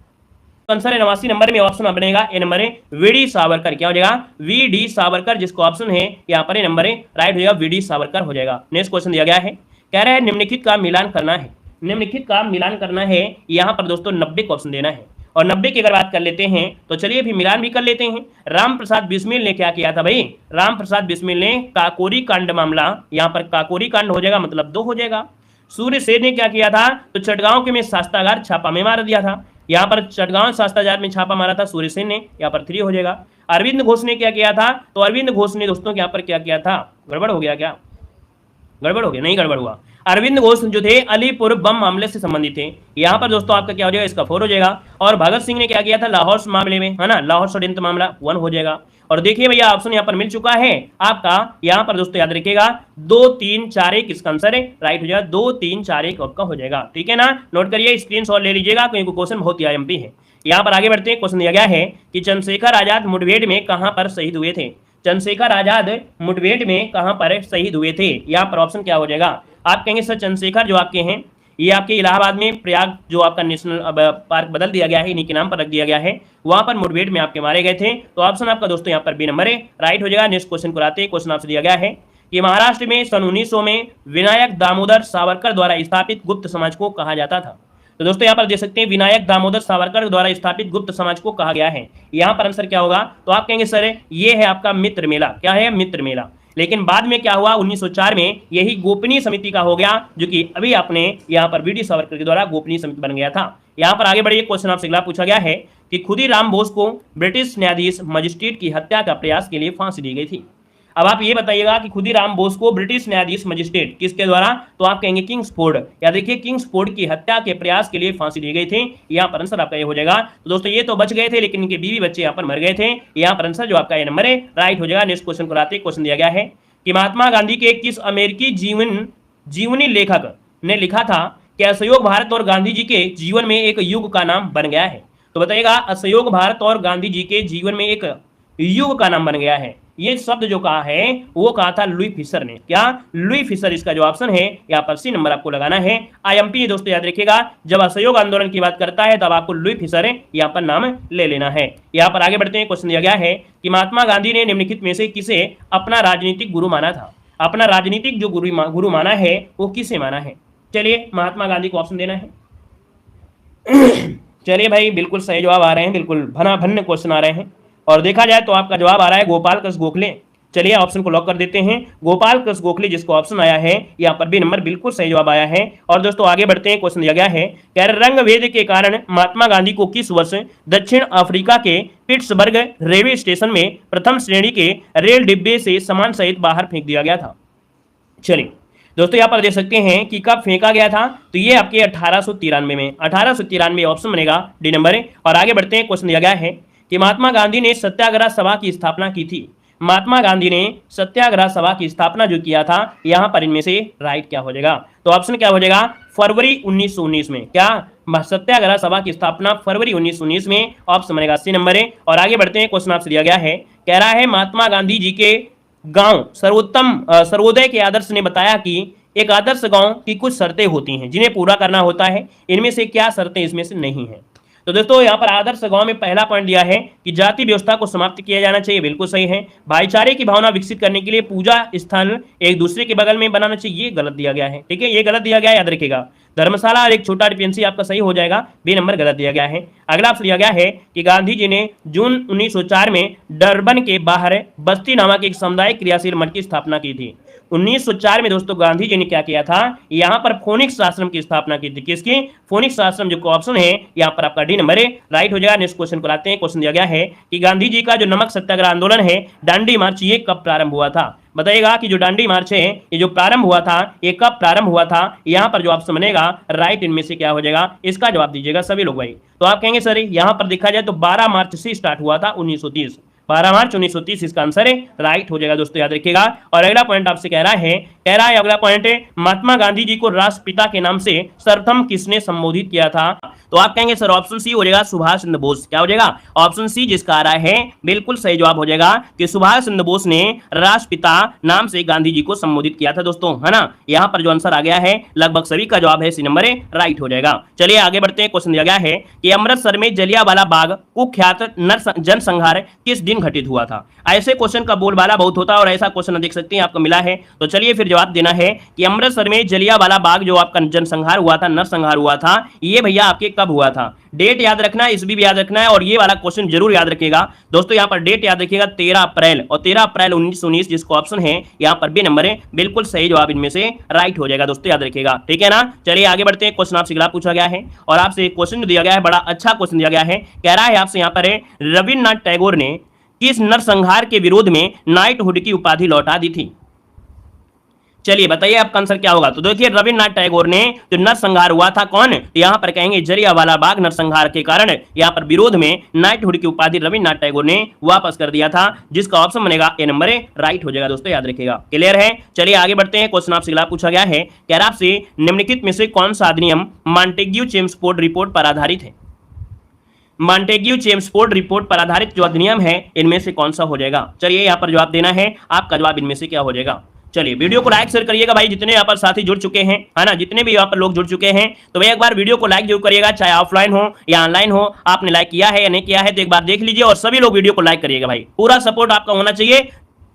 आंसर है 89 नंबर में, ऑप्शन बनेगा ए नंबर है, वीडी सावरकर। क्या हो जाएगा? वीडी सावरकर, जिसको ऑप्शन है यहाँ पर ए नंबर है, राइट हो जाएगा, वीडी सावरकर हो जाएगा। नेक्स्ट क्वेश्चन दिया गया है, कह रहा है निम्नलिखित का मिलान करना है। निम्नलिखित का मिलान करना है, यहाँ पर दोस्तों 90 का ऑप्शन देना है। और 90 की अगर बात कर लेते हैं तो चलिए फिर मिलान भी कर लेते हैं। राम प्रसाद बिस्मिल ने क्या किया था भाई? राम प्रसाद बिस्मिल ने काकोरी कांड मामला, यहाँ पर काकोरी कांड हो जाएगा, मतलब 2 हो जाएगा। सूर्यसेन ने क्या किया था? तो चटगांव के में शास्त्रागार छापा में मार दिया था। यहाँ पर चटगांव शास्त्रागार में छापा मारा था सूर्यसेन ने, यहाँ पर 3 हो जाएगा। अरविंद घोष ने क्या किया था? तो अरविंद घोष ने दोस्तों यहाँ पर क्या किया था? गड़बड़ हो गया क्या? गड़बड़ हो गया? नहीं गड़बड़ हुआ। अरविंद घोष जो थे अलीपुर बम मामले से संबंधित थे। यहाँ पर दोस्तों आपका क्या हो जाएगा? इसका 4 हो जाएगा। और भगत सिंह ने क्या किया था? लाहौर मामले में, है ना, लाहौर षड्यंत्र मामला 1 हो जाएगा। और देखिए भैया ऑप्शन यहाँ पर मिल चुका है आपका। यहाँ पर दोस्तों याद रखिएगा 2, 3, 4, 1 इसका आंसर है, राइट हो जाएगा। 2, 3, 4, 1 आपका हो जाएगा। ठीक है ना, नोट करिए, स्क्रीनशॉट ले लीजिएगा क्योंकि क्वेश्चन बहुत ही आईएमपी है। यहाँ पर आगे बढ़ते हैं। क्वेश्चन दिया गया है कि चंद्रशेखर आजाद मुठभेड़ में कहां पर शहीद हुए थे? चंद्रशेखर आजाद मुठभेड़ में कहां पर शहीद हुए थे? यहाँ पर ऑप्शन क्या हो जाएगा? आप कहेंगे सर चंद्रशेखर जो आपके हैं ये आपके इलाहाबाद में प्रयाग जो आपका नेशनल पार्क बदल दिया गया है, इन्हीं के नाम पर रख दिया गया है, वहां पर मुठभेड़ में आपके मारे गए थे। तो ऑप्शन आपका दोस्तों यहाँ पर बी नंबर है, राइट हो जाएगा। नेक्स्ट क्वेश्चन को आते हैं। क्वेश्चन आपसे दिया गया है कि महाराष्ट्र में सन 1900 में विनायक दामोदर सावरकर द्वारा स्थापित गुप्त समाज को कहा जाता था। तो दोस्तों यहाँ पर देख सकते हैं विनायक दामोदर सावरकर द्वारा स्थापित गुप्त समाज को कहा गया है। यहाँ पर आंसर क्या होगा? तो आप कहेंगे सर ये है आपका मित्र मेला। क्या है? मित्र मेला। लेकिन बाद में क्या हुआ? 1904 में यही गोपनीय समिति का हो गया, जो कि अभी आपने यहाँ पर वीडी सावरकर के द्वारा गोपनीय समिति बन गया था। यहाँ पर आगे बढ़िए। क्वेश्चन आपसे अगला पूछा गया है कि खुदीराम बोस को ब्रिटिश न्यायाधीश मजिस्ट्रेट की हत्या का प्रयास के लिए फांसी दी गई थी। अब आप ये बताइएगा कि खुदीराम बोस को ब्रिटिश न्यायाधीश मजिस्ट्रेट किसके द्वारा? तो आप कहेंगे किंग्सफोर्ड। या देखिए किंग्सफोर्ड की हत्या के प्रयास के लिए फांसी दी गई थी। यहाँ पर आंसर आपका ये हो जाएगा। तो दोस्तों ये तो बच गए थे लेकिन इनके बीवी बच्चे यहाँ पर मर गए थे। यहाँ पर आंसर जो आपका ये नंबर है, राइट हो जाएगा। नेक्स्ट क्वेश्चन को आते हैं। क्वेश्चन दिया गया है कि महात्मा गांधी के किस अमेरिकी जीवनी लेखक ने लिखा था कि असहयोग भारत और गांधी जी के जीवन में एक युग का नाम बन गया है? तो बताइएगा असहयोग भारत और गांधी जी के जीवन में एक युग का नाम बन गया है। ये शब्द जो कहा है वो कहा था लुई फिशर ने। क्या? लुई फिशर, इसका जो ऑप्शन है यहाँ पर सी नंबर आपको लगाना है। आईएमपी दोस्तों याद रखिएगा, जब असहयोग आंदोलन की बात करता है तब आपको लुई फिशर यहाँ पर नाम ले लेना है। यहाँ पर आगे बढ़ते हैं, क्वेश्चन दिया गया है कि महात्मा गांधी ने निम्नलिखित में से किसे अपना राजनीतिक गुरु माना था? अपना राजनीतिक जो गुरु माना है वो किसे माना है? चलिए महात्मा गांधी को ऑप्शन देना है। चलिए भाई, बिल्कुल सही जवाब आ रहे हैं, बिल्कुल भना भन्न क्वेश्चन आ रहे हैं। और देखा जाए तो आपका जवाब आ रहा है गोपाल कृष्ण गोखले। चलिए ऑप्शन को लॉक कर देते हैं, गोपाल कृष्ण गोखले जिसको ऑप्शन आया है यहाँ पर बी नंबर बिल्कुल सही जवाब आया है। और दोस्तों आगे बढ़ते हैं, क्वेश्चन दिया गया है कि रंग भेद के कारण महात्मा गांधी को किस वर्ष दक्षिण अफ्रीका के पिट्सबर्ग रेलवे स्टेशन में प्रथम श्रेणी के रेल डिब्बे से सामान सहित बाहर फेंक दिया गया था? चलिए दोस्तों यहाँ पर देख सकते हैं कि कब फेंका गया था, तो ये आपके 1893 में, 1893 ऑप्शन बनेगा डी नंबर। और आगे बढ़ते हैं, क्वेश्चन दिया गया है कि महात्मा गांधी ने सत्याग्रह सभा की स्थापना की थी। महात्मा गांधी ने सत्याग्रह सभा की स्थापना जो किया था, यहाँ पर इनमें से राइट क्या हो जाएगा? तो ऑप्शन क्या हो जाएगा? फरवरी 1919 में। क्या? सत्याग्रह सभा की स्थापना फरवरी 1919 में, ऑप्शन बनेगा सी नंबर है। और आगे बढ़ते हैं, क्वेश्चन आपसे दिया गया है, कह रहा है महात्मा गांधी जी के गांव सर्वोदय के आदर्श ने बताया कि एक आदर्श गांव की कुछ शर्तें होती हैं जिन्हें पूरा करना होता है, इनमें से क्या शर्तें इसमें से नहीं है? तो दोस्तों यहाँ पर आदर्श गांव में पहला पॉइंट दिया है कि जाति व्यवस्था को समाप्त किया जाना चाहिए, बिल्कुल सही है। भाईचारे की भावना विकसित करने के लिए पूजा स्थल एक दूसरे के बगल में बनाना चाहिए, ये गलत दिया गया है। ठीक है, ये गलत दिया गया है, याद रखिएगा। धर्मशाला और एक छोटा डिपेंसी आपका सही हो जाएगा, बी नंबर गलत दिया गया है। अगला आपसे दिया गया है कि गांधी जी ने जून 1904 में डरबन के बाहर बस्ती नामक एक सामुदायिक क्रियाशील मठ की स्थापना की थी। 1904 में दोस्तों गांधी जी ने क्या किया था? यहाँ पर फोनिक्स आश्रम की स्थापना की थी। किसकी? फोनिक्स आश्रम, जो ऑप्शन है यहाँ पर आपका डी नंबर है, राइट हो जाएगा। नेक्स्ट क्वेश्चन को लाते हैं। क्वेश्चन दिया गया है कि गांधी जी का जो नमक सत्याग्रह आंदोलन है, दांडी मार्च, ये कब प्रारंभ हुआ था? बताइएगा कि जो दांडी मार्च है ये जो प्रारंभ हुआ था, ये कब प्रारंभ हुआ था? यहाँ पर जो ऑप्शन बनेगा राइट इनमें से क्या हो जाएगा? इसका जवाब दीजिएगा सभी लोग भाई। तो आप कहेंगे सर यहाँ पर देखा जाए तो 12 मार्च से स्टार्ट हुआ था 1930, 12 मार्च 1930 इसका आंसर है, राइट हो जाएगा दोस्तों, याद रखिएगा। और अगला पॉइंट आपसे कह रहा है अगला पॉइंट है, महात्मा गांधी जी को राष्ट्रपिता के नाम से सर्वप्रथम किसने संबोधित किया था? तो आप कहेंगे सर ऑप्शन सी हो जाएगा, सुभाष चंद्र बोस। क्या हो जाएगा? ऑप्शन सी जिसका आ रहा है बिल्कुल सही जवाब हो जाएगा कि सुभाष चंद्र बोस ने राष्ट्रपिता नाम से गांधी जी को संबोधित किया था दोस्तों, है ना। यहाँ पर जो आंसर आ गया है लगभग सभी का जवाब है सी नंबर है, राइट हो जाएगा। चलिए आगे बढ़ते हैं। क्वेश्चन दिया गया है कि अमृतसर में जलियांवाला बाग कुख्यात जनसंहार किस दिन घटित हुआ था? ऐसे क्वेश्चन का बोलबाला बहुत होता है और ऐसा क्वेश्चन देख सकते हैं आपको मिला है। तो चलिए फिर जवाब देना है कि अमृतसर में जलियांवाला बाग जो आपका जनसंहार हुआ था, नरसंहार हुआ था, ये भैया आपके कब हुआ था? डेट याद रखना है, इसभी भी याद रखना है, और ये वाला क्वेश्चन जरूर याद रखिएगा दोस्तों। यहाँ पर डेट याद रखिएगा 13 अप्रैल, और 13 अप्रैल 1919 जिसको ऑप्शन है यहाँ पर बी नंबर है, बिल्कुल सही जवाब इनमें से राइट हो जाएगा दोस्तों, याद रखिएगा, ठीक है ना। चलिए आगे बढ़ते हैं। क्वेश्चन आपसे अगला पूछा गया है और आपसे क्वेश्चन दिया गया है, बड़ा अच्छा क्वेश्चन दिया गया है। कह रहा है आपसे यहाँ पर रविन्द्रनाथ टैगोर ने किस नरसंहार के विरोध में नाइटहुड की उपाधि लौटा दी थी? चलिए बताइए आपका आंसर क्या होगा। तो देखिए रविन्द्रनाथ टैगोर ने जो नरसंहार हुआ था, कौन? तो यहाँ पर कहेंगे जलियांवाला बाग नरसंहार के कारण यहाँ पर विरोध में नाइटहुड की उपाधि रविन्द्रनाथ टैगोर ने वापस कर दिया था, जिसका ऑप्शन बनेगा ए नंबर है, राइट हो जाएगा दोस्तों, याद रखिएगा। क्लियर है। चलिए आगे बढ़ते हैं। क्वेश्चन आपसे अगला पूछा गया है, कह रहा आपसे निम्नलिखित में से कौन सा अधिनियम मॉन्टेग्यू चेम्सफोर्ड रिपोर्ट पर आधारित है? मॉन्टेग्यू चेम्सफोर्ड रिपोर्ट पर आधारित जो अधिनियम है इनमें से कौन सा हो जाएगा? चलिए यहाँ पर जवाब देना है, आपका जवाब इनमें से क्या हो जाएगा। चलिए वीडियो को लाइक शेयर करिएगा भाई, जितने यहाँ पर साथी जुड़ चुके हैं, है ना, जितने भी यहाँ पर लोग जुड़ चुके हैं, तो भाई एक बार वीडियो को लाइक जरूर करिएगा, चाहे ऑफलाइन हो या ऑनलाइन हो। आपने लाइक किया है या नहीं किया है तो एक बार देख लीजिए, और सभी लोग वीडियो को लाइक करिएगा भाई। पूरा सपोर्ट आपका होना चाहिए,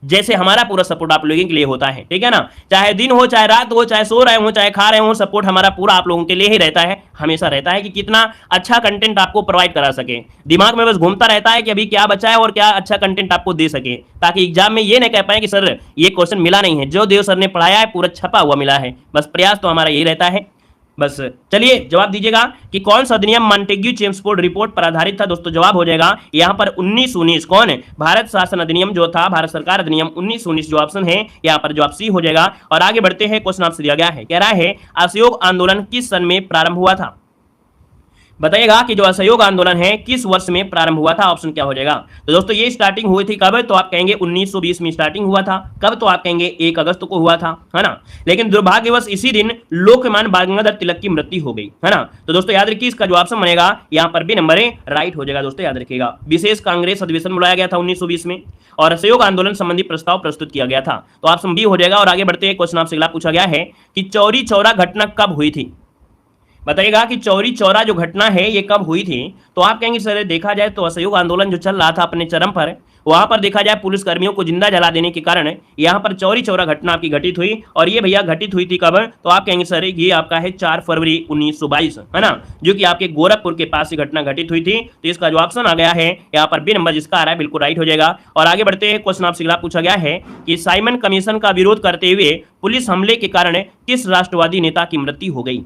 जैसे हमारा पूरा सपोर्ट आप लोगों के लिए होता है, ठीक है ना। चाहे दिन हो, चाहे रात हो, चाहे सो रहे हो, चाहे खा रहे हो, सपोर्ट हमारा पूरा आप लोगों के लिए ही रहता है, हमेशा रहता है कि कितना अच्छा कंटेंट आपको प्रोवाइड करा सके। दिमाग में बस घूमता रहता है कि अभी क्या बचा है और क्या अच्छा कंटेंट आपको दे सके, ताकि एग्जाम में ये नहीं कह पाए कि सर ये क्वेश्चन मिला नहीं है, जो देव सर ने पढ़ाया है पूरा छपा हुआ मिला है। बस प्रयास तो हमारा यही रहता है। बस चलिए जवाब दीजिएगा कि कौन सा अधिनियम मॉन्टेग्यू चेम्सफोर्ड रिपोर्ट पर आधारित था। दोस्तों जवाब हो जाएगा यहाँ पर 1919, कौन है? भारत शासन अधिनियम जो था, भारत सरकार अधिनियम 1919 जो ऑप्शन है यहाँ पर जवाब सी हो जाएगा। और आगे बढ़ते हैं। क्वेश्चन आपसे दिया गया है, कह रहा है असहयोग आंदोलन किस सन में प्रारंभ हुआ था? बताइएगा कि जो असहयोग आंदोलन है किस वर्ष में प्रारंभ हुआ था। ऑप्शन क्या हो जाएगा। तो दोस्तों ये स्टार्टिंग हुई थी कब, तो आप कहेंगे 1920 में स्टार्टिंग हुआ था। कब, तो आप कहेंगे 1 अगस्त को हुआ था, है ना। लेकिन दुर्भाग्यवश इसी दिन लोकमान्य बाल गंगाधर तिलक की मृत्यु हो गई, है ना। तो दोस्तों याद रखिए इसका जो ऑप्शन बनेगा यहाँ पर बी नंबर राइट हो जाएगा। दोस्तों याद रखिएगा विशेष कांग्रेस अधिवेशन बुलाया गया था 1920 में और असहयोग आंदोलन संबंधी प्रस्ताव प्रस्तुत किया गया था। तो ऑप्शन बी हो जाएगा। और आगे बढ़ते हैं, क्वेश्चन आपसे अगला पूछा गया है कि चौरी चौरा घटना कब हुई थी। बताइएगा कि चौरी चौरा जो घटना है ये कब हुई थी। तो आप कहेंगे सर देखा जाए तो असहयोग आंदोलन जो चल रहा था अपने चरम पर, वहां पर देखा जाए पुलिस कर्मियों को जिंदा जला देने के कारण यहां पर चौरी चौरा घटना आपकी घटित हुई। और ये भैया घटित हुई थी कब, तो आप कहेंगे सर ये आपका है 4 फरवरी 1922, है ना, जो कि आपके गोरखपुर के पास ये घटना घटित हुई थी। तो इसका जो ऑप्शन आ गया है यहाँ पर बी नंबर जिसका आ रहा है बिल्कुल राइट हो जाएगा। और आगे बढ़ते हैं, क्वेश्चन आपसे अगला पूछा गया है कि साइमन कमीशन का विरोध करते हुए पुलिस हमले के कारण किस राष्ट्रवादी नेता की मृत्यु हो गई।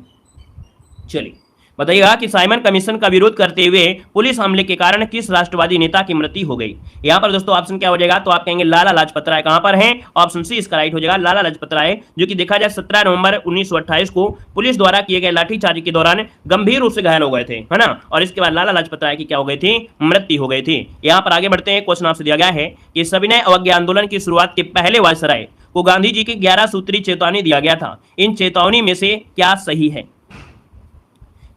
चलिए बताइएगा कि साइमन कमीशन का विरोध करते हुए पुलिस हमले के कारण किस राष्ट्रवादी नेता की मृत्यु हो गई। यहां पर दोस्तों ऑप्शन क्या हो जाएगा, तो आप कहेंगे लाला लाजपत राय। कहां पर है, ऑप्शन सी इसका राइट हो जाएगा, लाला लाजपत राय, जो कि देखा जाए 17 नवंबर 1928 को पुलिस द्वारा किए गए लाठीचार्ज के दौरान गंभीर रूप से घायल हो गए थे, है ना। और इसके बाद लाला लाजपत राय की क्या हो गई थी, मृत्यु हो गई थी। यहां पर आगे बढ़ते हैं, क्वेश्चन आपसे दिया गया है कि सविनय अवज्ञा आंदोलन की शुरुआत के पहले वायसराय को गांधी जी की 11 सूत्रीय चेतावनी दिया गया था। इन चेतावनी में से क्या सही है।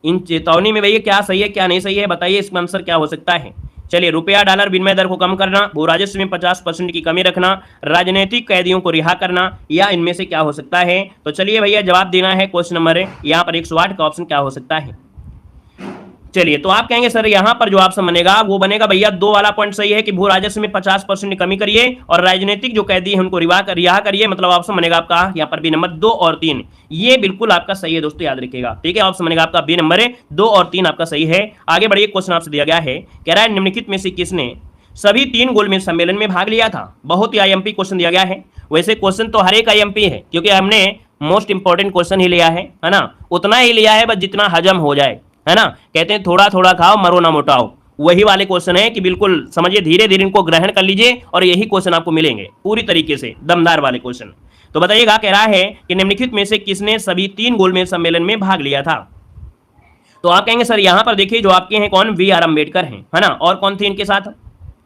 इन चेतावनी में भैया क्या सही है क्या नहीं सही है बताइए, इसका आंसर क्या हो सकता है। चलिए, रुपया डॉलर विनिमय दर को कम करना, भू राजस्व में 50% की कमी रखना, राजनीतिक कैदियों को रिहा करना, या इनमें से क्या हो सकता है। तो चलिए भैया जवाब देना है। क्वेश्चन नंबर यहाँ पर 108 का ऑप्शन क्या हो सकता है। चलिए, तो आप कहेंगे सर यहाँ पर जो ऑप्शन बनेगा वो बनेगा भैया 2 वाला पॉइंट सही है कि भू राजस्व में 50% की कमी करिए और राजनीतिक जो कैदी है उनको रिहा करिए। मतलब ऑप्शन बनेगा आपका यहाँ पर बी नंबर 2 और 3, ये बिल्कुल आपका सही है दोस्तों, याद रखिएगा। ठीक है, ऑप्शन बनेगा आपका बी नंबर 2 और 3 आपका सही है। आगे बढ़िए, क्वेश्चन आपसे दिया गया है, कह रहा है निम्नलिखित में से किसने सभी 3 गोलमेज सम्मेलन में भाग लिया था। बहुत ही आईएमपी क्वेश्चन दिया गया है। वैसे क्वेश्चन तो हर एक आईएमपी है क्योंकि हमने मोस्ट इंपॉर्टेंट क्वेश्चन ही लिया है ना, उतना ही लिया है बस जितना हजम हो जाए, है ना। कहते हैं थोड़ा थोड़ा खाओ मरो ना मोटाओ, वही वाले क्वेश्चन है कि बिल्कुल समझिए, धीरे धीरे इनको ग्रहण कर लीजिए और यही क्वेश्चन आपको मिलेंगे पूरी तरीके से दमदार वाले क्वेश्चन। तो बताइएगा, कह रहा है कि निम्नलिखित में से किसने सभी 3 गोलमेज सम्मेलन में भाग लिया था। तो आप कहेंगे सर यहाँ पर देखिए जो आपके हैं कौन, वी आर अम्बेडकर हैं, है ना। और कौन थे इनके साथ,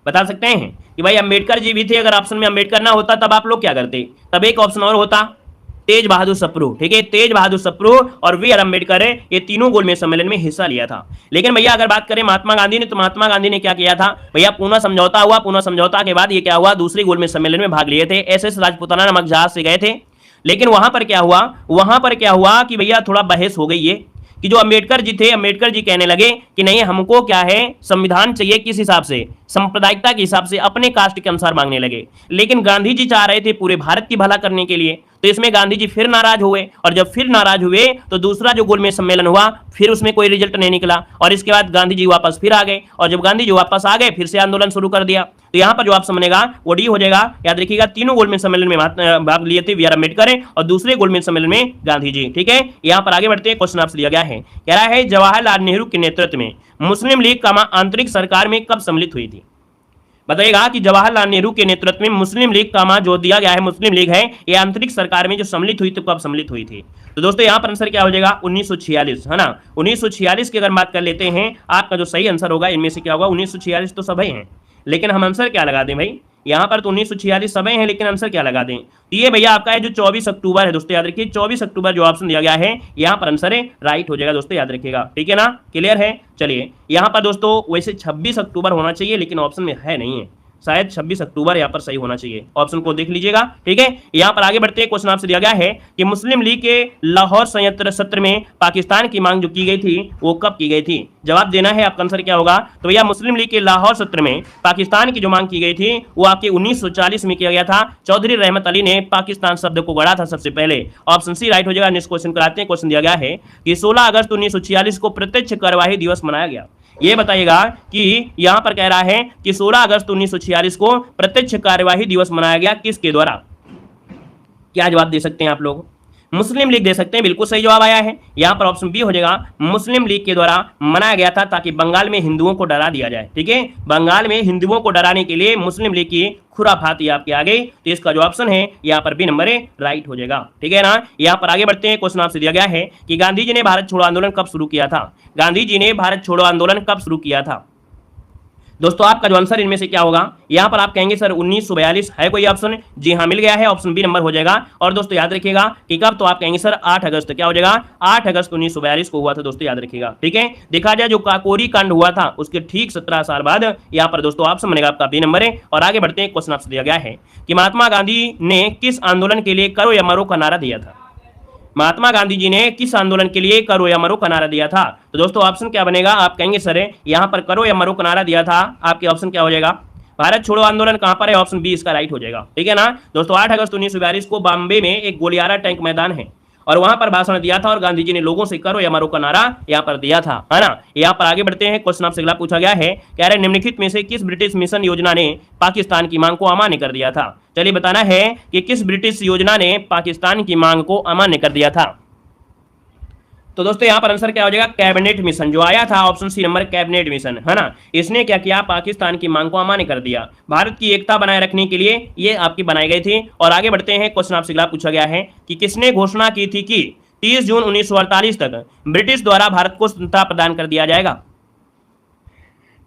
बता सकते हैं कि भाई अम्बेडकर जी भी थे। अगर ऑप्शन में अम्बेडकर ना होता तब आप लोग क्या करते, तब एक ऑप्शन और होता, तेज बहादुर सप्रू। ठीक है, तेज बहादुर सप्रू और वी आर अम्बेडकर है, ये तीनों गोलमेज सम्मेलन में हिस्सा लिया था। लेकिन भैया अगर बात करें महात्मा गांधी ने, तो महात्मा गांधी ने क्या किया था भैया, पूना समझौता हुआ, पूना समझौता के बाद ये क्या हुआ, दूसरे गोलमेज सम्मेलन में भाग लिए थे। एसएस राजपूताना नमक जहाज से गए थे। लेकिन वहां पर क्या हुआ कि भैया थोड़ा बहस हो गई है कि जो अम्बेडकर जी थे, अम्बेडकर जी कहने लगे कि नहीं हमको क्या है, संविधान चाहिए किस हिसाब से, सांप्रदायिकता के हिसाब से, अपने कास्ट के अनुसार मांगने लगे। लेकिन गांधी जी चाह रहे थे पूरे भारत की भला करने के लिए, तो इसमें गांधी जी फिर नाराज हुए। और जब फिर नाराज हुए तो दूसरा जो गोलमेज सम्मेलन हुआ फिर उसमें कोई रिजल्ट नहीं निकला और इसके बाद गांधी जी वापस फिर आ गए। और जब गांधी जी वापस आ गए फिर से आंदोलन शुरू कर दिया। तो यहाँ पर जो ऑप्शन बनेगा वो डी हो जाएगा। याद रखिएगा, तीनों गोलमेज सम्मेलन में भाग लिए थे वी आर अम्बेडकर और दूसरे गोलमेज सम्मेलन में गांधी जी। ठीक है, यहाँ पर आगे बढ़ते हैं, क्वेश्चन आपसे दिया गया है, कह रहा है जवाहरलाल नेहरू के नेतृत्व में मुस्लिम लीग आंतरिक सरकार में कब सम्मिलित हुई थी। बताइएगा कि जवाहरलाल नेहरू के नेतृत्व में मुस्लिम लीग का जो दिया गया है, मुस्लिम लीग है, ये आंतरिक सरकार में जो सम्मिलित हुई थी कब सम्मिलित हुई थी। तो दोस्तों यहाँ पर आंसर क्या हो जाएगा, 1946, है ना। 1946 की अगर बात कर लेते हैं, आपका जो सही आंसर होगा इनमें से क्या होगा, 1946 तो सभी हैं, लेकिन हम आंसर क्या लगा दें भाई, यहाँ पर तो 1946 समय है, लेकिन आंसर क्या लगा दें। तो ये भैया आपका है जो 24 अक्टूबर है दोस्तों, याद रखिए 24 अक्टूबर जो ऑप्शन दिया गया है यहाँ पर आंसर है राइट हो जाएगा दोस्तों, याद रखिएगा। ठीक है ना, क्लियर है। चलिए, यहाँ पर दोस्तों वैसे 26 अक्टूबर होना चाहिए लेकिन ऑप्शन में है नहीं है, शायद 26 अक्टूबर यहाँ पर सही होना चाहिए, ऑप्शन को देख लीजिएगा। ठीक है, यहाँ पर आगे बढ़ते हैं, क्वेश्चन आपसे दिया गया है कि मुस्लिम लीग के लाहौर संयंत्र सत्र में पाकिस्तान की मांग जो की गई थी वो कब की गई थी। जवाब देना है, आपका आंसर क्या होगा। तो भैया मुस्लिम लीग के लाहौर सत्र में पाकिस्तान की जो मांग की गई थी वो आपके 1940 में किया गया था। चौधरी रहमत अली ने पाकिस्तान शब्द को गढ़ा था सबसे पहले, ऑप्शन सी राइट हो जाएगा। नेक्स्ट क्वेश्चन कराते हैं, क्वेश्चन दिया गया है कि 16 अगस्त 1946 को प्रत्यक्ष कार्यवाही दिवस मनाया गया। ये बताइएगा कि यहां पर कह रहा है कि 16 अगस्त 1946 को प्रत्यक्ष कार्यवाही दिवस मनाया गया किसके द्वारा, क्या जवाब दे सकते हैं आप लोग। मुस्लिम लीग दे सकते हैं, बिल्कुल सही जवाब आया है। यहाँ पर ऑप्शन बी हो जाएगा, मुस्लिम लीग के द्वारा बनाया गया था ताकि बंगाल में हिंदुओं को डरा दिया जाए। ठीक है, बंगाल में हिंदुओं को डराने के लिए मुस्लिम लीग की खुराफात ये आपके आ गई, तो इसका जो ऑप्शन है यहाँ पर बी नंबर राइट हो जाएगा। ठीक है ना। यहाँ पर आगे बढ़ते हैं, क्वेश्चन आपसे दिया गया है कि गांधी जी ने भारत छोड़ो आंदोलन कब शुरू किया था। गांधी जी ने भारत छोड़ो आंदोलन कब शुरू किया था। दोस्तों आपका जो आंसर इनमें से क्या होगा, यहाँ पर आप कहेंगे सर 1942 है कोई ऑप्शन, जी हाँ मिल गया है, ऑप्शन बी नंबर हो जाएगा। और दोस्तों याद रखिएगा कि कब, तो आप कहेंगे सर 8 अगस्त, क्या हो जाएगा 8 अगस्त 1942 को हुआ था। दोस्तों याद रखिएगा। ठीक है, देखा जाए जो काकोरी कांड हुआ था उसके ठीक 17 साल बाद यहाँ पर दोस्तों ऑप्शन बनेगा आपका बी नंबर है। और आगे बढ़ते हैं, क्वेश्चन आपसे दिया गया है कि महात्मा गांधी ने किस आंदोलन के लिए करो या मरो का नारा दिया था। महात्मा गांधी जी ने किस आंदोलन के लिए करो या मरो का नारा दिया था। तो दोस्तों ऑप्शन क्या बनेगा, आप कहेंगे सर यहाँ पर करो या मरो का नारा दिया था, आपके ऑप्शन क्या हो जाएगा, भारत छोड़ो आंदोलन कहां पर है, ऑप्शन बी इसका राइट हो जाएगा। ठीक है ना। दोस्तों 8 अगस्त 1942 को बॉम्बे में एक गोलियारा टैंक मैदान है और वहां पर भाषण दिया था और गांधी जी ने लोगों से करो या मरो का नारा यहाँ पर दिया था, है ना। यहाँ पर आगे बढ़ते हैं, क्वेश्चन आपसे अगला पूछा गया है, कह रहे निम्नलिखित में से किस ब्रिटिश मिशन योजना ने पाकिस्तान की मांग को अमान्य कर दिया था। चलिए बताना है कि किस ब्रिटिश योजना ने पाकिस्तान की मांग को अमान्य कर दिया था। तो दोस्तों यहाँ पर आंसर क्या हो जाएगा, कैबिनेट मिशन जो आया था, option C number cabinet mission, है ना। इसने क्या किया, पाकिस्तान की मांग को अमान्य कर दिया। भारत की एकता बनाए रखने के लिए ये आपकी बनाई गई थी। और आगे बढ़ते हैं, क्वेश्चन आपसे अगला पूछा गया है कि किसने घोषणा की थी कि 30 जून 1948 तक ब्रिटिश द्वारा भारत को स्वतंत्रता प्रदान कर दिया जाएगा।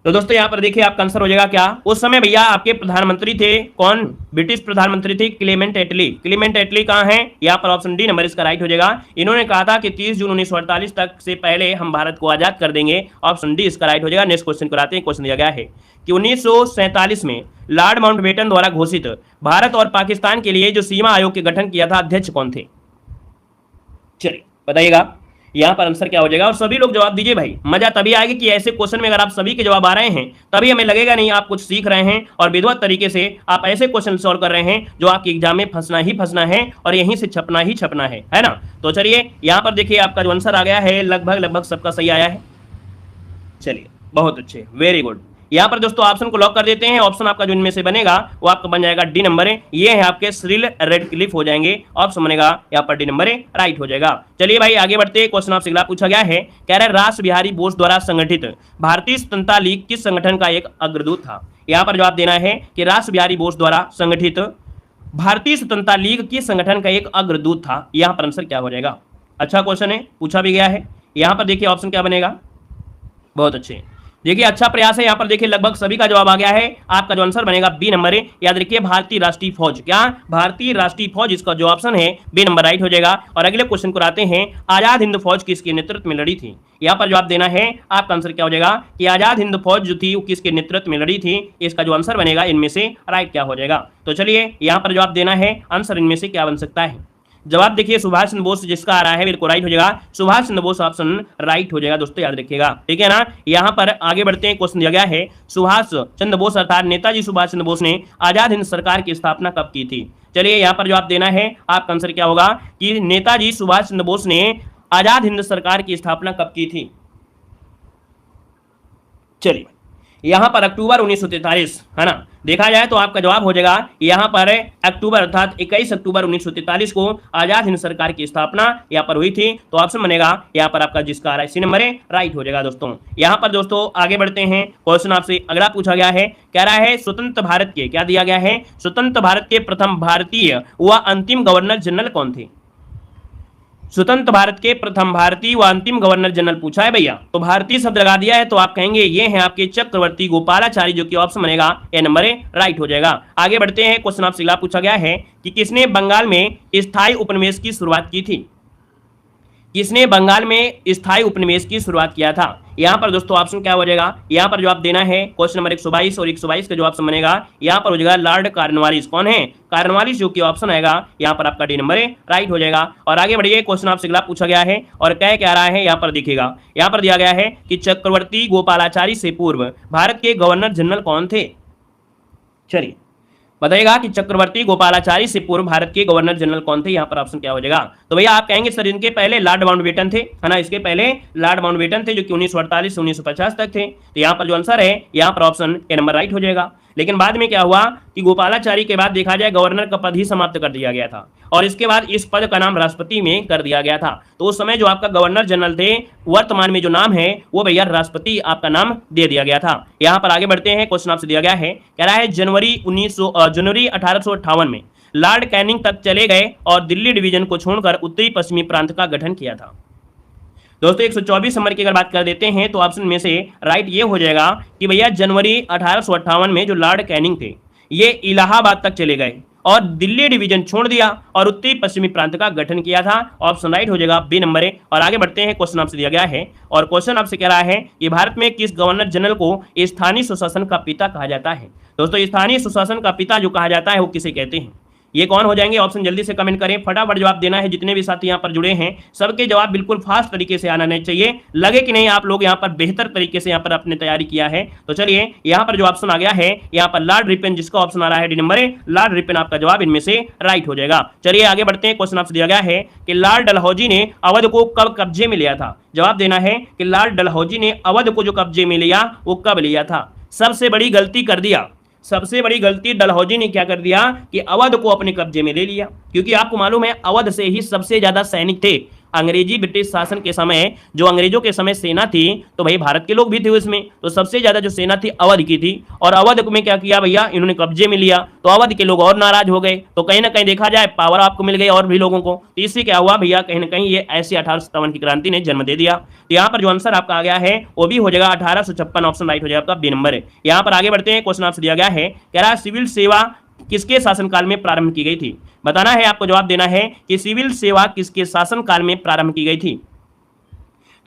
तो दोस्तों यहाँ पर देखिए आपका आंसर हो जाएगा क्या, उस समय भैया आपके प्रधानमंत्री थे कौन, ब्रिटिश प्रधानमंत्री थे क्लेमेंट एटली। क्लेमेंट एटली कहाँ है, यहाँ पर ऑप्शन डी नंबर इसका राइट हो जाएगा। इन्होंने कहा था कि 30 जून 1948 तक से पहले हम भारत को आजाद कर देंगे, ऑप्शन डी इसका राइट हो जाएगा। नेक्स्ट क्वेश्चन कराते हैं। क्वेश्चन दिया गया है कि 1947 में लॉर्ड माउंटबेटन द्वारा घोषित भारत और पाकिस्तान के लिए जो सीमा आयोग के गठन किया था, अध्यक्ष कौन थे। चलिए बताइएगा यहाँ पर आंसर क्या हो जाएगा, और सभी लोग जवाब दीजिए भाई, मजा तभी आएगी कि ऐसे क्वेश्चन में अगर आप सभी के जवाब आ रहे हैं तभी हमें लगेगा नहीं आप कुछ सीख रहे हैं और विधिवत तरीके से आप ऐसे क्वेश्चन सॉल्व कर रहे हैं जो आपके एग्जाम में फंसना ही फंसना है और यहीं से छपना ही छपना है ना। तो चलिए यहाँ पर देखिए आपका जो आंसर आ गया है लगभग सबका सही आया है। चलिए बहुत अच्छे, वेरी गुड। यहाँ पर दोस्तों ऑप्शन को लॉक कर देते हैं। ऑप्शन आपका जो इनमें से बनेगा वो आपका बन जाएगा डी नंबर है, ये है आपके सिरिल रैडक्लिफ हो जाएंगे, ऑप्शन बनेगा यहाँ पर डी नंबर है, राइट हो जाएगा। चलिए भाई आगे बढ़ते हैं, क्वेश्चन आपसे अगला पूछा गया है, कह रहे रास बिहारी बोस द्वारा संगठित भारतीय स्वतंत्रता लीग किस संगठन का एक अग्रदूत था। यहाँ पर जवाब देना है कि रास बिहारी बोस द्वारा संगठित भारतीय स्वतंत्रता लीग किस संगठन का एक अग्रदूत था। यहाँ पर आंसर क्या हो जाएगा, अच्छा क्वेश्चन है, पूछा भी गया है। यहाँ पर देखिए ऑप्शन क्या बनेगा, बहुत अच्छे, देखिए अच्छा प्रयास है। यहाँ पर देखिए लगभग सभी का जवाब आ गया है, आपका जो आंसर बनेगा बी नंबर है। याद रखिए भारतीय राष्ट्रीय फौज, क्या भारतीय राष्ट्रीय फौज, इसका जो ऑप्शन है बी नंबर राइट हो जाएगा। और अगले क्वेश्चन को आते हैं, आजाद हिंद फौज किसके नेतृत्व में लड़ी थी। यहाँ पर जवाब देना है, आपका आंसर क्या हो जाएगा कि आजाद हिंद फौज जो थी वो किसके नेतृत्व में लड़ी थी, इसका जो आंसर बनेगा इनमें से राइट क्या हो जाएगा। तो चलिए यहाँ पर जवाब देना है, आंसर इनमें से क्या बन सकता है। जवाब देखिए सुभाष चंद्र बोस जिसका आ रहा है बिल्कुल राइट हो जाएगा, सुभाष चंद्र बोस ऑप्शन राइट हो जाएगा। दोस्तों याद रखिएगा, ठीक है ना। यहाँ पर आगे बढ़ते हैं, क्वेश्चन दिया गया है, सुभाष चंद्र बोस अर्थात नेताजी सुभाष चंद्र बोस ने आजाद हिंद सरकार की स्थापना कब की थी। चलिए यहाँ पर जवाब देना है, आपका आंसर क्या होगा कि नेताजी सुभाष चंद्र बोस ने आजाद हिंद सरकार की स्थापना कब की थी। चलिए यहाँ पर अक्टूबर 1943, है ना। देखा जाए तो आपका जवाब हो जाएगा यहाँ पर अक्टूबर अर्थात 21 अक्टूबर 1943 को आजाद हिंद सरकार की स्थापना यहाँ पर हुई थी। तो ऑप्शन बनेगा यहाँ पर आपका जिसका आ रहा है सी नंबर है, राइट हो जाएगा। दोस्तों यहाँ पर दोस्तों आगे बढ़ते हैं, क्वेश्चन आपसे अगला पूछा गया है, कह रहा है स्वतंत्र भारत के, क्या दिया गया है, स्वतंत्र भारत के प्रथम भारतीय व अंतिम गवर्नर जनरल कौन थे। स्वतंत्र भारत के प्रथम भारतीय व अंतिम गवर्नर जनरल पूछा है भैया, तो भारतीय शब्द लगा दिया है तो आप कहेंगे ये हैं आपके चक्रवर्ती गोपालाचारी, जो कि ऑप्शन बनेगा ए नंबर है, राइट हो जाएगा। आगे बढ़ते हैं, क्वेश्चन आपसे अगला पूछा गया है कि किसने बंगाल में स्थायी उपनिवेश की शुरुआत की थी। किसने बंगाल में स्थायी उपनिवेश की शुरुआत किया था। यहाँ पर दोस्तों ऑप्शन क्या हो जाएगा, यहाँ पर जवाब देना है क्वेश्चन नंबर 122 और 122 का जो ऑप्शन बनेगा यहाँ पर हो जाएगा लॉर्ड कॉर्नवालिस। कौन है, कॉर्नवालिस, जो कि ऑप्शन आएगा यहाँ पर आपका डी नंबर है, राइट हो जाएगा। और आगे बढ़िए, क्वेश्चन आपसे अगला पूछा गया है और क्या रहा है, यहाँ पर दिखेगा, यहाँ पर दिया गया है कि चक्रवर्ती गोपालाचारी से पूर्व भारत के गवर्नर जनरल कौन थे। चलिए बताइएगा कि चक्रवर्ती गोपालाचारी से पूर्व भारत के गवर्नर जनरल कौन थे। यहाँ पर ऑप्शन क्या हो जाएगा, तो भैया आप कहेंगे सर इनके पहले लॉर्ड माउंटबेटन थे, है ना। इसके पहले लॉर्ड माउंटबेटन थे जो कि 1948 से 1950 तक थे। तो यहाँ पर जो आंसर है यहाँ पर ऑप्शन ए नंबर राइट हो जाएगा। लेकिन बाद में क्या हुआ कि गोपालाचारी के बाद देखा जाए गवर्नर का पद ही समाप्त कर दिया गया था और इसके बाद इस पद का नाम राष्ट्रपति में कर दिया गया था। तो उस समय जो आपका गवर्नर जनरल थे, वर्तमान में जो नाम है वो भैया राष्ट्रपति आपका नाम दे दिया गया था। यहां पर आगे बढ़ते हैं, क्वेश्चन आपसे दिया गया है, कह रहा है जनवरी 1858 में लॉर्ड कैनिंग तक चले गए और दिल्ली डिवीजन को छोड़कर उत्तरी पश्चिमी प्रांत का गठन किया था। दोस्तों 124 नंबर की अगर बात कर देते हैं तो ऑप्शन में से राइट ये हो जाएगा कि भैया जनवरी 1858 में जो लॉर्ड कैनिंग थे ये इलाहाबाद तक चले गए और दिल्ली डिवीजन छोड़ दिया और उत्तरी पश्चिमी प्रांत का गठन किया था। ऑप्शन राइट हो जाएगा बी नंबर है। और आगे बढ़ते हैं, क्वेश्चन आपसे दिया गया है और क्वेश्चन आपसे कह रहा है कि भारत में किस गवर्नर जनरल को स्थानीय सुशासन का पिता कहा जाता है। दोस्तों स्थानीय सुशासन का पिता जो कहा जाता है वो किसे कहते हैं, ये कौन हो जाएंगे, ऑप्शन जल्दी से कमेंट करें, फटाफट जवाब देना है। जितने भी साथी यहाँ पर जुड़े हैं सबके जवाब बिल्कुल फास्ट तरीके से आना नहीं चाहिए, लगे कि नहीं आप लोग यहाँ पर बेहतर तरीके से यहाँ पर अपने तैयारी किया है। तो चलिए यहाँ पर जो ऑप्शन आ गया है यहाँ पर लॉर्ड रिपेन, जिसका ऑप्शन आ रहा है डी नंबर है, लॉर्ड रिपेन आपका जवाब इनमें से राइट हो जाएगा। चलिए आगे बढ़ते हैं, क्वेश्चन आपसे दिया गया है कि लॉर्ड डलहौजी ने अवध को कब कब्जे में लिया था। जवाब देना है कि लॉर्ड डलहौजी ने अवध को जो कब्जे में लिया वो कब लिया था। सबसे बड़ी गलती कर दिया, सबसे बड़ी गलती डलहौजी ने क्या कर दिया कि अवध को अपने कब्जे में ले लिया, क्योंकि आपको मालूम है अवध से ही सबसे ज्यादा सैनिक थे। अंग्रेजी ब्रिटिश शासन के समय जो अंग्रेजों के समय सेना थी तो भाई भारत के लोग भी थे उसमें, तो सबसे ज्यादा जो सेना थी अवध की थी और अवध में क्या किया भैया इन्होंने कब्जे में लिया, तो अवध के लोग और नाराज हो गए। तो कहीं ना कहीं देखा जाए पावर आपको मिल गई और भी लोगों को, तो इससे क्या हुआ भैया कहीं ना कहीं ये ऐसी 1857 की क्रांति ने जन्म दे दिया। तो यहाँ पर जो आंसर आपका आ गया है वो भी हो जाएगा 1856, ऑप्शन राइट हो जाएगा आपका बी नंबर है। यहाँ पर आगे बढ़ते हैं, क्वेश्चन आपसे दिया गया है कह रहा है सिविल सेवा किसके शासनकाल में प्रारंभ की गई थी। बताना है आपको, जवाब देना है कि सिविल सेवा किसके शासनकाल में प्रारंभ की गई थी।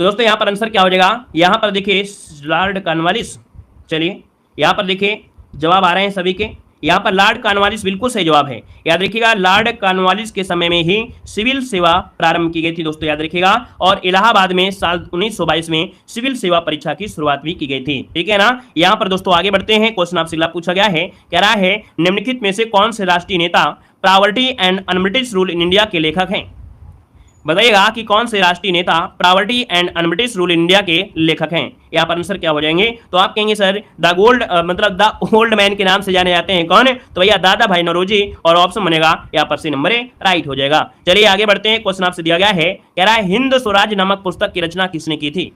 तो दोस्तों यहां पर आंसर क्या हो जाएगा, यहां पर देखिए लॉर्ड कॉर्नवालिस। चलिए यहां पर देखिए जवाब आ रहे हैं सभी के, यहां पर लॉर्ड कॉर्नवालिस बिल्कुल सही जवाब है। याद रखिएगा लॉर्ड कॉर्नवालिस के समय में ही सिविल सेवा प्रारंभ की गई थी दोस्तों, याद रखिएगा। और इलाहाबाद में साल 1922 में सिविल सेवा परीक्षा की शुरुआत भी की गई थी, ठीक है ना। यहां पर दोस्तों आगे बढ़ते हैं, क्वेश्चन आपसे अगला पूछा गया है, कह रहा है निम्नलिखित में से कौन से राष्ट्रीय नेता property and un-British rule in India के लेखक हैं। बताइएगा कि कौन से राष्ट्रीय नेता property and un-British rule in India के लेखक हैं। यहाँ पर आंसर क्या हो जाएंगे, तो आप कहेंगे सर द ओल्ड मैन के नाम से जाने जाते हैं कौन, तो भैया दादा भाई नौरोजी, और ऑप्शन बनेगा यहाँ पर सी नंबर राइट हो जाएगा। चलिए आगे बढ़ते हैं, क्वेश्चन आपसे दिया गया है कह रहा है हिंद स्वराज नामक पुस्तक की रचना किसने की थी।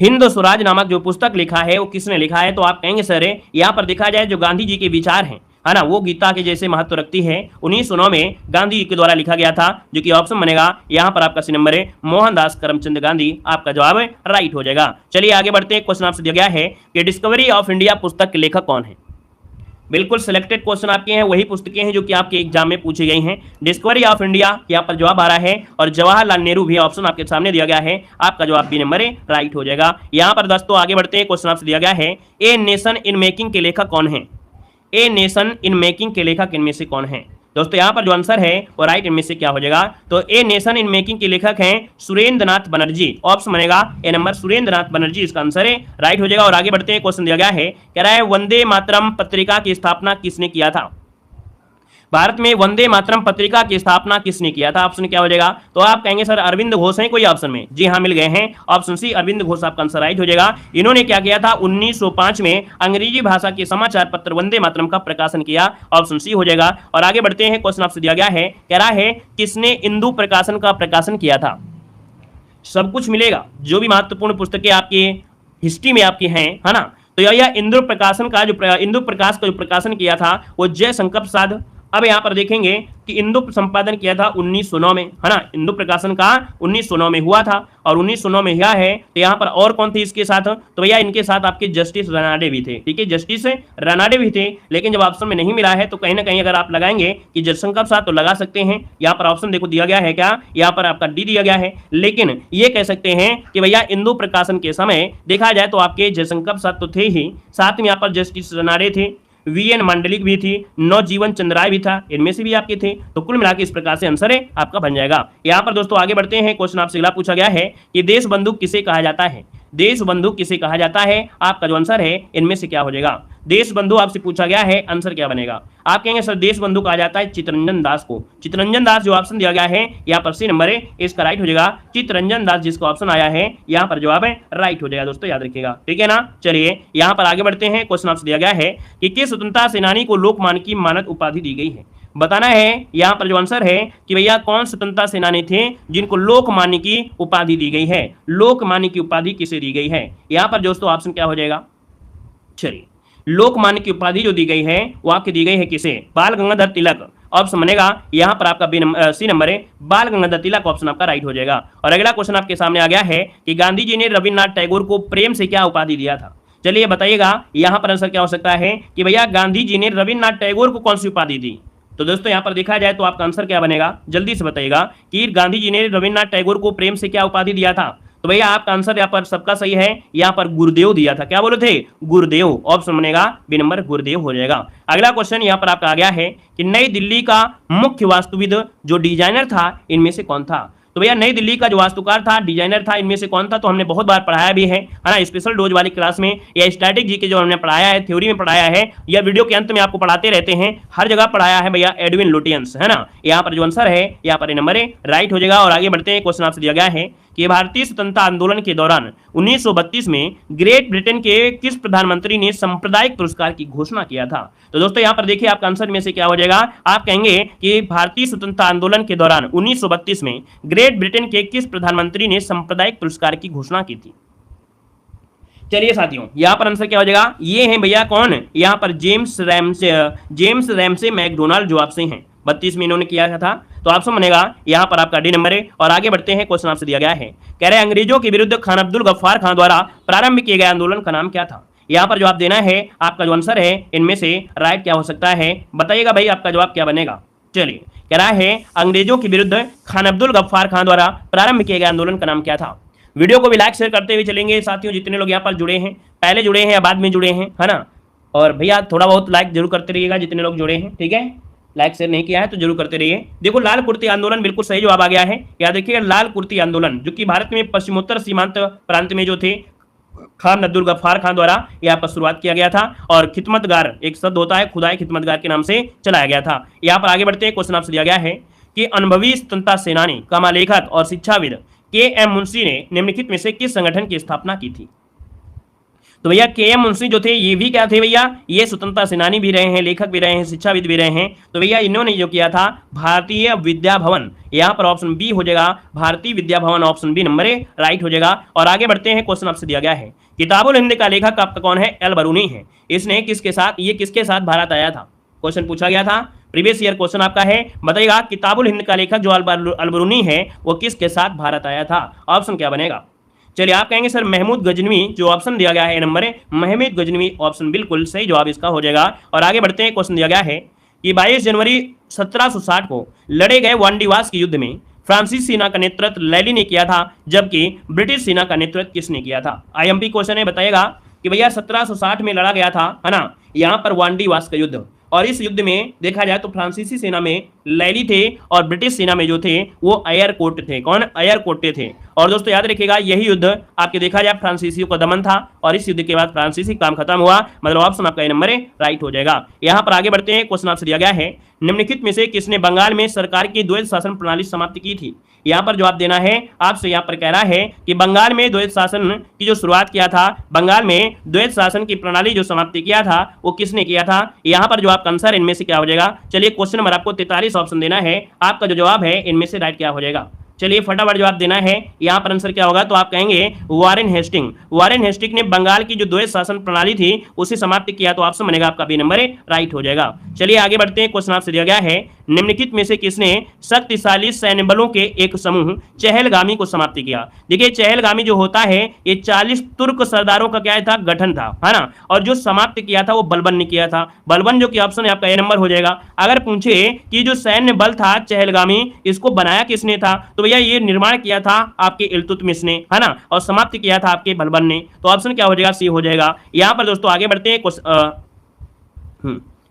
हिंद स्वराज नामक जो पुस्तक लिखा है वो किसने लिखा है, तो आप कहेंगे सर यहाँ पर देखा जाए जो गांधी जी के विचार हैं है ना, वो गीता के जैसे महत्व रखती है। 1909 में गांधी जी के द्वारा लिखा गया था, जो कि ऑप्शन बनेगा यहाँ पर आपका सी नंबर है मोहनदास करमचंद गांधी, आपका जवाब राइट हो जाएगा। चलिए आगे बढ़ते हैं, क्वेश्चन आपसे दिया गया है कि डिस्कवरी ऑफ इंडिया पुस्तक के लेखक कौन है। बिल्कुल सिलेक्टेड क्वेश्चन आपके हैं, वही पुस्तकें हैं जो कि आपके एग्जाम में पूछी गई हैं। डिस्कवरी ऑफ इंडिया यहाँ पर जवाब आ रहा है और जवाहरलाल नेहरू भी ऑप्शन आपके सामने दिया गया है, आपका जवाब बी नंबर राइट हो जाएगा। यहाँ पर दोस्तों आगे बढ़ते हैं, क्वेश्चन आपसे दिया गया है ए नेशन इन मेकिंग के लेखक कौन है। ए नेशन इन मेकिंग के लेखक इनमें से कौन है। दोस्तों यहाँ पर जो आंसर है वो राइट इनमें से क्या हो जाएगा, तो ए नेशन इन मेकिंग के लेखक हैं सुरेंद्र नाथ बनर्जी, ऑप्शन बनेगा ए नंबर सुरेंद्र नाथ बनर्जी, इसका आंसर है राइट हो जाएगा। और आगे बढ़ते हैं, क्वेश्चन दिया गया है कह रहा है वंदे मातरम पत्रिका की स्थापना किसने किया था। भारत में वंदे मातरम पत्रिका की स्थापना किसने किया था, ऑप्शन क्या हो जाएगा, तो आप कहेंगे सर अरविंद घोष हैं कोई ऑप्शन में, जी हाँ मिल गए हैं, ऑप्शन सी अरविंद घोष आपका आंसर राइट हो जाएगा। इन्होंने क्या किया था 1905 में अंग्रेजी भाषा के समाचार पत्र वंदे मातरम का प्रकाशन किया, ऑप्शन सी हो जाएगा। और आगे बढ़ते हैं, क्वेश्चन आपसे दिया गया है कह रहा है किसने इंदु प्रकाशन का प्रकाशन किया था। सब कुछ मिलेगा, जो भी महत्वपूर्ण पुस्तकें आपकी हिस्ट्री में आपकी हैं है ना, तो यह इंदु प्रकाशन का जो इंदु प्रकाश का जो प्रकाशन किया था वो जयशंकर प्रसाद। अब यहाँ पर देखेंगे कि इंदु संपादन किया था 1909 में है ना, इंदु प्रकाशन का 1909 में हुआ था और 1909 में हुआ है। तो यहाँ पर और कौन थे इसके साथ, तो भैया इनके साथ आपके जस्टिस रनाडे भी थे, ठीक है जस्टिस रनाडे भी थे। लेकिन जब ऑप्शन में नहीं मिला है तो कहीं ना कहीं अगर आप लगाएंगे कि जयशंकर प्रसाद तो लगा सकते हैं, यहाँ पर ऑप्शन देखो दिया गया है क्या, यहाँ पर आपका डी दिया गया है। लेकिन ये कह सकते हैं कि भैया इंदु प्रकाशन के समय देखा जाए तो आपके जयशंकर प्रसाद तो थे ही, साथ में यहाँ पर जस्टिस रनाडे थे, वीएन मांडलिक भी थी, नवजीवन चंद्र राय भी था, इनमें से भी आपके थे। तो कुल मिलाकर इस प्रकार से आंसर है आपका बन जाएगा। यहाँ पर दोस्तों आगे बढ़ते हैं, क्वेश्चन आपसे अगला पूछा गया है कि देश बंधु किसे कहा जाता है। देश बंधु किसे कहा जाता है? आपका जो आंसर है इनमें से क्या हो जाएगा? देश बंधु आपसे पूछा गया है, आंसर क्या बनेगा? आप कहेंगे सर देश बंधु कहा जाता है चित्तरंजन दास को। चित्तरंजन दास जो ऑप्शन दिया गया है यहाँ पर सी नंबर है, इसका राइट हो जाएगा चित्तरंजन दास, जिसका ऑप्शन आया है यहाँ पर जवाब है राइट हो जाएगा। दोस्तों याद रखिएगा, ठीक है ना। चलिए यहाँ पर आगे बढ़ते हैं। क्वेश्चन आपसे दिया गया है कि किस स्वतंत्रता सेनानी को लोकमान्य की मानद उपाधि दी गई है? बताना है यहाँ पर जो आंसर है कि भैया कौन स्वतंत्रता सेनानी थे जिनको लोकमान्य की उपाधि दी गई है? लोकमान्य की उपाधि किसे दी गई है? यहाँ पर दोस्तों ऑप्शन क्या हो जाएगा? चलिए लोकमान्य की उपाधि जो दी गई है वो आपकी दी गई है किसे? बाल गंगाधर तिलक। ऑप्शन बनेगा यहाँ पर आपका सी नंबर है, बाल गंगाधर तिलक, ऑप्शन आपका राइट हो जाएगा। और अगला क्वेश्चन आपके सामने आ गया है कि गांधी जी ने रविन्द्रनाथ टैगोर को प्रेम से क्या उपाधि दिया था? चलिए बताइएगा यहाँ पर आंसर क्या हो सकता है कि भैया गांधी जी ने रविन्द्रनाथ टैगोर को कौन सी उपाधि दी? तो दोस्तों यहाँ पर देखा जाए तो आपका आंसर क्या बनेगा? जल्दी से बताइएगा कि गांधी जी ने रविन्द्रनाथ टैगोर को प्रेम से क्या उपाधि दिया था? तो भैया आपका आंसर यहाँ पर सबका सही है, यहाँ पर गुरुदेव दिया था। क्या बोले थे? गुरुदेव। ऑप्शन बनेगा बी नंबर, गुरुदेव हो जाएगा। अगला क्वेश्चन यहाँ पर आपका आ गया है कि नई दिल्ली का मुख्य वास्तुविद जो डिजाइनर था इनमें से कौन था? तो भैया नई दिल्ली का जो वास्तुकार था, डिजाइनर था, इनमें से कौन था? तो हमने बहुत बार पढ़ाया भी है ना, स्पेशल डोज वाली क्लास में या स्टैटिक जी के जो हमने पढ़ाया है, थ्योरी में पढ़ाया है, या वीडियो के अंत में आपको पढ़ाते रहते हैं, हर जगह पढ़ाया है भैया, एडविन लुटियंस, है ना। यहाँ पर जो आंसर है यहाँ पर नंबर है राइट हो जाएगा। और आगे बढ़ते हैं। क्वेश्चन आपसे दिया गया है कि भारतीय स्वतंत्रता आंदोलन के दौरान 1932 में ग्रेट ब्रिटेन के किस प्रधानमंत्री ने सांप्रदायिक पुरस्कार की घोषणा किया था? तो दोस्तों यहाँ पर देखिए आपका आंसर में से क्या हो जाएगा? आप कहेंगे कि भारतीय स्वतंत्रता आंदोलन के दौरान 1932 में ग्रेट ब्रिटेन के किस प्रधानमंत्री ने सांप्रदायिक पुरस्कार की घोषणा की थी? चलिए साथियों यहाँ पर आंसर क्या हो जाएगा? ये है भैया कौन? यहाँ पर जेम्स रैमसे मैकडोनाल्ड जो आपसे हैं, 32 में इन्होंने किया था। तो ऑप्शन बनेगा यहाँ पर आपका डी नंबर है। और आगे बढ़ते हैं। क्वेश्चन आपसे दिया गया है, कह रहे अंग्रेजों के विरुद्ध खान अब्दुल गफ्फार खान द्वारा प्रारंभ किए गए आंदोलन का नाम क्या था? यहाँ पर जवाब देना है। आपका जो आंसर है इनमें से राइट क्या हो सकता है? बताइएगा भाई आपका जवाब क्या बनेगा। चलिए कह रहा है अंग्रेजों के विरुद्ध खान अब्दुल गफ्फार खान द्वारा प्रारंभ किए गए आंदोलन का नाम क्या था? वीडियो को भी लाइक शेयर करते हुए चलेंगे साथियों, जितने लोग यहाँ पर जुड़े हैं, पहले जुड़े हैं या बाद में जुड़े हैं, है ना। और भैया थोड़ा बहुत लाइक जरूर करते रहिएगा जितने लोग जुड़े हैं, ठीक है। लाइक शेयर नहीं किया है तो जरूर करते रहिए। देखो लाल कुर्ती आंदोलन बिल्कुल सही जवाब आ गया है। याद रखिएगा लाल कुर्ती आंदोलन जो कि भारत में पश्चिमोत्तर सीमांत प्रांत में जो थे खान अब्दुल गफ्फार खान द्वारा यहाँ पर शुरुआत किया गया था। और खिदमतगार एक शब्द होता है, खुदाई खिदमतगार के नाम से चलाया गया था। यहाँ पर आगे बढ़ते हैं। क्वेश्चन आपसे दिया गया है कि अनुभवी स्वतंत्रता सेनानी, कमा लेखक और शिक्षाविद के.एम. मुंशी ने निम्नलिखित में से किस संगठन की स्थापना की थी? तो भैया के.एम. मुंशी जो थे ये भी क्या थे भैया? ये स्वतंत्रता सेनानी भी रहे हैं, लेखक भी रहे हैं, शिक्षाविद भी रहे हैं। तो भैया इन्होंने जो किया था भारतीय विद्या भवन, यहाँ पर ऑप्शन बी हो जाएगा, Bharatiya Vidya Bhavan, option B number A right हो जाएगा। और आगे बढ़ते हैं। क्वेश्चन आपसे दिया गया है किताबुल हिंद का लेखक आपका कौन है? अल बरूनी है। इसने किसके साथ, ये किसके साथ भारत आया था? क्वेश्चन पूछा गया था, प्रीवियस ईयर क्वेश्चन आपका है। बताइएगा किताबुल हिंद का लेखक जो अल बरूनी है वो किसके साथ भारत आया था? ऑप्शन क्या बनेगा? चलिए आप कहेंगे सर महमूद गजनवी, जो ऑप्शन दिया गया है नंबर है महमूद गजनवी, ऑप्शन बिल्कुल सही जवाब इसका हो जाएगा। और आगे बढ़ते हैं। क्वेश्चन दिया गया है कि 22 जनवरी 1760 को लड़े गए वांडीवास के युद्ध में फ्रांसीसी सेना का नेतृत्व लैली ने किया था, जबकि ब्रिटिश सेना का नेतृत्व किसने किया था? आईएमपी क्वेश्चन है। बताइएगा कि भैया 1760 में लड़ा गया था, है ना, यहाँ पर वांडीवास का युद्ध। और इस युद्ध में देखा जाए तो फ्रांसीसी सेना में लैली थे और ब्रिटिश सेना में जो थे वो एयरकोट थे। कौन? एयरकोटे थे। और दोस्तों याद रखिएगा यही युद्ध आपके देखा जाए फ्रांसीसियों का दमन था, और इस युद्ध के बाद फ्रांसीसी काम खत्म हुआ, मतलब ऑप्शन आपका नंबर है राइट हो जाएगा। यहाँ पर आगे बढ़ते हैं। क्वेश्चन आपसे दिया गया है निम्नलिखित में से किसने बंगाल में सरकार की द्वैध शासन प्रणाली समाप्त की थी? यहाँ पर जवाब देना है आपसे। यहाँ पर कह रहा है कि बंगाल में द्वैध शासन की जो शुरुआत किया था, बंगाल में द्वैध शासन की प्रणाली जो समाप्ति किया था वो किसने किया था? यहाँ पर जो आपका आंसर इनमें से क्या हो जाएगा? चलिए क्वेश्चन नंबर आपको 43 ऑप्शन देना है। आपका जो जवाब है इनमें से राइट क्या हो जाएगा? चलिए फटाफट जवाब देना है। यहाँ पर आंसर क्या होगा? तो आप कहेंगे वारेन हेस्टिंग। वारेन हेस्टिंग ने बंगाल की जो द्वैध शासन प्रणाली थी उसे समाप्त किया, तो ऑप्शन बनेगा आपका बी नंबर राइट हो जाएगा। चलिए आगे बढ़ते हैं। क्वेश्चन आपसे दिया गया है निम्नलिखित में से किसने शक्तिशाली सैन्य बलों के एक समूह चहलगामी को समाप्त किया? देखिए चहलगामी जो होता है ये 40 तुर्क सरदारों का क्या था? गठन था, है ना। और जो समाप्त किया था वो बलबन ने किया था। बलबन जो कि ऑप्शन है आपका ए नंबर हो जाएगा। अगर पूछे कि जो सैन्य बल था चहलगामी, इसको बनाया किसने था? तो भैया ये निर्माण किया था आपके इल्तुतमिश ने, है ना, और समाप्त किया था आपके बलबन ने। तो ऑप्शन क्या हो जाएगा? सी हो जाएगा। यहां पर दोस्तों आगे बढ़ते हैं।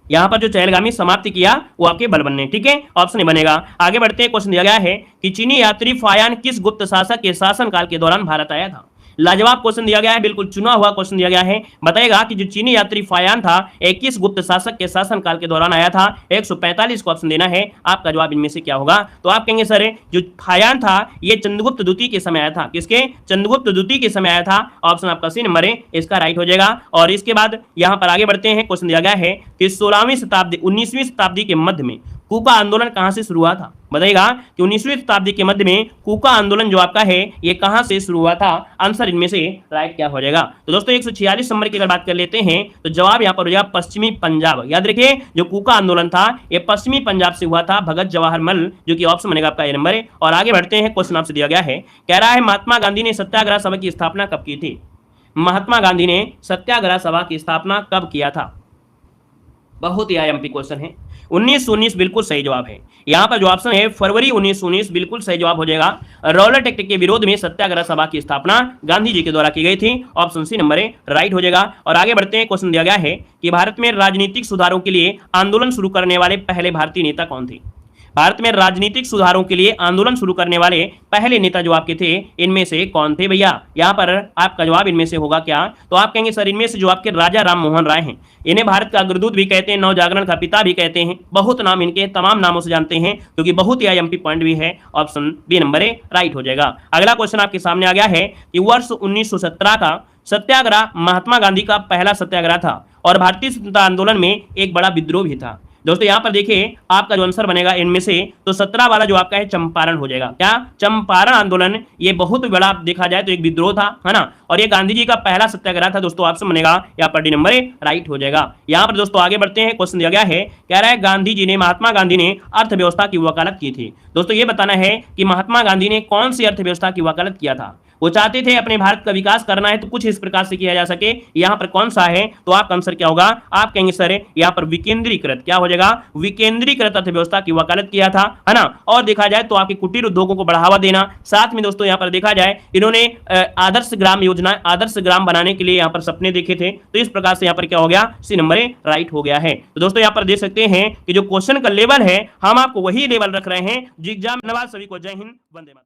यहां पर जो चहलगामी समाप्त किया वो आपके बलबन ने, ठीक है, ऑप्शन नहीं बनेगा। आगे बढ़ते हैं। क्वेश्चन दिया गया है कि चीनी यात्री फायान किस गुप्त शासक के शासनकाल के दौरान भारत आया था? लाजवाब क्वेश्चन दिया गया है, बिल्कुल चुना हुआ क्वेश्चन दिया गया है। बताएगा कि जो चीनी यात्री फायान था 21 गुप्त शासक के शासनकाल के दौरान आया था। 145 को ऑप्शन देना है। आपका जवाब इनमें से क्या होगा? तो आप कहेंगे सर जो फायान था ये चंद्रगुप्त द्वितीय के समय आया था। किसके? चंद्रगुप्त द्वितीय के समय आया था। ऑप्शन आपका सी नंबर है इसका राइट हो जाएगा। और इसके बाद यहां पर आगे बढ़ते हैं। क्वेश्चन दिया गया है कि 16वीं शताब्दी 19वीं शताब्दी के मध्य में कूका आंदोलन कहां से शुरू हुआ था? बताइएगा कि 19वीं शताब्दी के मध्य में कूका आंदोलन जो आपका है ये कहां से शुरू हुआ था? आंसर इनमें से राइट क्या हो जाएगा? तो दोस्तों 146 नंबर की अगर बात कर लेते हैं तो जवाब यहां पर हो जाएगा पश्चिमी पंजाब। याद रखिए जो कूका आंदोलन था ये पश्चिमी पंजाब से हुआ था, भगत जवाहर मल, जो कि ऑप्शन बनेगा आपका ए नंबर है। और आगे बढ़ते हैं। क्वेश्चन आपसे दिया गया है, कह रहा है महात्मा गांधी ने सत्याग्रह सभा की स्थापना कब की थी? महात्मा गांधी ने सत्याग्रह सभा की स्थापना कब किया था? बहुत ही आईएमपी क्वेश्चन है। 1919 बिल्कुल सही जवाब है। यहां पर जो ऑप्शन है फरवरी 1919 बिल्कुल सही जवाब हो जाएगा। रॉलेट एक्ट के विरोध में सत्याग्रह सभा की स्थापना गांधी जी के द्वारा की गई थी। ऑप्शन सी नंबर है राइट हो जाएगा। और आगे बढ़ते हैं। क्वेश्चन दिया गया है कि भारत में राजनीतिक सुधारों के लिए आंदोलन शुरू करने वाले पहले भारतीय नेता कौन थे? भारत में राजनीतिक सुधारों के लिए आंदोलन शुरू करने वाले पहले नेता जो आपके थे इनमें से कौन थे भैया? यहां पर आपका जवाब इनमें से होगा क्या? तो आप कहेंगे सर इनमें से जो आपके राजा राम मोहन राय हैं, इन्हें भारत का अग्रदूत भी कहते हैं, नवजागरण का पिता भी कहते हैं। बहुत नाम इनके तमाम नामों से जानते हैं क्योंकि बहुत ही आईएमपी पॉइंट भी है। ऑप्शन बी नंबर है राइट हो जाएगा। अगला क्वेश्चन आपके सामने आ गया है कि वर्ष 1917 का सत्याग्रह महात्मा गांधी का पहला सत्याग्रह था और भारतीय स्वतंत्रता आंदोलन में एक बड़ा विद्रोह भी था। दोस्तों यहां पर देखिए आपका जो आंसर बनेगा इनमें से तो 17 वाला जो आपका है चंपारण हो जाएगा। क्या? चंपारण आंदोलन ये बहुत बड़ा देखा जाए तो एक विद्रोह था, है ना, और ये गांधी जी का पहला सत्याग्रह था। दोस्तों ऑप्शन बनेगा यहाँ पर डी नंबर राइट हो जाएगा। यहाँ पर दोस्तों आगे बढ़ते हैं। क्वेश्चन दिया गया है, कह रहा है गांधी जी ने महात्मा गांधी ने अर्थव्यवस्था की वकालत की थी। दोस्तों ये बताना है कि महात्मा गांधी ने कौन सी अर्थव्यवस्था की वकालत किया था। वो चाहते थे अपने भारत का विकास करना है तो कुछ इस प्रकार से किया जा सके। यहाँ पर कौन सा है? तो आपका आंसर क्या होगा? आप कहेंगे सर यहाँ पर विकेंद्रीकृत। क्या हो जाएगा? विकेंद्रीकृत अर्थव्यवस्था की वकालत किया था, है ना। और देखा जाए तो आपके कुटीर उद्योगों को बढ़ावा देना, साथ में दोस्तों यहाँ पर देखा जाए इन्होंने आदर्श ग्राम योजना, आदर्श ग्राम बनाने के लिए यहाँ पर सपने देखे थे। तो इस प्रकार से यहाँ पर क्या हो गया? सी नंबर राइट हो गया है। तो दोस्तों यहाँ पर देख सकते हैं कि जो क्वेश्चन का लेवल है हम आपको वही लेवल रख रहे हैं। जी एग्जाम नवाज सभी को जय हिंद, वंदे मातरम।